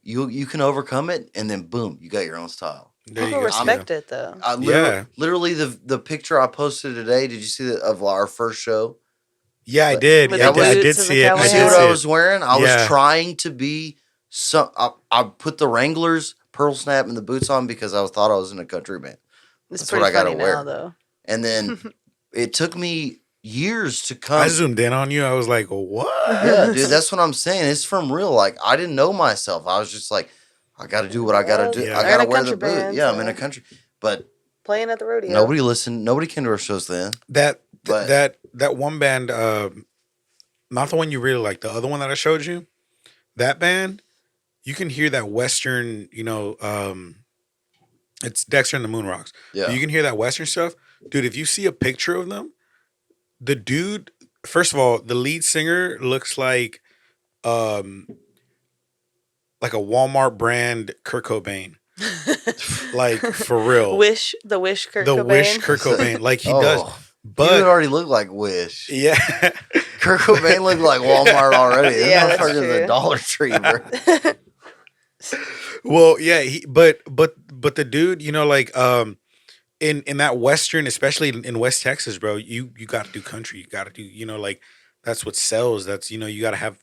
you can overcome it, and then boom, you got your own style. there you People go. respect it though. I literally the picture I posted today. Did you see that of our first show? Yeah, I did. With Yeah, the I boots did and the see it. cowboy I You see did what see I it. was wearing? I Yeah. was trying to be I put the Wranglers pearl snap and the boots on because I thought I was in a country band. It's That's pretty what I gotta funny wear. now though. And then it took me years to come. I zoomed in on you. I was like, what? Yeah, dude, that's what I'm saying. It's from real. Like, I didn't know myself. I was just like, I got to do what I got to do. Yeah. I They're in got a to wear the country boot. band, Yeah, I'm in so- a country. But Playing at the rodeo. nobody listened. Nobody came to our shows then. That But- that one band, not the one you really like, the other one that I showed you, that band, you can hear that Western, it's Dexter and the Moon Rocks. Yeah. You can hear that Western stuff. Dude, if you see a picture of them, the dude, first of all, the lead singer looks like a Walmart brand Kurt Cobain. Like, for real. the Wish Kurt the Cobain. Wish Kurt Cobain. Like, he does. Oh, you would But, already look like Wish. yeah. Kurt Cobain looked like Walmart already. This Yeah, that's motherfucker's true. a Dollar Tree, bro. Well, yeah, but the dude, like, in that Western, especially in West Texas, bro, you got to do country. You got to do, like, that's what sells. That's, you got to have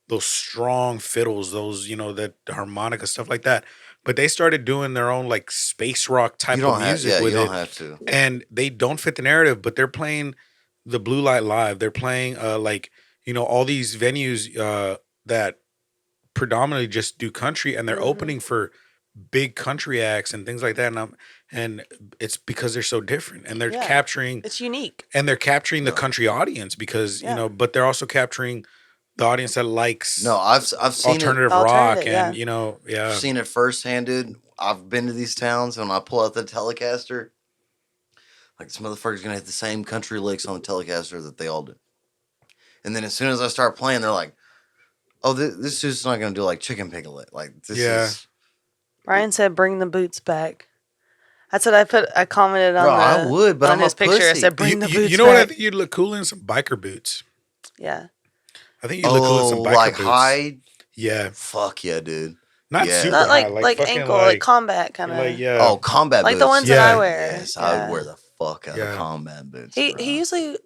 those strong fiddles, those, that harmonica, stuff like that. But they started doing their own, like, space rock type You don't of have, music yeah, you with don't it. have to. And they don't fit the narrative, but they're playing the Blue Light Live. They're playing, like, all these venues that predominantly just do country, and they're opening for big country acts and things like that. And it's because they're so different, and they're Yeah. capturing It's unique. the country audience because Yeah. but they're also capturing the audience that likes No, I've seen alternative it. rock Alternative, and yeah. I've seen it firsthand, dude. I've been to these towns, and when I pull out the Telecaster, like, this motherfucker's gonna hit the same country licks on the Telecaster that they all do. And then as soon as I start playing, they're like, "Oh, this dude's not gonna do like Chicken Piglet." Like, this Yeah. is. Brian said, "Bring the boots back." That's what I commented on. Bro, I would, but on I'm a his picture. I pussy. said, "Bring the boots you know what I back." think you'd look cool in? Some biker boots. Yeah. I think you'd look cool in some biker like boots. high. Yeah. Fuck yeah, dude. Not Yeah. super Not high. like fucking ankle, like combat kind of. like, yeah. Oh, combat Like boots. the ones that Yeah. I wear. Yes, I Yeah. would wear the fuck out Yeah. of combat boots. He bro. usually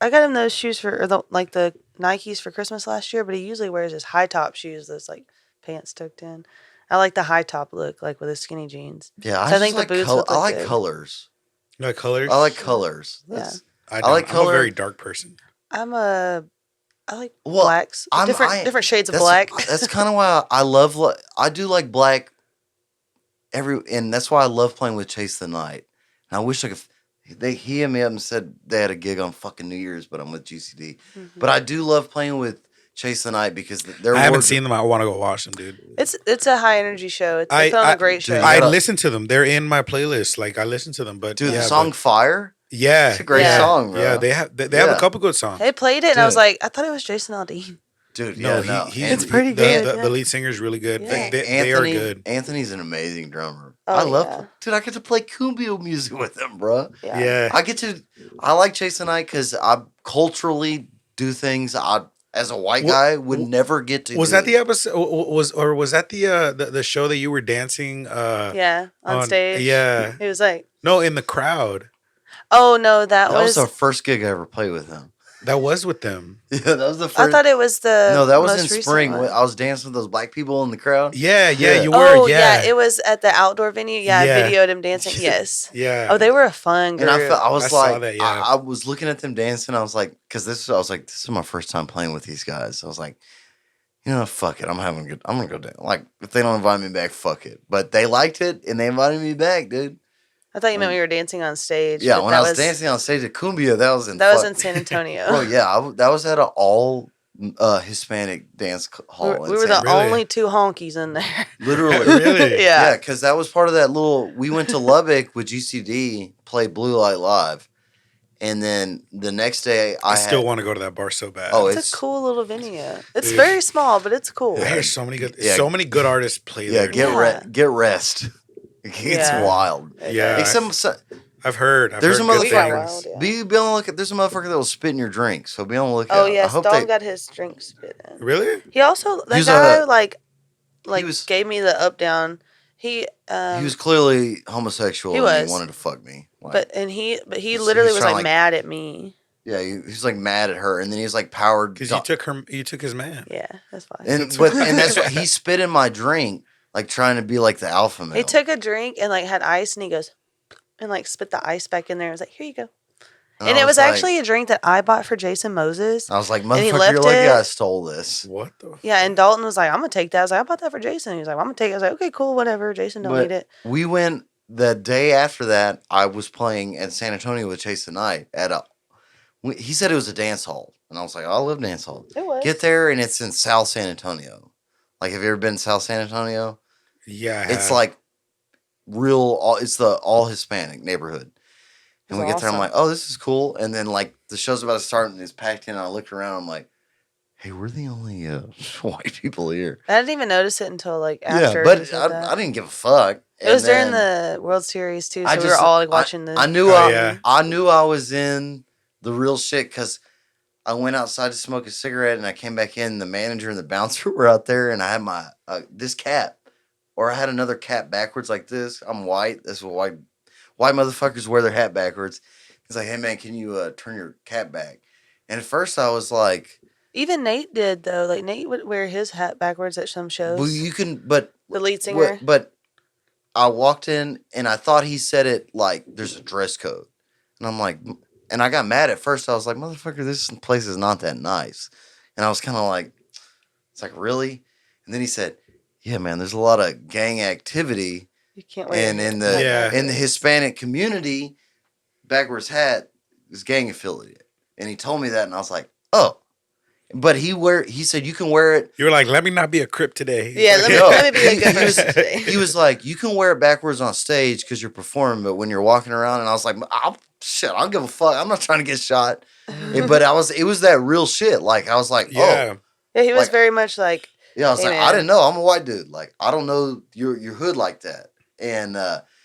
I got him those shoes for the Nikes for Christmas last year, but he usually wears his high top shoes that's like pants tucked in. I like the high top look, like with the skinny jeans. Yeah, So I I think think the like boots would I look like good. colors. You like colors? I like colors. Yeah. I like I'm color. a very dark person. I like Well, blacks, different shades of black. That's kind of why I love. I do like black. And that's why I love playing with Chase the Night. And I wish I could. He hit me up and said they had a gig on fucking New Year's, but I'm with GCD. But I do love playing with Chase the Night because they're. I haven't seen them. I want to go watch them, dude. It's a high energy show. They put on a great show. Dude, I listen to them. They're in my playlist. Like I listen to them, but dude, the song "Fire." Yeah, it's a great song, bro. Yeah, they have a couple good songs. They played it, and I was like, I thought it was Jason Aldean. Dude, no, it's pretty good. The lead singer's really good. Yeah. They are good. Anthony's an amazing drummer. Oh, I love, dude. I get to play cumbia music with him, bro. Yeah. I like Chase the Night because I culturally do things I, as a white guy, would never get to. Was that the episode? Was that the show that you were dancing? On stage. Yeah, it was like in the crowd. Oh no, that was the first gig I ever played with him. That was with them. Yeah, that was the first. I thought it was the. No, that was most in spring. one. I was dancing with those black people in the crowd. Yeah, you were. Oh yeah, it was at the outdoor venue. Yeah, I videoed him dancing. Yes. Yeah. Oh, they were a fun group. And I was like, saw that, yeah. I was looking at them dancing. I was like, because this is my first time playing with these guys. I was like, you know, fuck it. I'm gonna go down. Like, if they don't invite me back, fuck it. But they liked it and they invited me back, dude. I thought you meant we were dancing on stage. Yeah, when I was dancing on stage at Cumbia, that was in San Antonio. Oh yeah, that was at an all Hispanic dance hall. We were the only two honkies in there. Literally, really, yeah, because that was part of that little. We went to Lubbock with GCD, played Blue Light Live, and then the next day I still want to go to that bar so bad. Oh, it's a cool little venue. It's very small, but it's cool. I hear so many good artists play there. Get rest. It gets wild. Yeah. I've heard. There's a motherfucker. Wild, Be on the lookout. There's a motherfucker that will spit in your drink. So be on the lookout. Oh yes, Dom got his drink spit in. Really? He also gave me the up down. He was clearly homosexual. He wanted to fuck me. Like, he literally was like mad at me. Yeah, he was like mad at her, and then he was like powered because you took his man. Yeah, that's fine. And that's what he spit in my drink. Like trying to be like the alpha male. He took a drink and like had ice and he goes and like spit the ice back in there. I was like, here you go. And it was actually a drink that I bought for Jason Moses. I was like, motherfucker, you're like, yeah, I stole this. What the? Yeah, and Dalton was like, I'm going to take that. I was like, I bought that for Jason. He was like, I'm going to take it. I was like, okay, cool, whatever. Jason don't need it. We went the day after that. I was playing at San Antonio with Chase the Night he said it was a dance hall. And I was like, I love dance hall. It was. Get there and it's in South San Antonio. Like, have you ever been to South San Antonio? Yeah, it's like it's the all Hispanic neighborhood. And we get there, I'm like, oh, this is cool. And then like the show's about to start and it's packed in. And I looked around, I'm like, hey, we're the only white people here. I didn't even notice it until like after. Yeah, but I didn't give a fuck. It was during the World Series too, so we were all like watching the. I knew I was in the real shit because I went outside to smoke a cigarette and I came back in. The manager and the bouncer were out there, and I had my this cap, or I had another cap backwards like this. I'm white. This is what white motherfuckers wear their hat backwards. He's like, hey man, can you turn your cap back? And at first I was like, even Nate did though. Like Nate would wear his hat backwards at some shows. Well, you can, but the lead singer. But I walked in and I thought he said it like there's a dress code, and I'm like. And I got mad at first. I was like, motherfucker, this place is not that nice. And I was kind of like, it's like, really? And then he said, yeah, man, there's a lot of gang activity. You can't wear and in the Hispanic community, backwards hat is gang affiliated. And he told me that, and I was like, oh. But he said you can wear it. You were like, let me not be a Crip today. Yeah, let me be a good person today. He was like, you can wear it backwards on stage because you're performing, but when you're walking around, and I was like, I don't give a fuck. I'm not trying to get shot. But it was that real shit. Like, I was like, yeah, he was very much like, yeah, I was like, man. I didn't know. I'm a white dude. Like, I don't know your hood like that. And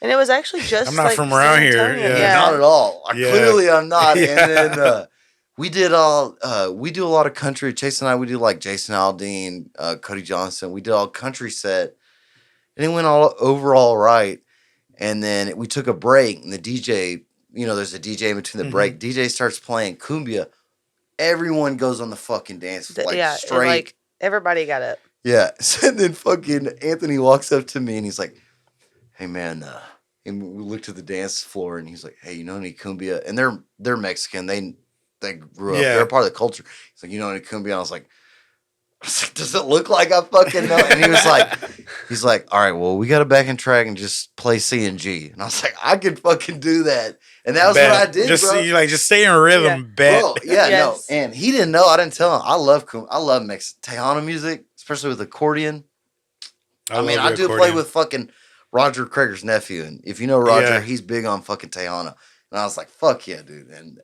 it was actually just I'm not from around here. Yeah. Not at all. Clearly I'm not. Yeah. And then we do a lot of country. Chase and I, we do like Jason Aldean, Cody Johnson. We did all country set. And it went all right. And then we took a break, and the DJ, there's a DJ in between the break. DJ starts playing cumbia. Everyone goes on the fucking dance, straight. Like everybody got up. Yeah. So then fucking Anthony walks up to me and he's like, "Hey man," and we looked at the dance floor and he's like, "Hey, you know any cumbia?" And they're Mexican. They grew up. Yeah. They're part of the culture. He's like, "You know any cumbia?" I was like, "Does it look like I fucking know?" And he's like, "All right, well, we got to back and track and just play C and G." And I was like, "I could fucking do that." And that was what I did, just, bro. Just stay in rhythm, bet. Bro, yeah, Yes. no. And he didn't know. I didn't tell him. I love Tejano music, especially with accordion. I mean, I do play with fucking Roger Craig's nephew. And if you know Roger, he's big on fucking Tejano. And I was like, fuck yeah, dude. And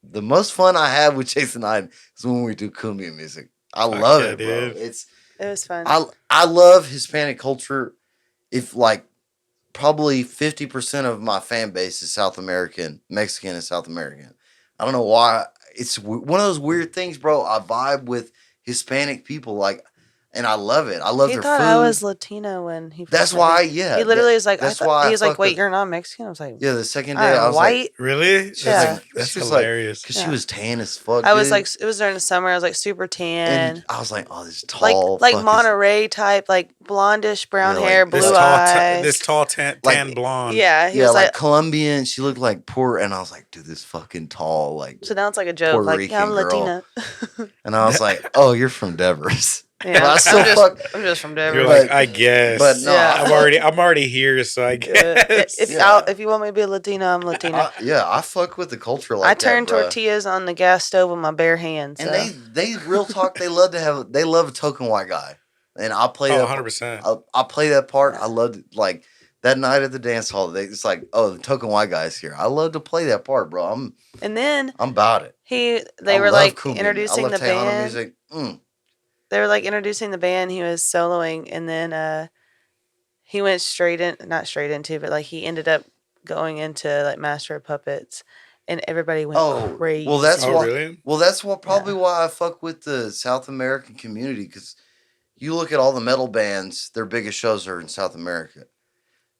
the most fun I have with Jason Hyde is when we do cumbia music. I love it, bro. Dude. It was fun. I love Hispanic culture. If like probably 50% of my fan base is South American, Mexican and South American. I don't know why. It's one of those weird things, bro. I vibe with Hispanic people, like, and I love it. I love their food. He thought I was Latino when he. That's why, yeah. He literally was like, that's why he was like, fuck "Wait, with- you're not Mexican?" I was like, Yeah, the second day "I'm I was white." like, Really? Yeah. That's she was hilarious. because she was tan as fuck. I was dude. like, it was during the summer. I was like super tan, and I was like, oh, this tall, like fuck is- Monterey type, like blondish brown Yeah, like hair, this blue eyes. This tall tan blonde. Yeah, he yeah, was like like. Colombian. She looked like poor, and I was like, dude, this fucking tall, like. So now it's like a joke, Puerto like, yeah, I'm Rican girl. Latina. And I was like, oh, you're from Devers. Yeah, But I still I'm just from Denver. You're But- like, I guess. but no, Yeah. I'm already here, so I guess. If you want me to be a Latina, I'm Latina. I fuck with the culture like I that, turn bruh. tortillas on the gas stove with my bare hands. And so. they real talk. They love a token white guy, and I play Oh, that. 100%. I play that part. I loved like that night at the dance hall. It's like, oh, the token white guy's here. I love to play that part, bro. And then I'm about it. they I were love like cumbia. introducing I love the Tejano band. music. They were like introducing the band. He was soloing, and then he went not straight into, but like he ended up going into like Master of Puppets, and everybody went crazy. Well, that's Oh, why. really? Well, that's probably why I fuck with the South American community, because you look at all the metal bands, their biggest shows are in South America,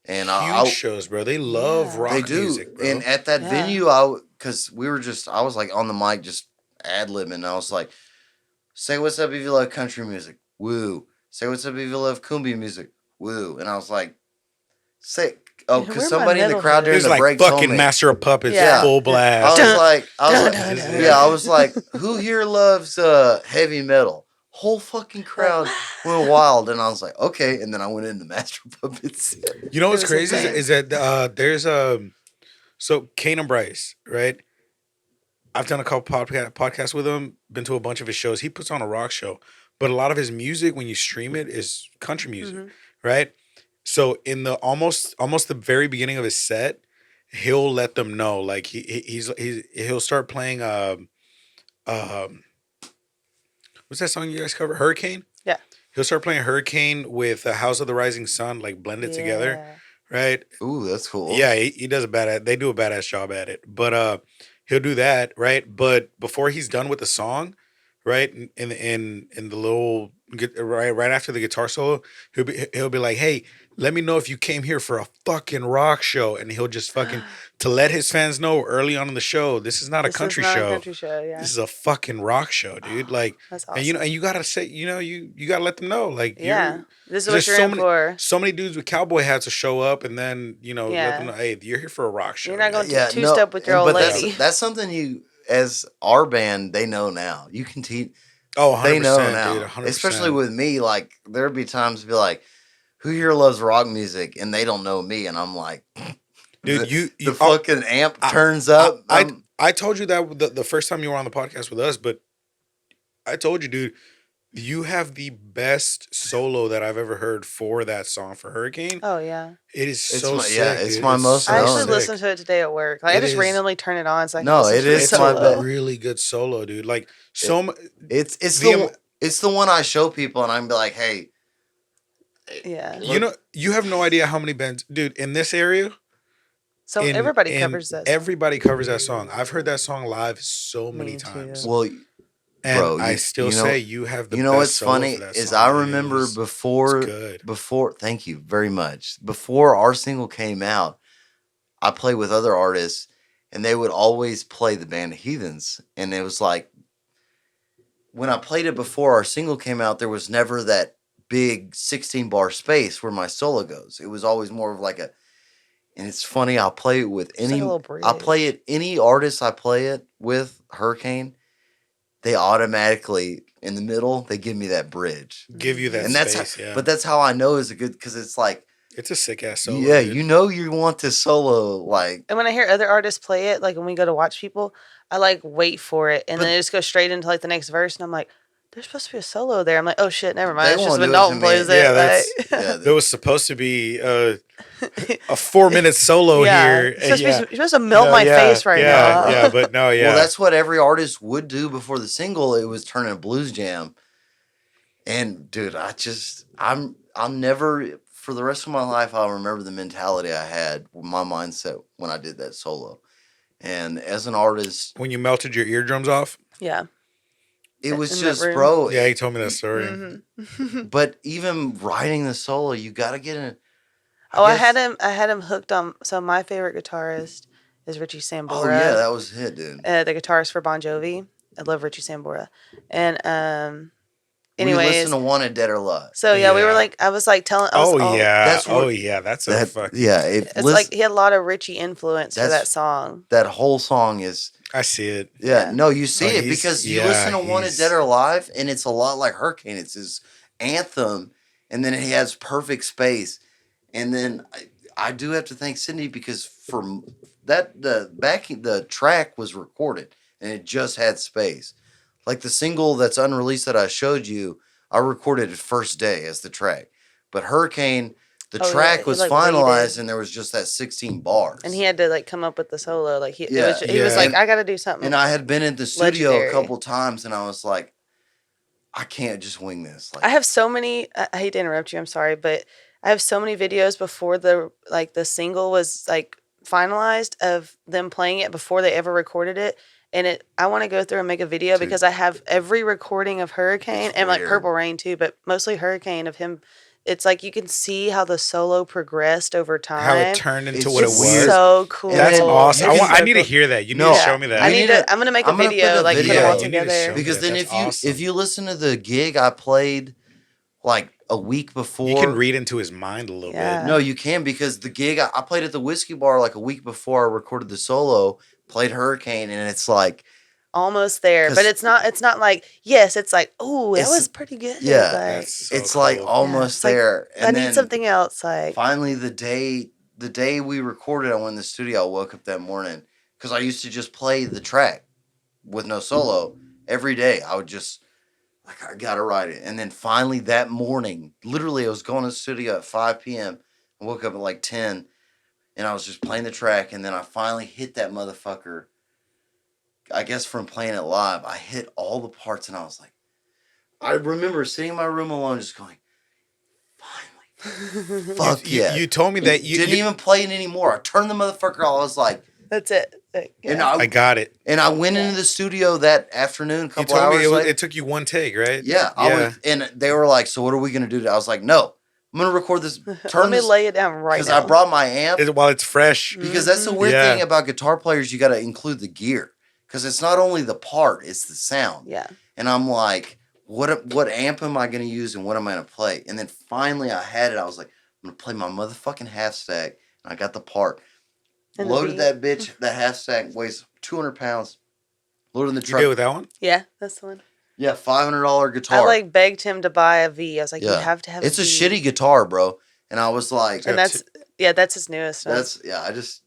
and Huge shows, bro. They love rock they do. music, bro. And at that Yeah. venue, because I was like on the mic just ad-libbing, and I was like, say what's up if you love country music, woo. Say what's up if you love cumbia music, woo. And I was like, Where because my somebody in the metal crowd head? during It was the like break told fucking me. Master of Puppets, Yeah. full I blast. was like, Dun, dun, dun. yeah, I was like, who here loves heavy metal? Whole fucking crowd went wild, and I was like, okay. And then I went into Master of Puppets. You know what's It was crazy insane. is that there's so Kane and Bryce, right? I've done a couple podcasts with him, been to a bunch of his shows. He puts on a rock show, but a lot of his music, when you stream it, is country music, Mhm. right? So in the almost the very beginning of his set, he'll let them know, like he'll start playing what's that song you guys cover? Hurricane? Yeah. He'll start playing Hurricane with House of the Rising Sun, like blended together, Yeah. right? Ooh, that's cool. Yeah, he does they do a badass job at it. But he'll do that, right? But before he's done with the song, right? In the little right after the guitar solo, he'll be like, "Hey, let me know if you came here for a fucking rock show." And he'll just fucking to let his fans know early on in the show, this is not a This country is not show. A country show, yeah. This is a fucking rock show, dude. Like, That's awesome. and you gotta say, you gotta let them know, like, Yeah. This is there's what you're so in many- for. so many dudes with cowboy hats will show up, and then let Yeah. them know, hey, you're here for a rock show. You're not dude. going to two-step with your old but lady. That's something you, as our band, they know now. You can teach. Oh, 100%, They know now, dude, 100%. especially with me. Like there'd be times to be like, "Who here loves rock music?" and they don't know me, and I'm like, dude. the fucking amp turns up. I told you that the first time you were on the podcast with us, but I told you, dude, you have the best solo that I've ever heard for that song for Hurricane. Oh, yeah. It's It is so my- sick. yeah, it's dude. my most I known. actually sick. listened to it today at work. Like, I It just is- randomly turn it on so I can No, listen it to the is It's my solo. best. a really good solo, dude. Like it's the- it's the one I show people, and I'm be like, "Hey, Yeah. you have no idea how many bands, dude, in this area. So in- everybody in- covers that. song. Everybody covers that song. I've heard that song live so many Me too. times. well." And Bro, I you- still you know- say you have the You know best what's solo funny for that is song, I dude. remember It's before good. thank you very much. Before our single came out, I played with other artists, and they would always play the Band of Heathens. And it was like, when I played it before our single came out, there was never that big 16 bar space where my solo goes. It was always more of like a, and it's funny, I'll play it with Just like any, a little bridge. I'll play it, any artist I play it with, Hurricane, they automatically, in the middle, they give me that bridge. Give you that And that's space, how, yeah. but that's how I know is a good, because it's like, It's a sick ass solo. yeah, dude. you know you want this solo, like, And when I hear other artists play it, like when we go to watch people, I like wait for it, and But- then it just goes straight into like the next verse, and I'm like, "There's supposed to be a solo there." I'm like, "Oh shit, never mind." They It's just won't when do it to Dalton me. plays it. Yeah, that's- like- yeah, There was supposed to be a 4-minute solo here. You're supposed, yeah. you're supposed to melt No, my yeah, face right yeah, now. Yeah, but no, yeah. Well, that's what every artist would do before the single. It was turning a blues jam. And dude, I'll never, for the rest of my life, I'll remember the mentality I had, my mindset when I did that solo. And as an artist, when you melted your eardrums off. Yeah. it was In that just, room. bro. Yeah, he told me that story. Mm-hmm. But even writing the solo, you got to get in. I guess- had him hooked on. So my favorite guitarist is Richie Sambora. Oh yeah, that was it, dude. The guitarist for Bon Jovi. I love Richie Sambora. And We anyways, listened to Wanted Dead or Alive. so yeah, we were Yeah. like, I was like telling. I was Oh, yeah. That's what- Oh, yeah. That's a fuck. Yeah, It's like he had a lot of Richie influence for That's- that song. that whole song is. I see it. Yeah, no, you see Oh, it he's- because you yeah, listen to Wanted he's- Dead or Alive, and it's a lot like Hurricane. It's his anthem, and then he has perfect space. And then I do have to thank Sydney because for that the track was recorded and it just had space. Like the single that's unreleased that I showed you, I recorded it first day as the track. But Hurricane, the Oh, yeah, track he, was like, finalized, waited. and there was just that 16 bars. And he had to like come up with the solo. Like he Yeah. was Yeah. like, I got to do something. And I had been in the studio Legendary. a couple times, and I was like, I can't just wing this. Like, I have so many. I hate to interrupt you. I'm sorry, but I have so many videos before the single was like finalized of them playing it before they ever recorded it. And I want to go through and make a video Dude. because I have every recording of Hurricane It's and like weird. Purple Rain too, but mostly Hurricane of him. It's like you can see how the solo progressed over time. How it turned into It's what it It's was. so cool. That's And awesome. you I can- need to hear that. You need No. to show me that. I We need need to. to- I'm gonna make a I'm gonna put video, the like put video. them all You need to together. show me because then That's if you awesome. if you listen to the gig I played like a week before, You can read into his mind a little Yeah. bit. No, you can because the gig I played at the whiskey bar like a week before I recorded the solo, played Hurricane, and it's like, Almost there, 'Cause- but it's not. It's not like yes. It's like oh, that It's- was pretty good. yeah, like, That's so it's like cool. almost It's like, there. I And need then something else. Like finally the day we recorded, I went in the studio. I woke up that morning because I used to just play the track with no solo every day. I would just like I gotta write it, and then finally that morning, literally, I was going to the studio at 5 p.m. I woke up at like 10, and I was just playing the track, and then I finally hit that motherfucker. I guess from playing it live, I hit all the parts, and I was like, I remember sitting in my room alone, just going, finally, fuck You- yeah. You told me that you didn't even play it anymore. I turned the motherfucker off. I was like, that's it. Like, and yeah. I got it. I went into the studio that afternoon, a You couple told me hours later. it took you one take, right? Yeah, and they were like, "So what are we gonna do?" I was like, "No, I'm gonna record this. Let Turn me this lay it down right because now. I brought my amp While it's fresh. because that's the weird Yeah. thing about guitar players. You got to include the gear because it's not only the part, it's the sound. Yeah. And I'm like, what amp am I gonna use and what am I gonna play? And then finally I had it. I was like, I'm gonna play my motherfucking half stack. And I got the part. And the Loaded beat. that bitch. That half stack weighs 200 pounds. Loaded in the You truck. did with that one? Yeah, that's the one. Yeah, $500 guitar. I like begged him to buy a V. I was like, you Yeah. have to have. It's a V. shitty guitar, bro. And I was like, And that's his newest one. that's yeah. I just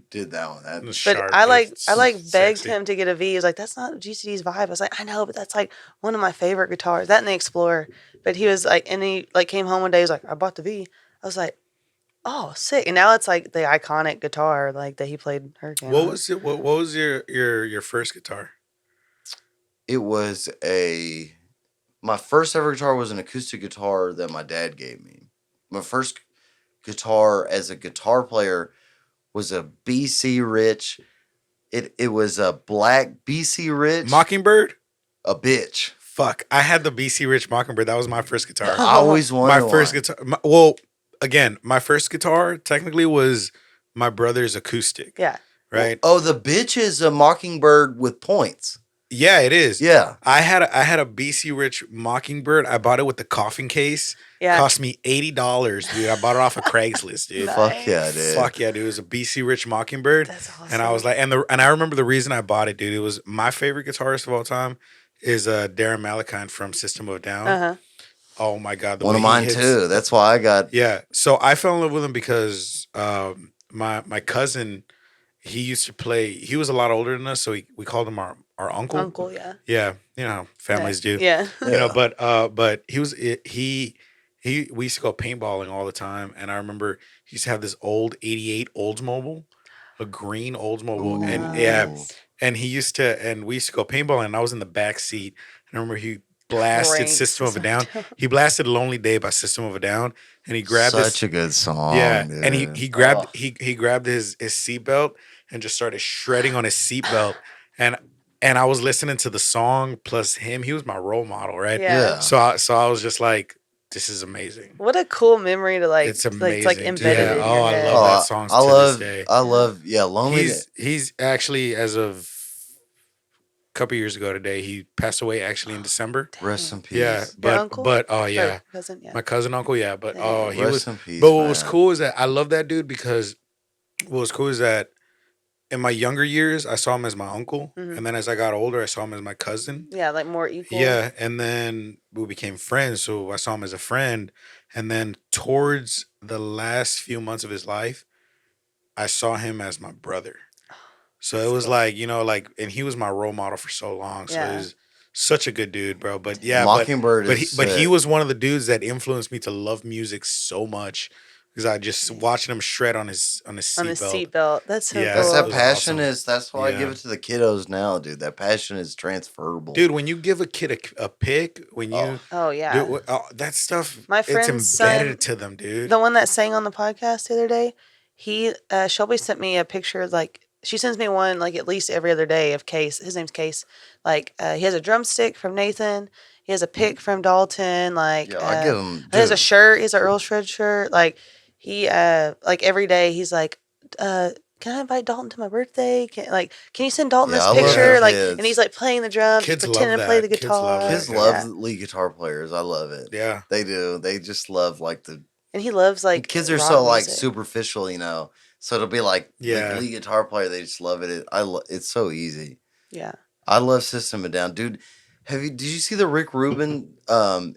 did that one. That It's But sharp. I It's begged sexy. him to get a V. He was like, that's not GCD's vibe. I was like, I know, but that's like one of my favorite guitars. That and the Explorer. But he was like, and he like came home one day. He was like, I bought the V. I was like, oh, sick. And now it's like the iconic guitar like that he played Hurricane. What on. was it? What was your first guitar? it was my first ever guitar was an acoustic guitar that my dad gave me. My first guitar as a guitar player was a BC Rich. It was a black BC Rich. Mockingbird? A bitch. Fuck. I had the BC Rich Mockingbird. That was my first guitar. I always wanted my first one. guitar. Well, again, my first guitar technically was my brother's acoustic. Yeah. Right? Oh, the bitch is a Mockingbird with points. Yeah, it is. Yeah. I had a BC Rich Mockingbird. I bought it with the coffin case. Yeah. Cost me $80, dude. I bought it off of Craigslist, dude. Nice. Fuck yeah, dude. Fuck yeah, dude. It was a BC Rich Mockingbird. That's awesome. And I was like, and I remember the reason I bought it, dude. It was my favorite guitarist of all time is Darren Malakine from System of a Down. Uh-huh. Oh my god, One of mine too. That's why I got. Yeah, so I fell in love with him because my cousin, he used to play. He was a lot older than us, so we called him our uncle. Uncle, yeah. Yeah, you know how families do. Yeah. You know, but he we used to go paintballing all the time, and I remember he used to have this old '88 Oldsmobile, a green Oldsmobile, and Nice. and he used to, and we used to go paintballing, and I was in the back seat, and I remember he blasted Cranks System of a Down. System. He blasted "Lonely Day" by System of a Down, and he grabbed Such a good song. yeah, dude. and he grabbed he grabbed his seatbelt and just started shredding on his seatbelt, and I was listening to the song plus him. He was my role model, right? Yeah. So I was just like, this is amazing. What a cool memory to like. It's amazing. Like dude. embedded in your I head. love that song I to love. this day. I love. Yeah, Lonely. He's actually, as of a couple years ago today, he passed away actually in December. Rest in peace. Yeah, Your uncle? but oh Or yeah, cousin, yeah. my cousin uncle, yeah, but oh he Rest was. in peace. But what was man. cool is that I love that dude because what was cool is that in my younger years I saw him as my uncle, Mhm. and then as I got older I saw him as my cousin. Yeah, like more equal. Yeah, and then we became friends, so I saw him as a friend, and then towards the last few months of his life, I saw him as my brother. So it was like, you know, like, and he was my role model for so long. So Yeah. he was such a good dude, bro. But yeah, Mockingbird but is. he was one of the dudes that influenced me to love music so much because I just watching him shred on his On the seatbelt. seatbelt. That's so Yeah, That's cool. that was passion awesome. is. That's why I Yeah. give it to the kiddos now, dude. That passion is transferable, Dude, when you give a kid a pick, when you Oh yeah. do that stuff, My it's friend's embedded son- to them, dude. The one that sang on the podcast the other day, he Shelby sent me a picture. Like she sends me one like at least every other day of Case. His name's Case. Like he has a drumstick from Nathan. He has a pick from Dalton. Like Yeah, I give him. he has a shirt. He has an Earlshreds shirt. Like he like every day he's like, can I invite Dalton to my birthday? Can you send Dalton Yeah, I this love picture? Like, kids. and he's like playing the drums, Kids love pretending to play the that. Kids love guitar. that. Kids Yeah. love lead guitar players. I love it. Yeah. They do. They just love like the And he loves like kids are rock so like music. superficial, you know. So it'll be like Yeah. the lead guitar player. They just love it. It's so easy. Yeah. I love System of a Down, dude. Did you see the Rick Rubin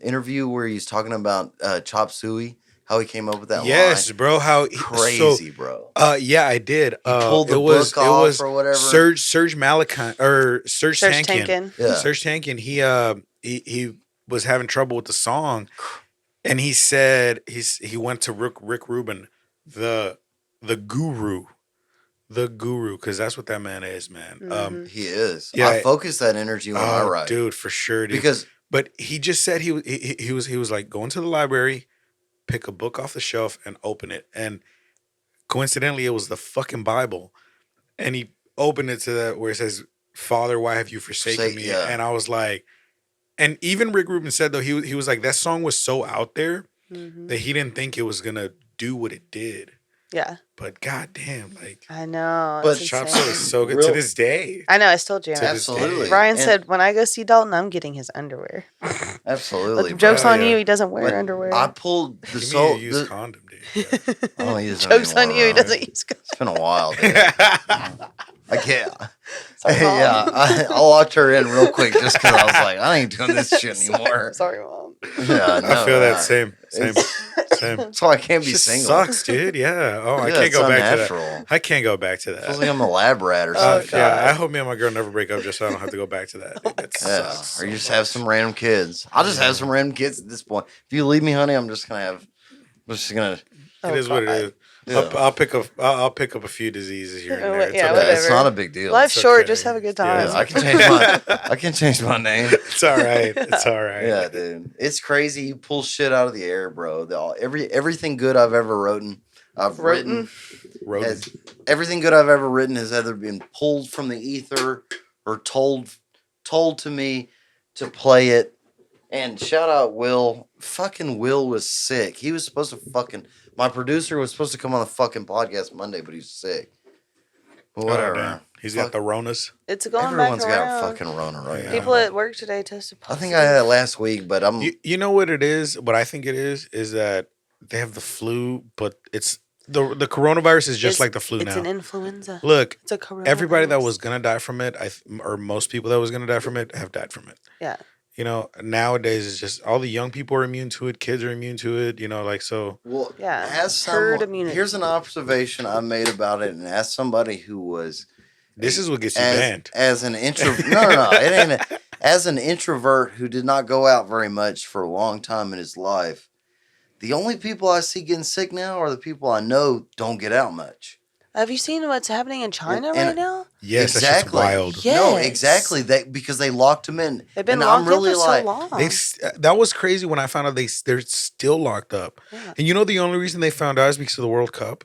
interview where he's talking about Chop Suey? How he came up with that Yes, line? bro. Crazy, bro. Yeah, I did. He pulled the it was book off it was or whatever. Serge Malakine or Serge Serge Tankian. Tankian. Yeah. Serge Tankian. He was having trouble with the song, and he said he went to Rick Rubin, the guru, because that's what that man is, man. Mhm. He is. Yeah. I focus that energy when I write. dude, for sure, dude. Because But he just said he was like going to the library, pick a book off the shelf and open it. And coincidentally, it was the fucking Bible. And he opened it to that where it says, "Father, why have you forsaken me?" yeah. And I was like, and even Rick Rubin said though, he was like, that song was so out there Mhm. that he didn't think it was gonna do what it did. Yeah. But goddamn, like I know. But it's Chop insane. Suey is so good Real- to this day. I know. I still jam. To this Absolutely. day. Ryan And- said, when I go see Dalton, I'm getting his underwear. absolutely. But joke's bro. on Yeah. you, he doesn't wear But underwear. I pulled the Give me soul. a used condom, dude. I don't use it Joke's on anymore, you, he bro. doesn't use It's been a while, dude. I can't. Sorry, Mom. Yeah, I locked her in real quick just because I was like, I ain't doing this shit anymore. Sorry, Mom. Yeah, I feel that same. Same. So I can't be Just single. sucks, dude. Yeah. Oh, I Yeah, can't it's go back to unnatural. that. I can't go back to Feels that. like I'm a lab rat or Oh, something. God. Yeah, I hope me and my girl never break up just so I don't have to go back to that. Dude. That Yeah, sucks or you so just have some random kids. I'll just have some random kids at this point. If you leave me, honey, I'm just gonna. It is what it is. Yeah. I'll pick up a few diseases here and there. It's Yeah, okay. Yeah, it's whatever. not a big deal. Life's It's short, okay. just have a good Yeah, time. Yeah, I can change my name. It's all right. It's all right. Yeah, dude, it's crazy. You pull shit out of the air, bro. Everything good I've ever written, Written? Rodent. everything good I've ever written has either been pulled from the ether or told to me to play it. And shout out Will. Fucking Will was sick. He was supposed to my producer was supposed to come on the fucking podcast Monday, but he's sick. But whatever. damn. He's got the Ronas. It's going Everyone's back got around. a fucking Rona right now. People at work today tested I positive. think I had it last week, but I'm. You know what it is? What I think it is that they have the flu, but it's the coronavirus is just like the flu It's now. an influenza. Look, It's a coronavirus. everybody that was gonna die from it, or most people that was gonna die from it, have died from it. Yeah. You know, nowadays it's just all the young people are immune to it. Kids are immune to it. You know, like so. Well, Yeah, as herd someone, immunity. here's an observation I made about it, and as somebody who was This is what gets you banned. as an introvert. No, it ain't. As an introvert who did not go out very much for a long time in his life, the only people I see getting sick now are the people I know don't get out much. Have you seen what's happening in China And- right now? Yes, exactly. that's just wild. Yeah. No, Yes. exactly. Because they locked them in. They've been and locked I'm really up for like, so long. That was crazy when I found out they're still locked up. Yeah. And you know the only reason they found out is because of the World Cup.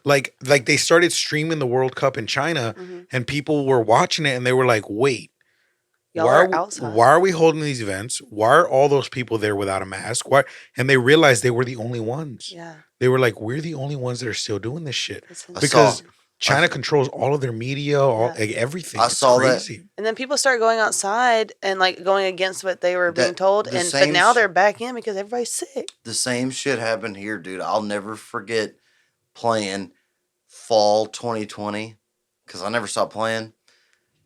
Like they started streaming the World Cup in China, Mhm. and people were watching it, and they were like, "Wait, Y'all why are we- outside. Why are we holding these events? Why are all those people there without a mask? Why?" And they realized they were the only ones. Yeah. They were like, "We're the only ones that are still doing this shit." It's I Because saw- China controls all of their media, Yeah. like everything. I It's saw that. crazy. And then people start going outside and like going against what they were being That- told, the and but same now sh- they're back in because everybody's sick. the same shit happened here, dude. I'll never forget playing fall 2020 because I never stopped playing.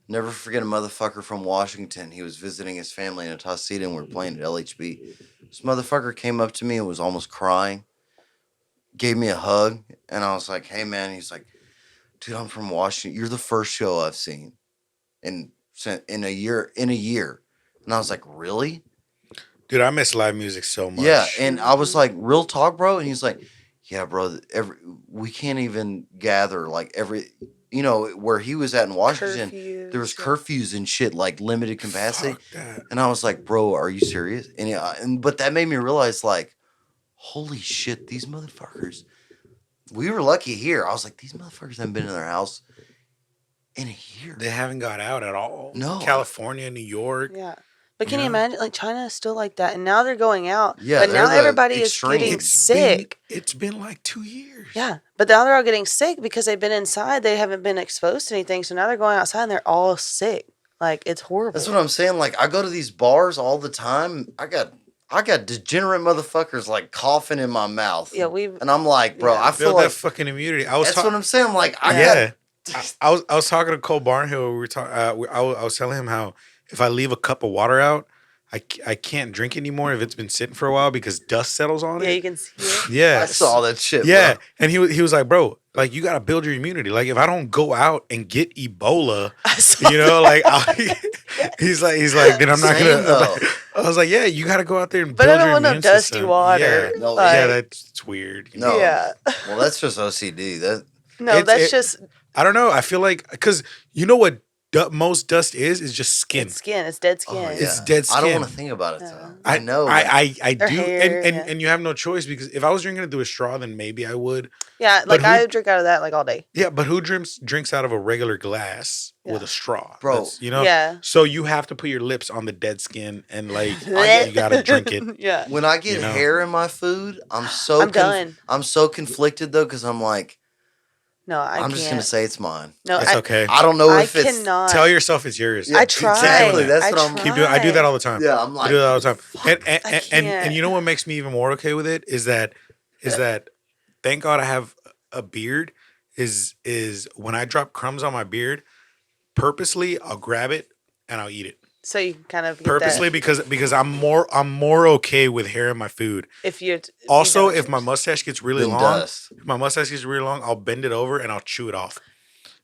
Never forget a motherfucker from Washington. He was visiting his family in Atosita and we were playing at LHB. This motherfucker came up to me and was almost crying, gave me a hug, and I was like, "Hey, man." He's like, "Dude, I'm from Washington. You're the first show I've seen in a year. And I was like, "Really?" Dude, I miss live music so much. Yeah, and I was like, "Real talk, bro." And he's like, "Yeah, bro. We can't even gather where he was at in Washington. There was curfews and shit, like limited capacity." Fuck that. And I was like, "Bro, are you serious?" But that made me realize, like, holy shit, these motherfuckers. We were lucky here. I was like, these motherfuckers haven't been in their house in a year. They haven't got out at all. No. California, New York. Yeah. But can Yeah. you imagine? Like China is still like that, and now they're going out. Yeah, but now they're the everybody is extreme. getting It's sick. It's been like 2 years. Yeah, but now they're all getting sick because they've been inside. They haven't been exposed to anything, so now they're going outside and they're all sick. Like it's horrible. That's what I'm saying. Like, I go to these bars all the time. I got degenerate motherfuckers like coughing in my mouth. Yeah, and I'm like, bro, Yeah. I feel Build like that fucking immunity. I was that's what I'm saying. Like, I was talking to Cole Barnhill. We were talking. I was telling him how if I leave a cup of water out, I can't drink anymore if it's been sitting for a while because dust settles on Yeah, it. you can see it. Yeah, I saw that shit. Yeah, bro. and he was like, bro, like you got to build your immunity. Like if I don't go out and get Ebola, I saw you know, like he's like, then I'm not Same, gonna. though. I was like, yeah, you got to go out there and But I build don't your want no immune dusty system. water. Yeah, No, Like- yeah, that's weird. You know? No. Yeah. Well, that's just OCD. No, It's- that's it- just I don't know. I feel like because you know what most dust is just skin. it's skin. It's dead skin. Oh, yeah. It's dead I don't skin. want to think about it though. No. I know. but I Their do, hair, and yeah. and you have no choice because if I was drinking it through a straw, then maybe I would. Yeah, But like who- I drink out of that like all day. Yeah, but who drinks out of a regular glass with Yeah. a straw, Bro. That's- you know. Yeah. So you have to put your lips on the dead skin and like you gotta drink it. Yeah. when I get You know. hair in my food, I'm so I'm done. I'm so conflicted though because I'm like, No, I I'm can't. just gonna say it's mine. No, It's okay. I don't know I if it's cannot. Tell yourself it's yours. Yeah, I try. Exactly. That's I what I'm. try. Keep doing. I do that all the time. Yeah, I'm I like, do that all the time. And I and can't. you know what makes me even more okay with it is that thank God I have a beard. Is when I drop crumbs on my beard, purposely I'll grab it and I'll eat it. So you kind of get Purposely that because I'm more okay with hair in my food. if you Also, don't if my choose. mustache gets really then long, dust. if my mustache gets really long, I'll bend it over and I'll chew it off.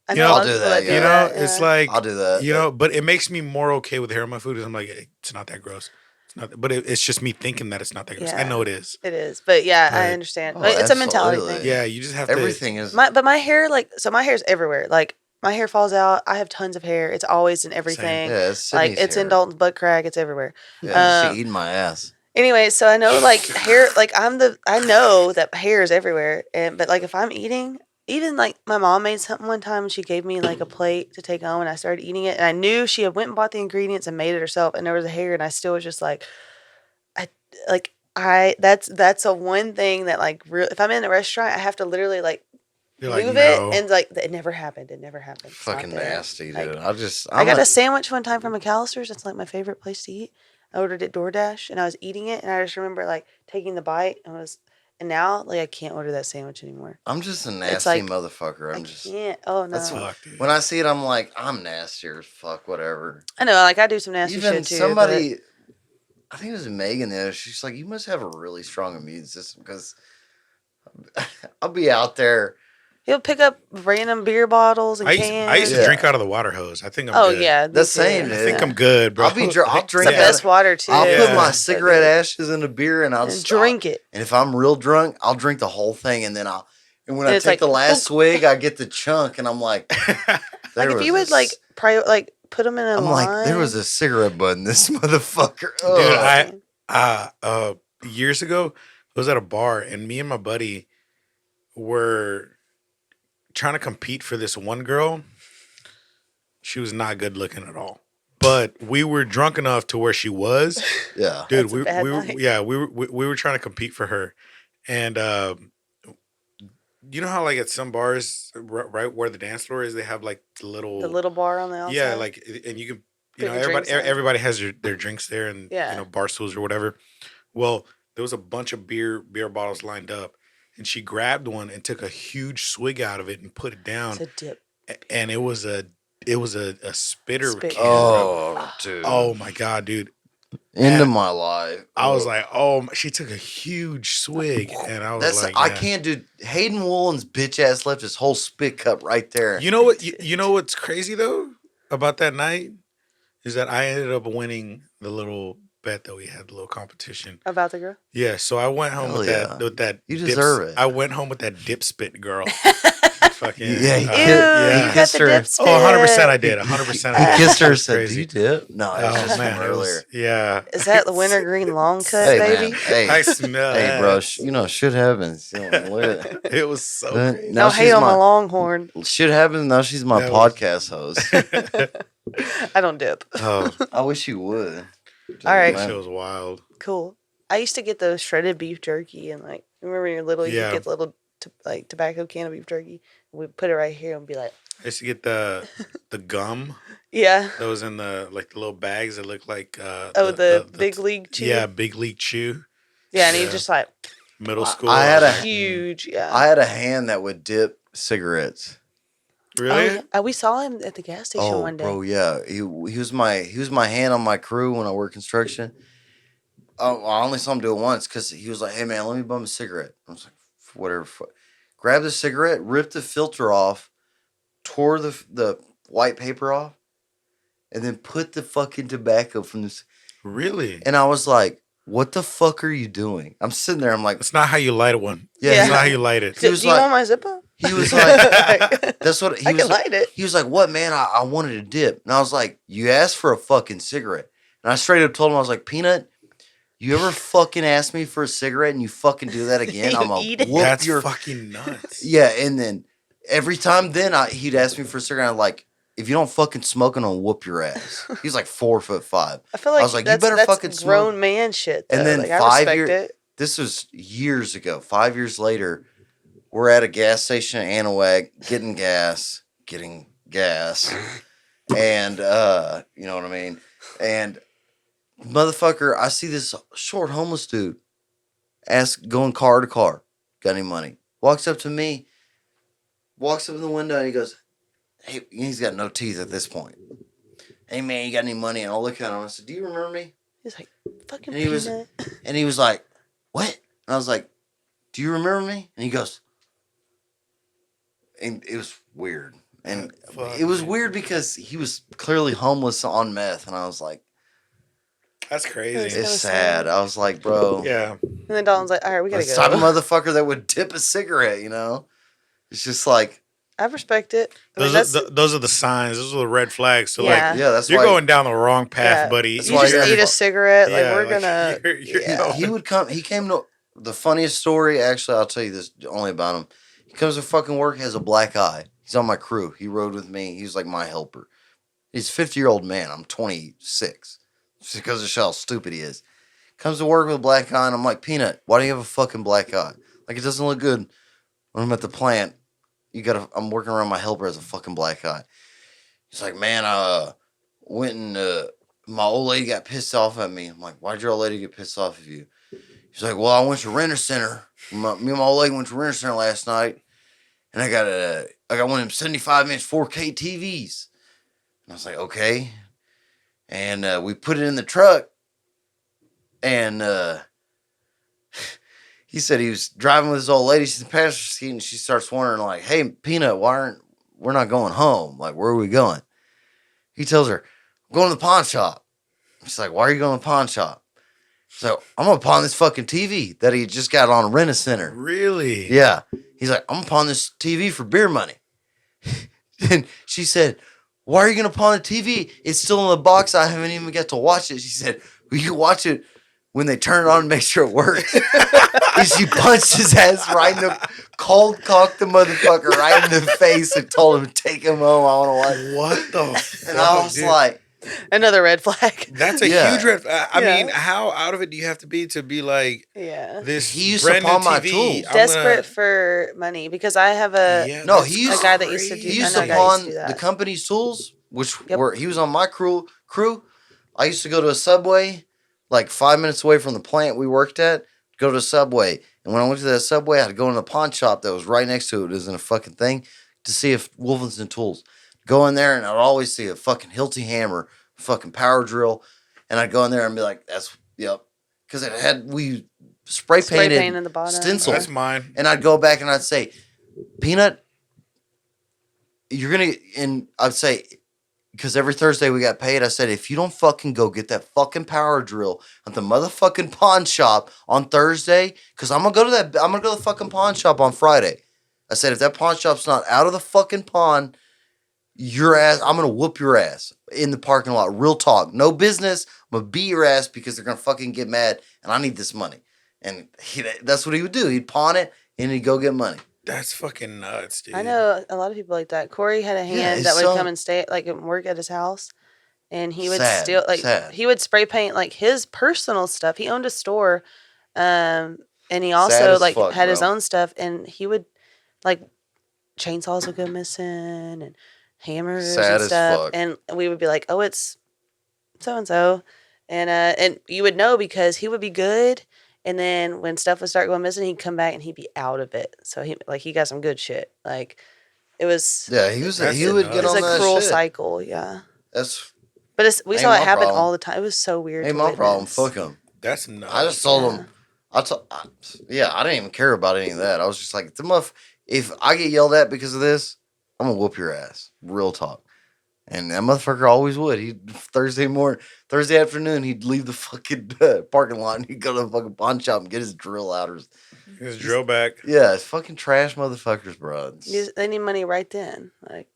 I you know know, a lot I'll do of people that, do yeah. You know, that, it's yeah. like I'll do that. you know, but it makes me more okay with hair on my food. Because I'm like, hey, it's not that gross. It's not, but it's just me thinking that it's not that gross. I Yeah. know it is. It is, but yeah, I Right. understand. Oh, Like, it's a mentality absolutely. thing. Yeah, you just have to. Everything is. But my hair, my hair's everywhere. Like my hair falls out. I have tons of hair. It's always in everything. Yeah, it's Like Sydney's it's in hair. Dalton's butt crack. It's everywhere. Yeah, Um, she eating my ass. Anyway, so I know like hair. Like I know that hair is everywhere. But like if I'm eating, even like my mom made something one time. And she gave me like a plate to take home, and I started eating it. And I knew she had went and bought the ingredients and made it herself. And there was a hair, and I still was just like, that's a one thing that like if I'm in a restaurant, I have to literally like You're like, move no. it, and like it never happened. It never happened. It's not Fucking there. nasty, Like, dude. I got a sandwich one time from McAllister's. It's like my favorite place to eat. I ordered it DoorDash, and I was eating it, and I just remember like taking the bite, and now like I can't order that sandwich anymore. I'm just a nasty like, motherfucker. I can't. Oh no. That's Fuck, dude. when I see it, I'm like, I'm nastier as fuck, whatever. I know, like I do some nasty Even shit too. somebody, I think it was Megan there, she's like, you must have a really strong immune system because I'll be out there. He'll pick up random beer bottles and cans. I used to drink out of the water hose. I think I'm good. Yeah, The same, too. dude. I think I'm good, bro. I'll drink It's the best water too. I'll put my Yeah. cigarette ashes in a beer and I'll And just drink it. And if I'm real drunk, I'll drink the whole thing and then when I it's take like, the last swig, I get the chunk and I'm like, Like if you would like put them in a I'm line. like, there was a cigarette butt in this motherfucker. Dude, Ugh. years ago, I was at a bar and me and my buddy were trying to compete for this one girl. She was not good looking at all, but we were drunk enough to where she was. Yeah, Dude, That's a bad night. we were trying to compete for her, and you know how like at some bars, right where the dance floor is, they have like the little bar on the outside. yeah, like, and you can Put your everybody drinks there. everybody has their drinks there and Yeah. bar stools or whatever. Well, there was a bunch of beer bottles lined up, and she grabbed one and took a huge swig out of it and put it down, It's a dip. and it was a spitter Spit. can. Bro. Oh, dude. Oh my god, dude! Into my life. I was like, she took a huge swig, and I was like, I man. can't do. Hayden Woolen's bitch ass left his whole spit cup right there. You know what? You know what's crazy though about that night is that I ended up winning the little bet that we had, the little competition. About the girl? Yeah, so I went home Hell with yeah. that. You dip- deserve it. I went home with that dip spit girl. Fucking Yeah, he Ew, kissed- you kissed got the her. dip spit. Oh, 100% I did. 100% I He did. kissed her It and was said, crazy. "Do you dip?" No, it was Oh just man, from it earlier. was, yeah. Is that the wintergreen long cut, Hey baby? man, hey, I smell hey, bro. ass. Shit happens. You know, lit. It was so Then- crazy. now Don't hate she's on my my longhorn. shit happens. Now she's my That was- podcast host. I don't dip. Oh, I wish you would. All right. that Man. shit was wild. Cool. I used to get those shredded beef jerky and like remember when you're little, you Yeah. could get the little tobacco can of beef jerky. We'd put it right here and be like, I used to get the gum yeah. that was in the little bags that looked like The big league chew. Yeah, big league chew. Yeah, and you Yeah. just like Middle school. I had was a- like, huge. Yeah. I had a hand that would dip cigarettes. really? Oh, yeah. We saw him at the gas station Oh, one day. bro, yeah. He was my hand on my crew when I worked construction. Oh, I only saw him do it once because he was like, "Hey man, let me bum a cigarette." I was like, "Whatever." Grabbed the cigarette, ripped the filter off, tore the white paper off, and then put the fucking tobacco from this. Really? And I was like, "What the fuck are you doing?" I'm sitting there. I'm like, That's not how you light one. "Yeah." Yeah. That's not how you light it. He Do was you like- want my Zippo? He was like, "That's what he I was." can light it. He was like, "What, man? I wanted a dip." And I was like, "You asked for a fucking cigarette." And I straight up told him, I was like, "Peanut, you ever fucking ask me for a cigarette and you fucking do that again? I'm Eat gonna it. whoop That's your..." fucking nuts. Yeah, and then every time then he'd ask me for a cigarette. I'm like, "If you don't fucking smoke, I'm gonna whoop your ass." He's like 4'5". I feel like, was like, "You that's, better that's fucking grown smoke." man shit. And though. then like, I 5 respect years- it. This was years ago. 5 years later, we're at a gas station in Anahuac getting gas, and you know what I mean. And motherfucker, I see this short homeless dude going car to car, "Got any money?" Walks up to me, walks up in the window, and he goes, "Hey," he's got no teeth at this point. "Hey man, you got any money?" And I look at him and I said, "Do you remember me?" He's like, fucking And he was- peanut. And he was like, "What?" And I was like, "Do you remember me?" And he goes, and it was weird. And Fuck, it was man. weird because he was clearly homeless on meth. And I was like, That's It's crazy. kinda it's sad. sad. I was like, bro, Yeah. And then Dalton's like, all right, we gotta that's the type of go. motherfucker that would dip a cigarette, you know? It's just like, I respect it. I mean, Those are the signs. Those are the red flags. So Yeah. like, yeah, that's you're why going down the wrong path, Yeah. buddy. That's you why just you're- eat a cigarette. Like, Yeah, we're like, gonna. you're yeah. going. he would come, he came to the funniest story. Actually, I'll tell you this only about him. He comes to fucking work, has a black eye. He's on my crew. He rode with me. He's like my helper. He's a 50-year-old man. I'm 26. Just because of how stupid he is. Comes to work with a black eye, and I'm like, "Peanut, why do you have a fucking black eye? Like, it doesn't look good when I'm at the plant I'm working around my helper as a fucking black guy. He's like, man, went and my old lady got pissed off at me. I'm like, why'd your old lady get pissed off of you? He's like, well, I went to Renter Center. Me and my old lady went to Renter Center last night, and I got one of them 75-inch 4K TVs. And I was like, okay. And we put it in the truck, and he said he was driving with his old lady. She's in the passenger seat, and she starts wondering, like, hey, Peanut, we're not going home? Like, where are we going? He tells her, I'm going to the pawn shop. She's like, why are you going to the pawn shop? So I'm going to pawn this fucking TV that he just got on Rent a Center. Really? Yeah. He's like, I'm going to pawn this TV for beer money. And she said, why are you going to pawn the TV? It's still in the box. I haven't even got to watch it. She said, well, you watch it when they turn it on and make sure it works. And she punched his ass right in the cold cocked the motherfucker right in the face and told him to take him home. I want to watch. What the fuck? And I was like, Another red flag. that's a huge red flag. I mean, how out of it do you have to be like, this He used to brand new pawn my TV? tools. Desperate for money because I have a no, that's he used a guy that used to do. he used I know to a guy that used pawn do that. the company's tools, which Yep. were he was on my crew. I used to go to a Subway, like 5 minutes away from the plant we worked at. Go to a Subway, and when I went to that Subway, I had to go in the pawn shop that was right next to it. It was in a fucking thing to see if Wolfenson tools. Go in there, and I'd always see a fucking Hilti hammer, fucking power drill, and I'd go in there and be like, "That's yep," because we spray painted paint in the bottom. stencil. That's mine. And I'd go back and I'd say, Peanut, you're gonna, and I'd say, because every Thursday we got paid, I said, if you don't fucking go get that fucking power drill at the motherfucking pawn shop on Thursday, because I'm gonna go to the fucking pawn shop on Friday. I said, if that pawn shop's not out of the fucking pawn, your ass, I'm gonna whoop your ass in the parking lot. Real talk. No business. I'm gonna beat your ass because they're gonna fucking get mad and I need this money. And that's what he would do. He'd pawn it and he'd go get money. That's fucking nuts, dude. I know a lot of people like that. Corey had a hand it's that would so- come and stay and work at his house, and he would Sad, steal sad. he would spray paint like his personal stuff. He owned a store, and he Sad also as like fuck, had his bro. own stuff, and he would like chainsaws would go missing and hammers Sad and as stuff, fuck. and we would be like, oh, it's so and so, and you would know because he would be good. And then when stuff would start going missing, he'd come back and he'd be out of it. So he got some good shit. Like it was. Yeah, he would get It was on a that cruel shit. cycle. Yeah. That's But we Ain't saw it my happen problem. all the time. It was so weird. ain't to my problem. witness. Fuck him. That's nuts. I just told him. I didn't even care about any of that. I was just like, if I get yelled at because of this, I'm gonna whoop your ass. Real talk. And that motherfucker always would. Thursday afternoon, he'd leave the fucking parking lot and he'd go to the fucking pawn shop and get his drill out. His drill back. Yeah, it's fucking trash motherfuckers, bro. They need money right then. Like,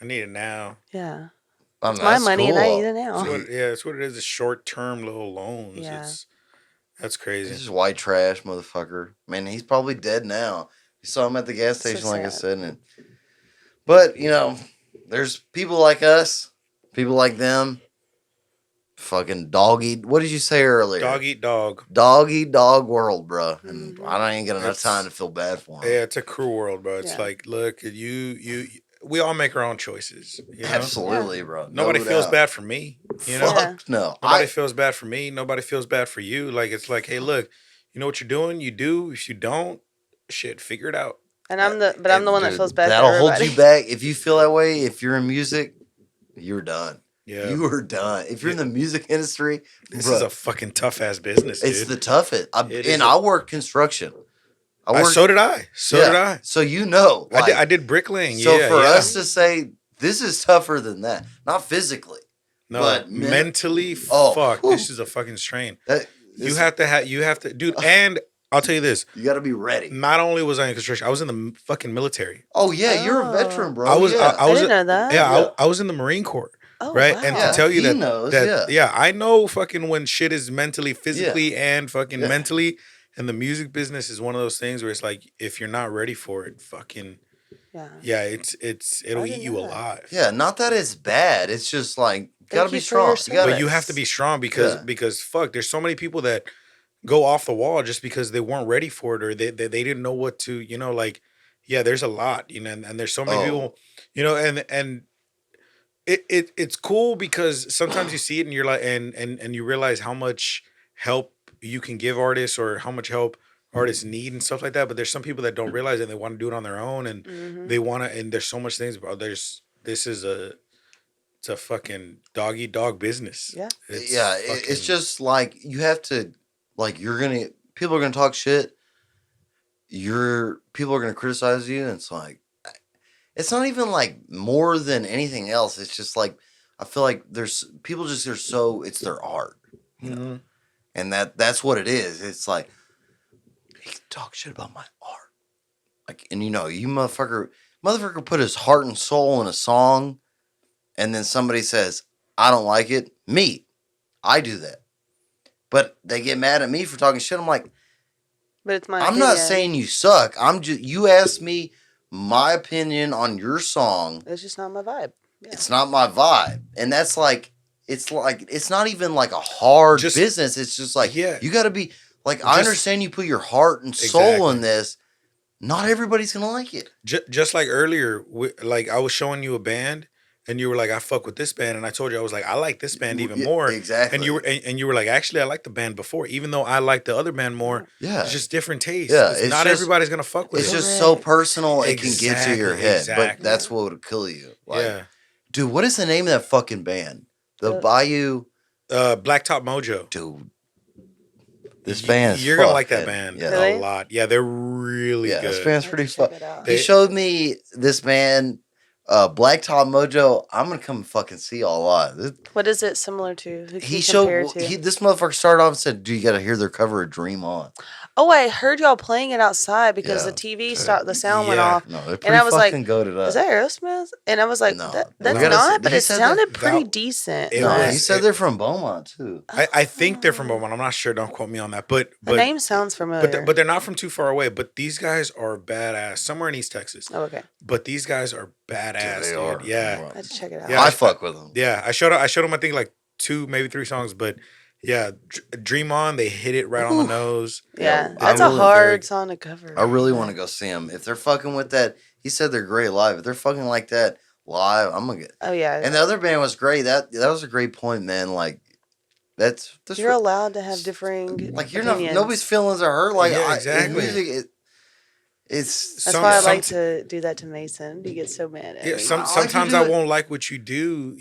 I need it now. yeah. I mean, It's my that's money and I cool. need it now. That's what it is. It's short-term little loans. Yeah. That's crazy. This is white trash, motherfucker. Man, he's probably dead now. You saw him at the gas So station, like I sad. said. But, there's people like us, people like them. Fucking dog eat. What did you say earlier? Dog eat dog. Dog eat dog world, bro. And Mhm. I ain't got enough That's- time to feel bad for him. Yeah, it's a cruel world, bro. It's Yeah. like, look, we all make our own choices. You know? Absolutely, bro. Nobody No feels doubt. bad for me. You know? Fuck no. Nobody feels bad for me. Nobody feels bad for you. Like, it's like, hey, look, you know what you're doing? You do. If you don't, shit, figure it out. And I'm the one that Dude, feels bad. That'll for hold everybody. you back. If you feel that way, if you're in music, you're done. Yeah. You are done. If you're in the music industry, This bruh, is a fucking tough ass business, dude. it's the toughest. It is I work construction. So did I. So did I. So like, I did bricklaying. So yeah, for yeah. us to say this is tougher than that, not physically. No, but mentally, Oh, fuck, whew. this is a fucking strain. You This- have to, dude. And I'll tell you this: You got to be ready. not only was I in construction, I was in the fucking military. Oh yeah, you're a Oh. veteran, bro. I was, Yeah. I was, didn't know that. Yeah, Yeah. I was in the Marine Corps, Oh, right? wow. And Yeah, to tell you he that, knows, I know fucking when shit is mentally, physically, and fucking Yeah. mentally. And the music business is one of those things where it's like, if you're not ready for it, fucking, Yeah. it'll I eat didn't you know that. alive. Yeah, not that it's bad. It's just like gotta Thank be you for strong. your You gotta, But you have to be strong because Yeah. because fuck, there's so many people that go off the wall just because they weren't ready for it or they didn't know what to, like, Yeah, there's a lot, and there's so many Oh. people, and it's cool because sometimes you see it and you're like, and you realize how much help you can give artists or how much help artists need and stuff like that. But there's some people that don't realize it and they want to do it on their own and they want to, and there's so much things, bro. It's a fucking dog eat dog business. Yeah. It's just like you have to, like people are gonna talk shit. People are gonna criticize you, and it's like, it's not even like more than anything else. It's just like I feel like there's people just are so it's their art, and that's what it is. It's like he can talk shit about my art, like, and you motherfucker put his heart and soul in a song, and then somebody says I don't like it. I do that, but they get mad at me for talking shit. I'm like, but it's my. I'm not saying you suck. You asked me my opinion on your song. It's just not my vibe. Yeah. It's not my vibe, and that's like it's not even like a hard business. It's just like you got to be like I understand you put your heart and soul in this. Not everybody's gonna like it. Just like earlier, like I was showing you a band. And you were like, I fuck with this band, and I told you I was like, I like this band even more. Exactly. And you were like, actually, I like the band before, even though I like the other band more. Yeah, it's just different tastes. Yeah, it's not everybody's gonna fuck with it. It's just so personal, it can get to your head. But that's what would kill you. Like, dude, what is the name of that fucking band? The Bayou. Blacktop Mojo. Dude, this band. You're gonna like that band really? a lot. Yeah, they're really good. This band's pretty fun. He showed me this band. Blacktop Mojo, I'm gonna come fucking see y'all live. What is it similar to? This motherfucker started off and said, "Do you got to hear their cover of Dream On?" Oh, I heard y'all playing it outside because the TV stopped. The sound went off, no, they're and I was like, goated up. "Is that Aerosmith?" And I was like, No, "That's not," but it sounded pretty decent. He said they're from Beaumont too. I think they're from Beaumont. I'm not sure. Don't quote me on that. But the name sounds familiar. But they're not from too far away. But these guys are badass. Somewhere in East Texas. Oh, okay. But these guys are badass. They dude. are. Yeah. I had to check it out. Yeah, I fuck with them. Yeah, I showed them. I think like 2, maybe 3 songs. But yeah, Dream On. They hit it right on the nose. Yeah, that's a hard song to cover. I really want to go see them. If they're fucking with that, he said they're great live. If they're fucking like that live, I'm gonna get. Oh yeah. And the other band was great. That was a great point, man. Like that's you're allowed to have differing. Like you're opinions. not. Nobody's feelings are hurt. Like exactly. Music, it's. That's why I like to do that to Mason. He gets so mad at me. Sometimes I won't like what you do,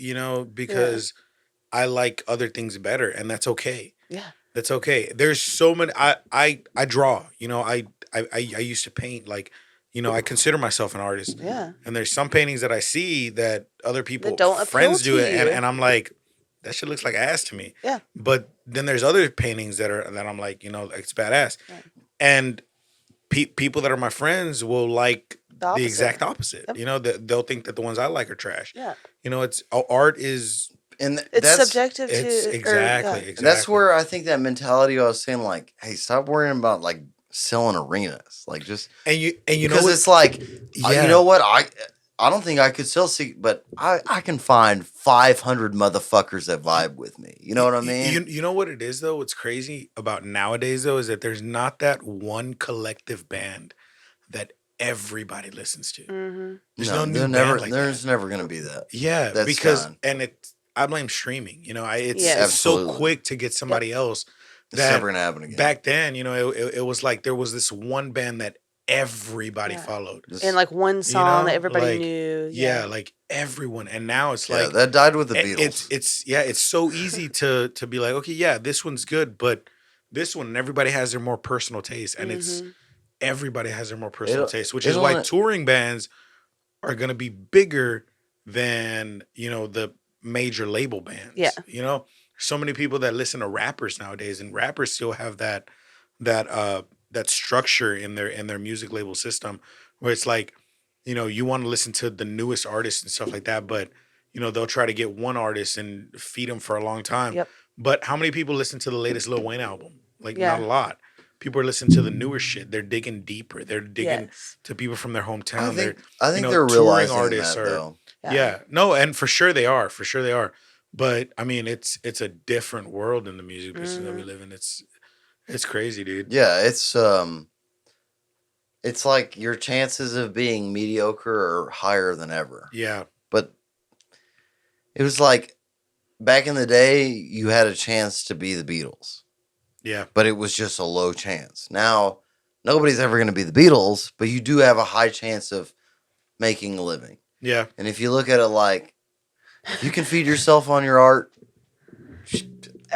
because I like other things better, and that's okay. Yeah, that's okay. There's so many. I draw. I used to paint. Like, I consider myself an artist. Yeah. And there's some paintings that I see that other people, don't friends do it, you. and I'm like, that shit looks like ass to me. Yeah. But then there's other paintings that I'm like, like it's badass, right. And people that are my friends will like the exact opposite. Yep. They'll think that the ones I like are trash. Yeah. It's art is. And it's subjective to exactly. That's where I think that mentality I was saying, like, hey, stop worrying about like selling arenas, like just and you because it's like, you know what, I don't think I could sell, but I can find 500 motherfuckers that vibe with me. You know what I mean? You know what it is though. What's crazy about nowadays though is that there's not that one collective band that everybody listens to. Mm-hmm. There's no new band like there's never gonna be that. Yeah, that's because gone. And I blame streaming. It's so quick to get somebody else. It's never gonna happen again. Back then, it was like there was this one band that everybody followed, and like one song that everybody knew. Yeah, like everyone. And now it's like that died with the Beatles. It's so easy to be like, okay, yeah, this one's good, but this one, and everybody has their more personal taste, and everybody has their more personal taste, which is why touring bands are gonna be bigger than the major label bands. Yeah. So many people that listen to rappers nowadays, and rappers still have that structure in their music label system where it's like, you want to listen to the newest artists and stuff like that, but they'll try to get one artist and feed them for a long time. Yep. But how many people listen to the latest Lil Wayne album? Like not a lot. People are listening to the newer shit. They're digging deeper. They're digging to people from their hometown. I think they're realizing artists that, though. Yeah. No, and for sure they are. For sure they are. But I mean, it's a different world in the music business that we live in. It's crazy, dude. Yeah, it's it's like your chances of being mediocre are higher than ever. Yeah. But it was like back in the day, you had a chance to be the Beatles. Yeah. But it was just a low chance. Now, nobody's ever going to be the Beatles, but you do have a high chance of making a living. Yeah. And if you look at it like, you can feed yourself on your art,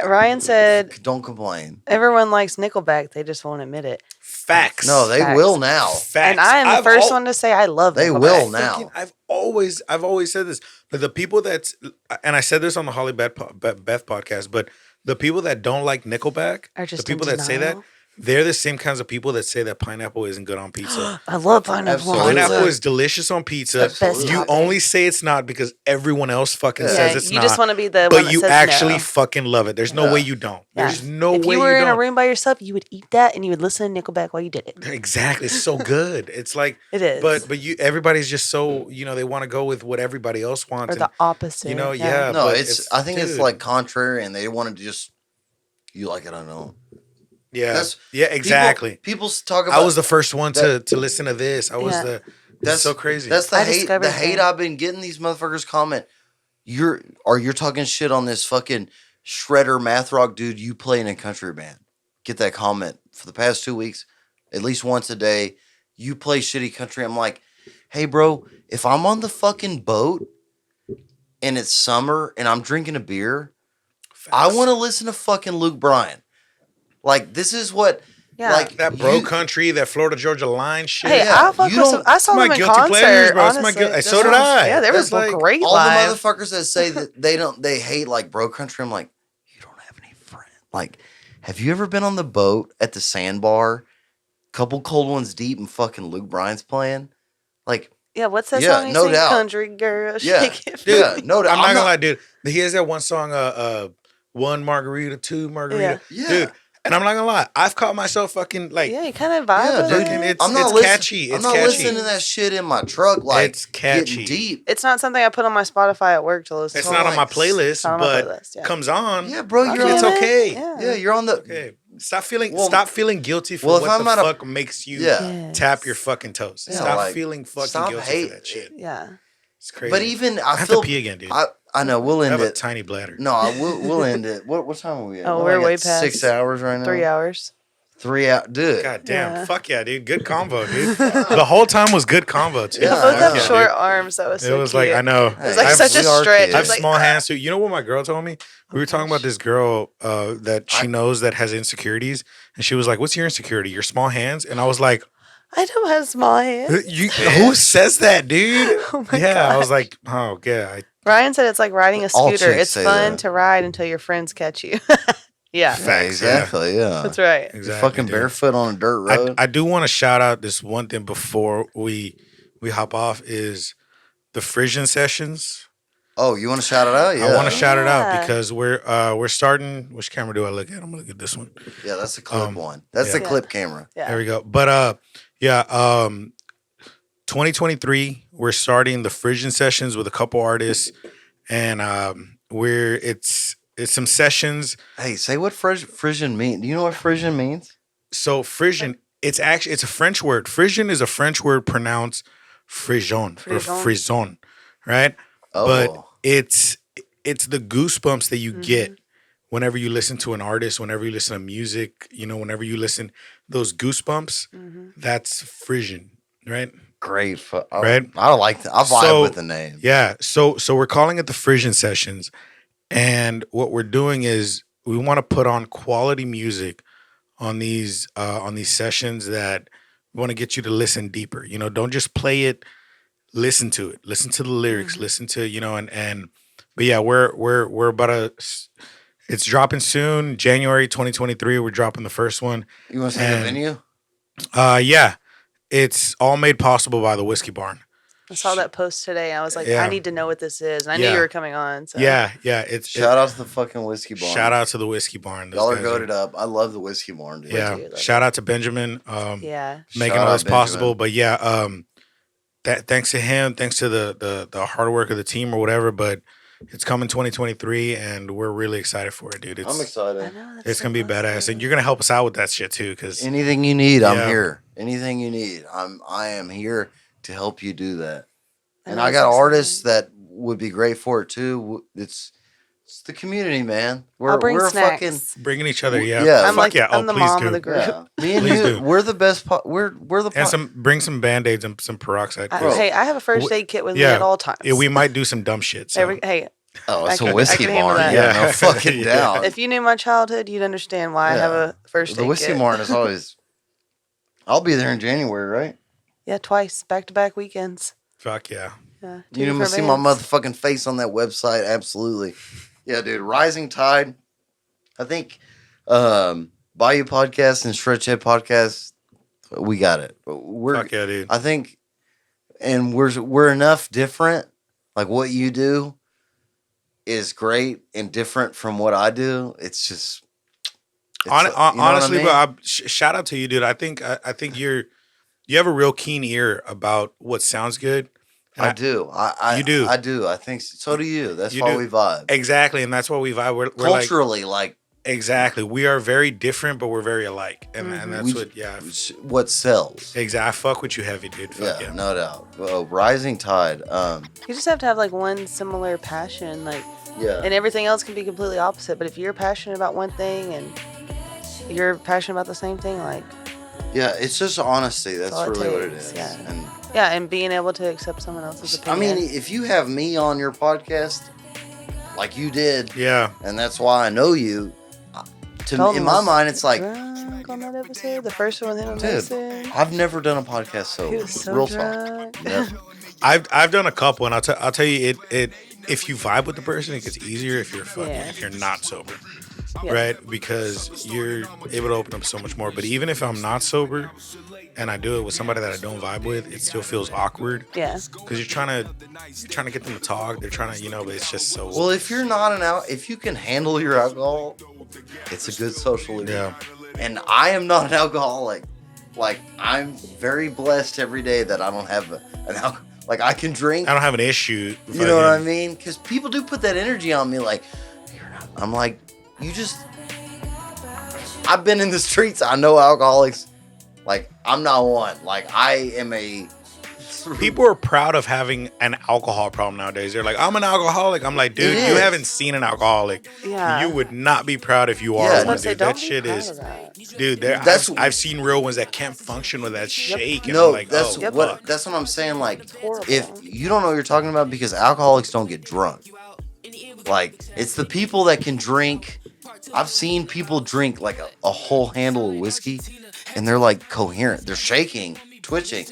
Ryan said don't complain. everyone likes Nickelback. They just won't admit it. Facts. No, they Facts. will now. Facts. And I am the first one to say I love They Nickelback. will now. I've always said this, but the people and I said this on the Holly Beth podcast, but the people that don't like Nickelback, Are just the people in that say that, denial? they're the same kinds of people that say that pineapple isn't good on pizza. I love pineapple. Absolutely. Pineapple is delicious on pizza. Best You topping. only say it's not because everyone else fucking Yeah. says it's you not. just want to be the one but that you says actually no. fucking love it. There's no Yeah. way you don't. Yeah. There's no If way you were in don't. a room by yourself, you would eat that and you would listen to Nickelback while you did it. Exactly. It's so good. It's like It is. But everybody's just so, they want to go with what everybody else wants. Or the opposite. yeah. No, but I think it's dude. like contrary, and they wanted to just, you like it, I know. Yeah. That's- Yeah, exactly. People talk about. I was the first one to listen to this. I was Yeah. that's so crazy. That's the I hate. discovered The hate that. I've been getting. These motherfuckers comment. You're talking shit on this fucking shredder math rock dude you play in a country band. Get that comment for the past 2 weeks, at least once a day. You play shitty country. I'm like, hey bro, if I'm on the fucking boat and it's summer and I'm drinking a beer, I want to listen to fucking Luke Bryan. Like, this is what, Yeah. like, that bro country, that Florida Georgia line shit. Hey, Yeah, I fuck you with don't- some. I saw my them in guilty concert. pleasures, bro. It's my Honestly. guil- so did I. Yeah, there was That's like great all live. the motherfuckers that say that they hate like bro country. I'm like, you don't have any friends. Like, have you ever been on the boat at the sandbar, couple cold ones deep, and fucking Luke Bryan's playing? Like, Yeah, what's that Yeah, song? He no sings? doubt. Country girl, yeah, shake it. Dude, yeah, no, I'm not gonna lie, dude. He has that one song, one margarita, two margarita. Yeah. Dude. And I'm not gonna lie, I've caught myself fucking like Yeah, you kind of vibe Yeah, with dude. fucking it. it's catchy. I'm It's not catchy. listening to that shit in my truck. Like, It's catchy. getting deep. It's not something I put on my Spotify at work to listen It's to. not on my like, playlist, it's not on my but playlist, yeah. comes on. Yeah, bro, I you're get it's on. it. okay. Yeah. You're on the. Okay. Stop Well, feeling guilty for well, if what I'm the at a- fuck makes you Yes. tap your fucking toes. Yeah, Stop like, feeling fucking stop guilty hate- for that shit. Yeah. It's crazy. But even I I have feel. to pee again, dude. I know. We'll I end have a it. tiny bladder. No, we'll end it. What time are we at? Oh, We're we're only way at past 6 hours right now. 3 hours. 3 hours, dude. God damn. Yeah. Fuck yeah, dude. Good convo, dude. The whole time was good convo, too. Yeah, Both I have know. short arms. That was It so was cute. like, I know. It was Hey, like I've- such a we are stretch. kids. It I was have like, small hands too. You know what my girl told me? We were talking about this girl that she knows that has insecurities, and she was like, "What's your insecurity? Your small hands?" And I was like, I don't have small hands. "Who says that, dude?" Oh my Yeah, I was gosh. like, "Oh yeah, Ryan said it's like riding a All scooter. chicks It's say fun that. to ride until your friends catch you. Yeah, Yeah, Facts, exactly. Yeah. that's right. exactly." You're fucking dude. barefoot on a dirt road. I do want to shout out this one thing before we hop off is the Frisian sessions. oh, you want to shout it out? Yeah. I want to shout it out Yeah. because we're starting. Which camera do I look at? I'm gonna look at this one. Yeah, that's the clip Um, one. That's yeah. the clip camera. Yeah. There we go. But yeah, 2023, we're starting the Frisian sessions with a couple artists, and it's some sessions. Hey, say what Frisian mean. Do you know what Frisian means? So Frisian, it's a French word. Frisian is a French word pronounced frison or Frison. frison, right? Oh, But it's the goosebumps that you get Mm-hmm. whenever you listen to an artist, whenever you listen to music, whenever you listen, those goosebumps, Mm-hmm. that's Frisian, right? great. Right? I like that. I vibe So, with the name. Yeah. So we're calling it the Frisian Sessions. And what we're doing is we want to put on quality music on these sessions that we want to get you to listen deeper. Don't just play it, listen to it. Listen to the lyrics, listen to, but yeah, we're about to it's dropping soon, January 2023. We're dropping the first one. You want to say the And- venue? Yeah. It's all made possible by the Whiskey Barn. I saw that post today. I was like, Yeah. I need to know what this is. And I knew Yeah. you were coming on. So. Yeah, it's Shout out to the fucking Whiskey Barn. shout out to the Whiskey Barn. Those Y'all are guys goated up. I love the Whiskey Barn, dude. Yeah, too, love shout out to Benjamin, Yeah. making Shout all out this possible. Benjamin. But yeah, that thanks to him, thanks to the hard work of the team or whatever. But It's coming 2023, and we're really excited for it, dude. I'm I excited. know. That's It's so gonna be awesome. badass, and you're gonna help us out with that shit too, because Anything you need, I'm Yeah. here. Anything you need, I am here to help you do that. And know I it's got exciting. artists that would be great for it too. It's the community, man. I'll bring we're snacks. fucking bringing each other, Yeah. yeah, I'm fuck like- yeah, I'm the please mom do. of the group. yeah. Me and Please you, do. we're the best. We're the And bring some band-aids and some peroxide. Bro. Hey, I have a first W- aid kit with me yeah. at all times. Yeah, we might do some dumb shit. So. Hey, Oh, I it's a can- whiskey I can handle barn. that. Yeah, Yeah. no fucking Yeah. down. if you knew my childhood, you'd understand why I have Yeah. a first aid The whiskey kit. barn is always. I'll be there in January, right? Yeah, twice, back-to-back weekends. Fuck yeah. Yeah, You didn't different see my bands. motherfucking face on that website. Absolutely. Yeah, dude. Rising Tide. I think Bayou Podcast and Shredhead Podcast, we got it. We're Fuck yeah, dude. I think, and we're enough different. Like what you do is great and different from what I do. It's just you know what I Honestly, mean? bro, shout out to you, dude. I think you have a real keen ear about what sounds good. And I do. I You do. I do. I think so do you. That's You why do. we vibe. Exactly, and that's what we vibe. We're like, Culturally, like exactly. We are very different, but we're very alike, and that's We- what. Yeah, what sells. exactly. I fuck with you heavy, dude. Fuck Yeah, yeah. no doubt. Rising Tide. You just have to have like one similar passion, like, Yeah. and everything else can be completely opposite. But if you're passionate about one thing and you're passionate about the same thing, like, Yeah, it's just honesty. That's all it really what it takes, is. yeah. And yeah, and being able to accept someone else's I opinion. mean, if you have me on your podcast, like you did, Yeah, and that's why I know you. Dalton In my was mind, it's like drunk on that episode, the first one with him and Dude, Mason. I've never done a podcast so He was so real drunk. talk. Never. I've done a couple, and I'll tell you it. If you vibe with the person, it gets easier if you're fucking Yeah. if you're not sober. Yeah. Right? Because you're able to open up so much more. But even if I'm not sober and I do it with somebody that I don't vibe with, it still feels awkward. Yeah. Because you're trying to get them to talk. They're trying to, but it's just so. Well, if you're not if you can handle your alcohol, it's a good social event. yeah. And I am not an alcoholic. Like I'm very blessed every day that I don't have an alcohol. Like I can drink. I don't have an issue. You know what I mean? Because people do put that energy on me. Like, you're not. I'm like, you just. I've been in the streets. I know alcoholics. Like, I'm not one. Like, I am a. People are proud of having an alcohol problem nowadays. They're like, I'm an alcoholic. I'm like, dude, It you is. haven't seen an alcoholic. Yeah. You would not be proud if you are Yeah. I was one, about to say, dude. don't That be shit proud is. of that. Dude, I've seen real ones that can't function with that shake. And No, I'm like, that's oh, what. fuck. That's what I'm saying. Like, horrible. if you don't know what you're talking about, because alcoholics don't get drunk. Like, it's the people that can drink. I've seen people drink like a whole handle of whiskey, and they're like coherent. They're shaking, twitching.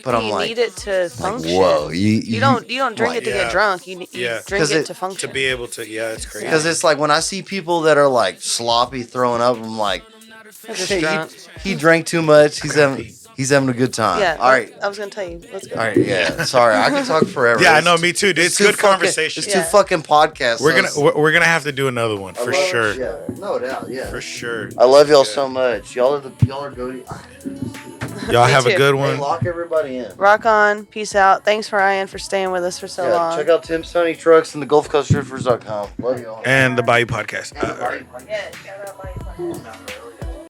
But I'm you like, need it to function. whoa, You don't drink like, it to yeah. get drunk. You Yeah. drink 'Cause it it- to function. To be able to, yeah, it's crazy. Because it's like when I see people that are like sloppy throwing up, I'm like, They're just hey, drunk. he drank too much. He's having a good time. Yeah. All right. I was gonna tell you. Let's go. All right. Yeah. Sorry, I can talk forever. Yeah, I It's know, too- me too, dude. It's too good fucking- conversation. It's Yeah. too fucking podcast. We're gonna have to do another one for sure. Yeah, no doubt. Yeah. For sure. I love y'all Yeah. so much. Y'all are good. Y'all Me have a too. good Hey, one. lock everybody in. Rock on. Peace out. Thanks, Ryan, for staying with us for so Yeah, long. check out Tim Sonny Trucks and the Gulf Coast Drifters.com. Love y'all. And the Bayou Podcast. And the Bayou Yeah, shout out, bye. Podcast.